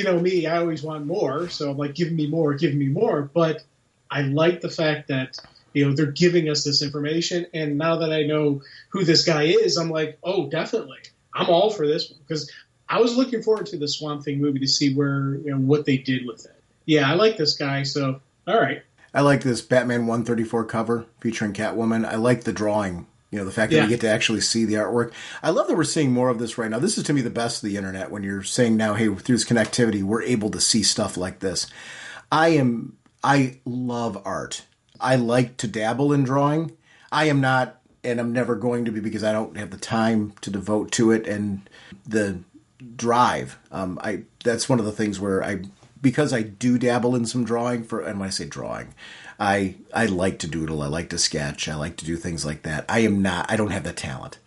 know me. I always want more. So I'm like, give me more. But I like the fact that they're giving us this information. And now that I know who this guy is, I'm like, oh, definitely, I'm all for this one because I was looking forward to the Swamp Thing movie to see where what they did with it. Yeah, I like this guy. So all right. I like this Batman 134 cover featuring Catwoman. I like the drawing, the fact that we get to actually see the artwork. I love that we're seeing more of this right now. This is, to me, the best of the internet when you're saying now, hey, through this connectivity, we're able to see stuff like this. I love art. I like to dabble in drawing. I am not, and I'm never going to be because I don't have the time to devote to it and the drive. That's one of the things where because I do dabble in some drawing and when I say drawing, I like to doodle, I like to sketch, I like to do things like that. I don't have the talent.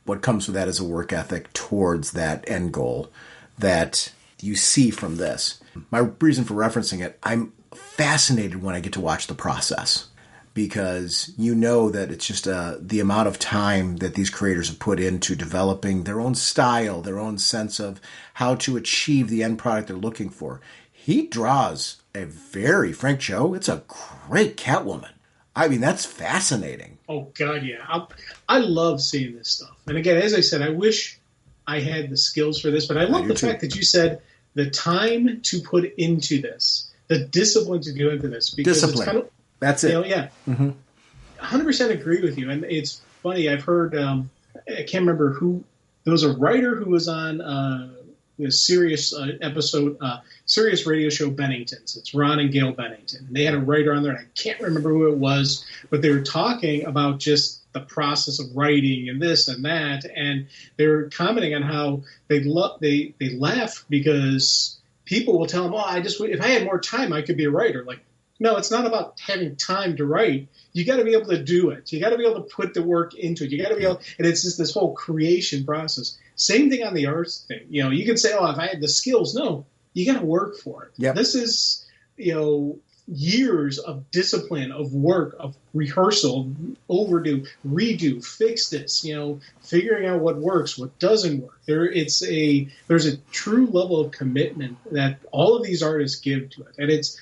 What comes with that is a work ethic towards that end goal that you see from this. My reason for referencing it, I'm fascinated when I get to watch the process. because you know that it's just the amount of time that these creators have put into developing their own style, their own sense of how to achieve the end product they're looking for. He draws Frank Joe, it's a great Catwoman. I mean, that's fascinating. Oh, God, yeah. I love seeing this stuff. And again, as I said, I wish I had the skills for this, but I love the fact that you said the time to put into this, the discipline to do into this. Because discipline. It's kind of, that's it. Yeah. Mm-hmm. 100% agree with you. And it's funny, I've heard, I can't remember who, there was a writer who was on the Sirius episode, Sirius radio show Benningtons. It's Ron and Gail Bennington. And they had a writer on there, and I can't remember who it was, but they were talking about just the process of writing and this and that, and they were commenting on how they laugh because people will tell them, "Oh, if I had more time, I could be a writer." Like, no, it's not about having time to write. You got to be able to do it. You got to be able to put the work into it. You got to be able, and it's just this whole creation process. Same thing on the art thing. You can say, "Oh, if I had the skills," no. You got to work for it. Yep. This is, years of discipline, of work, of rehearsal, overdo, redo, fix this, figuring out what works, what doesn't work. There's a true level of commitment that all of these artists give to it. And it's,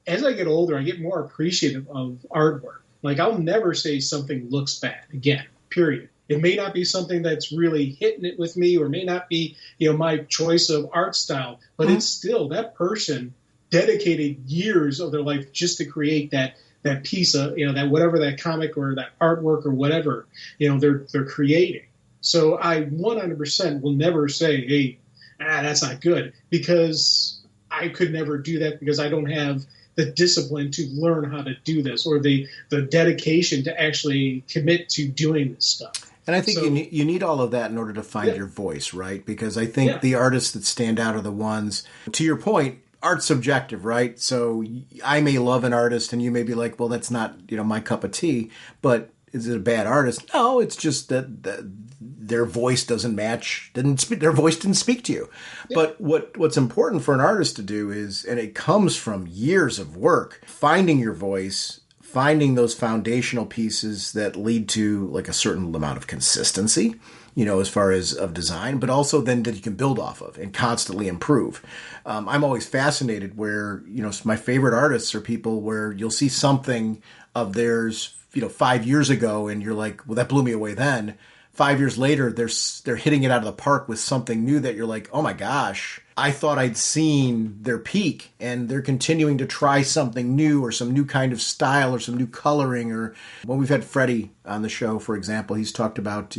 as I get older, I get more appreciative of artwork. Like, I'll never say something looks bad again, period. It may not be something that's really hitting it with me, or may not be, my choice of art style, but it's still that person dedicated years of their life just to create that piece of, that whatever that comic or that artwork or whatever, they're creating. So I 100% will never say, "Hey, that's not good," because I could never do that because I don't have the discipline to learn how to do this, or the dedication to actually commit to doing this stuff. And I think you need all of that in order to find your voice, right? Because I think the artists that stand out are the ones, to your point, art's subjective, right? So I may love an artist and you may be like, well, that's not, my cup of tea, but is it a bad artist? No, it's just that their voice doesn't match, their voice didn't speak to you. Yeah. But what's important for an artist to do is, and it comes from years of work, finding your voice, finding those foundational pieces that lead to like a certain amount of consistency, as far as of design, but also then that you can build off of and constantly improve. I'm always fascinated where, my favorite artists are people where you'll see something of theirs, 5 years ago, and you're like, well, that blew me away then. 5 years later, they're hitting it out of the park with something new that you're like, oh my gosh, I thought I'd seen their peak, and they're continuing to try something new or some new kind of style or some new coloring. Or when we've had Freddie on the show, for example, he's talked about,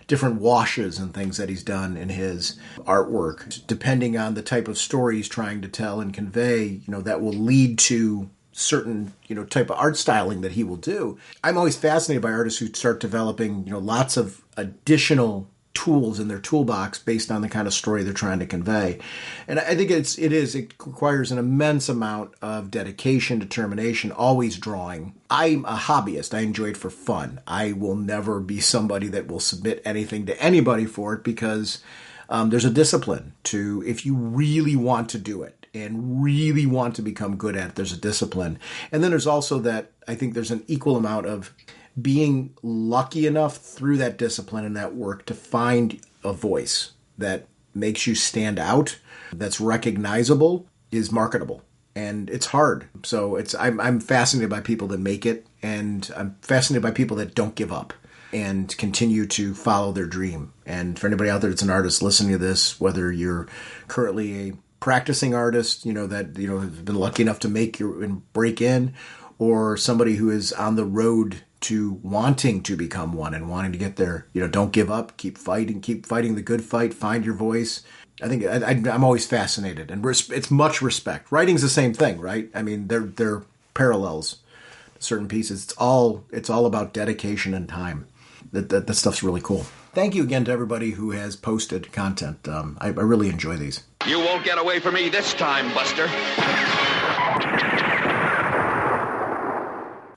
different washes and things that he's done in his artwork, depending on the type of story he's trying to tell and convey, that will lead to certain, type of art styling that he will do. I'm always fascinated by artists who start developing, lots of additional tools in their toolbox based on the kind of story they're trying to convey. And I think it requires an immense amount of dedication, determination, always drawing. I'm a hobbyist. I enjoy it for fun. I will never be somebody that will submit anything to anybody for it because there's a discipline to, if you really want to do it and really want to become good at it, there's a discipline. And then there's also that, I think there's an equal amount of being lucky enough through that discipline and that work to find a voice that makes you stand out, that's recognizable, is marketable. And it's hard. So I'm fascinated by people that make it, and I'm fascinated by people that don't give up and continue to follow their dream. And for anybody out there that's an artist listening to this, whether you're currently a practicing artist, that, has been lucky enough to make and break in, or somebody who is on the road to wanting to become one and wanting to get there, don't give up, keep fighting the good fight, find your voice. I think I'm always fascinated, and it's much respect. Writing's the same thing, right? I mean, they're parallels, certain pieces. It's all about dedication and time. That stuff's really cool. Thank you again to everybody who has posted content. I really enjoy these. You won't get away from me this time, Buster.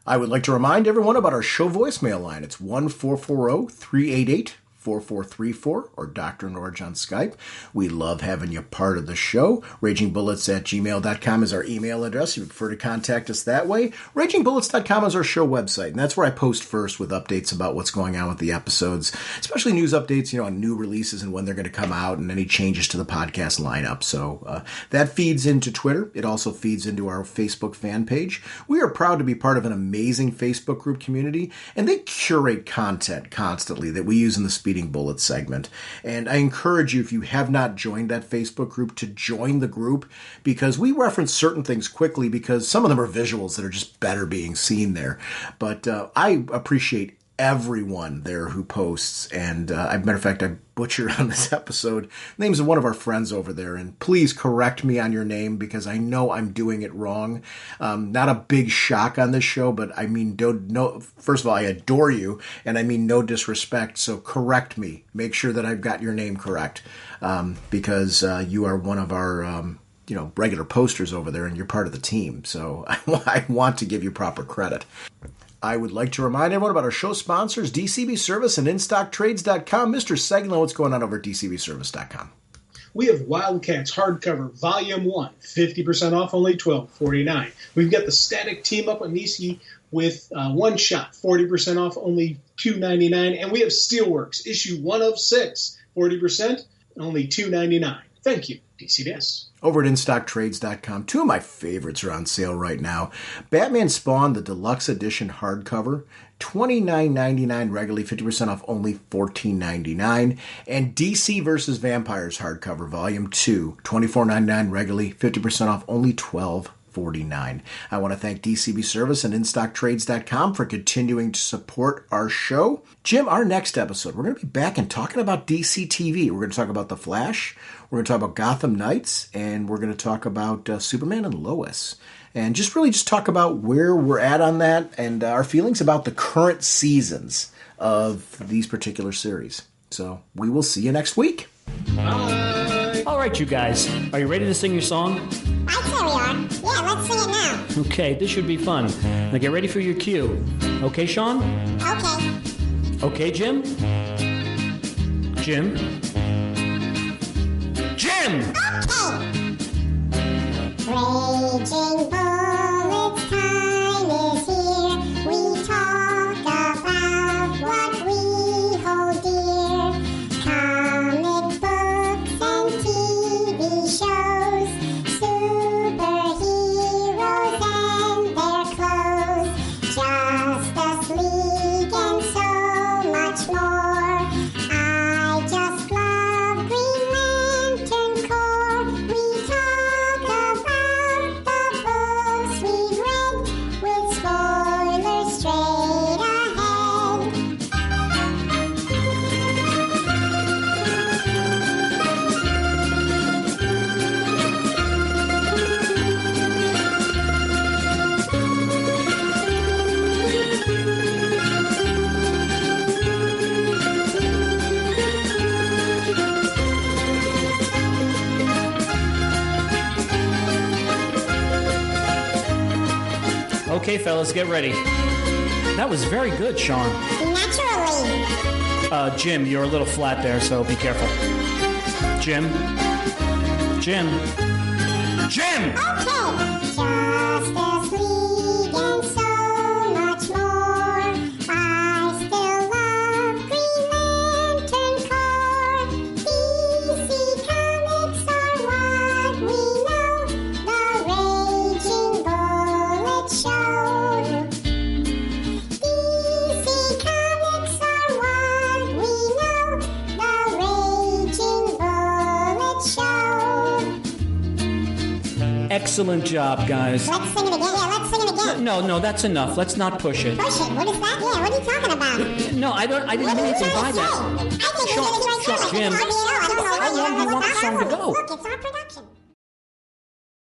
I would like to remind everyone about our show voicemail line. It's 1-440-388 4434 or drnorge on Skype. We love having you part of the show. RagingBullets@gmail.com is our email address. If you prefer to contact us that way. RagingBullets.com is our show website, and that's where I post first with updates about what's going on with the episodes, especially news updates, on new releases and when they're going to come out and any changes to the podcast lineup. So that feeds into Twitter. It also feeds into our Facebook fan page. We are proud to be part of an amazing Facebook group community, and they curate content constantly that we use in the Speeding Bullets segment. And I encourage you, if you have not joined that Facebook group, to join the group, because we reference certain things quickly because some of them are visuals that are just better being seen there. But I appreciate everyone there who posts, and as a matter of fact, I butchered on this episode names of one of our friends over there, and please correct me on your name because I know I'm doing it wrong. Not a big shock on this show, but I mean, first of all, I adore you, and I mean no disrespect, so correct me. Make sure that I've got your name correct, because you are one of our regular posters over there, and you're part of the team, so I want to give you proper credit. I would like to remind everyone about our show sponsors, DCB Service and InStockTrades.com. Mr. Seglin, what's going on over at DCBService.com? We have Wildcats hardcover, Volume 1, 50% off, only $12.49. We've got the Static Team-Up Anisi with One Shot, 40% off, only $2.99. And we have Steelworks, issue 1 of 6, 40%, only $2.99. Thank you, DCBS. Over at InStockTrades.com, two of my favorites are on sale right now. Batman Spawn, the Deluxe Edition hardcover, $29.99 regularly, 50% off, only $14.99. And DC vs. Vampires hardcover, Volume 2, $24.99 regularly, 50% off, only $12.49. I want to thank DCB Service and InStockTrades.com for continuing to support our show. Jim, our next episode, we're going to be back and talking about DC TV. We're going to talk about The Flash, we're going to talk about Gotham Knights, and we're going to talk about Superman and Lois. And just talk about where we're at on that and our feelings about the current seasons of these particular series. So we will see you next week. Bye. All right, you guys. Are you ready to sing your song? I'd say we are. Yeah, let's sing it now. Okay, this should be fun. Now get ready for your cue. Okay, Sean? Okay. Okay, Jim? Jim? Jim! Okay. Raging Bullets time is here. We talk about what we hold dear. Comic books and TV shows. Superheroes and their clothes. Justice League and so much more. I just love Green Lantern Corps. We talk about the books we've read with spoilers straight ahead. Okay, fellas, get ready. That was very good, Sean. Naturally. Jim, you're a little flat there, so be careful. Jim? Jim? Jim! Okay. Justice League and so much more. I still love Green Lantern Corps. DC Comics are what we know. The Raging Bullet Show. DC Comics are what we know. The Raging Bullet Show. Excellent job, guys. Let's sing it again. Yeah, let's sing it again. No, that's enough. Let's not push it. Push it. What is that? Yeah, what are you talking about? No, I didn't mean anything by that. I think we did it right Jim, there. Like it's RBO. I don't know how long do you want the song to go? Look, it's our production.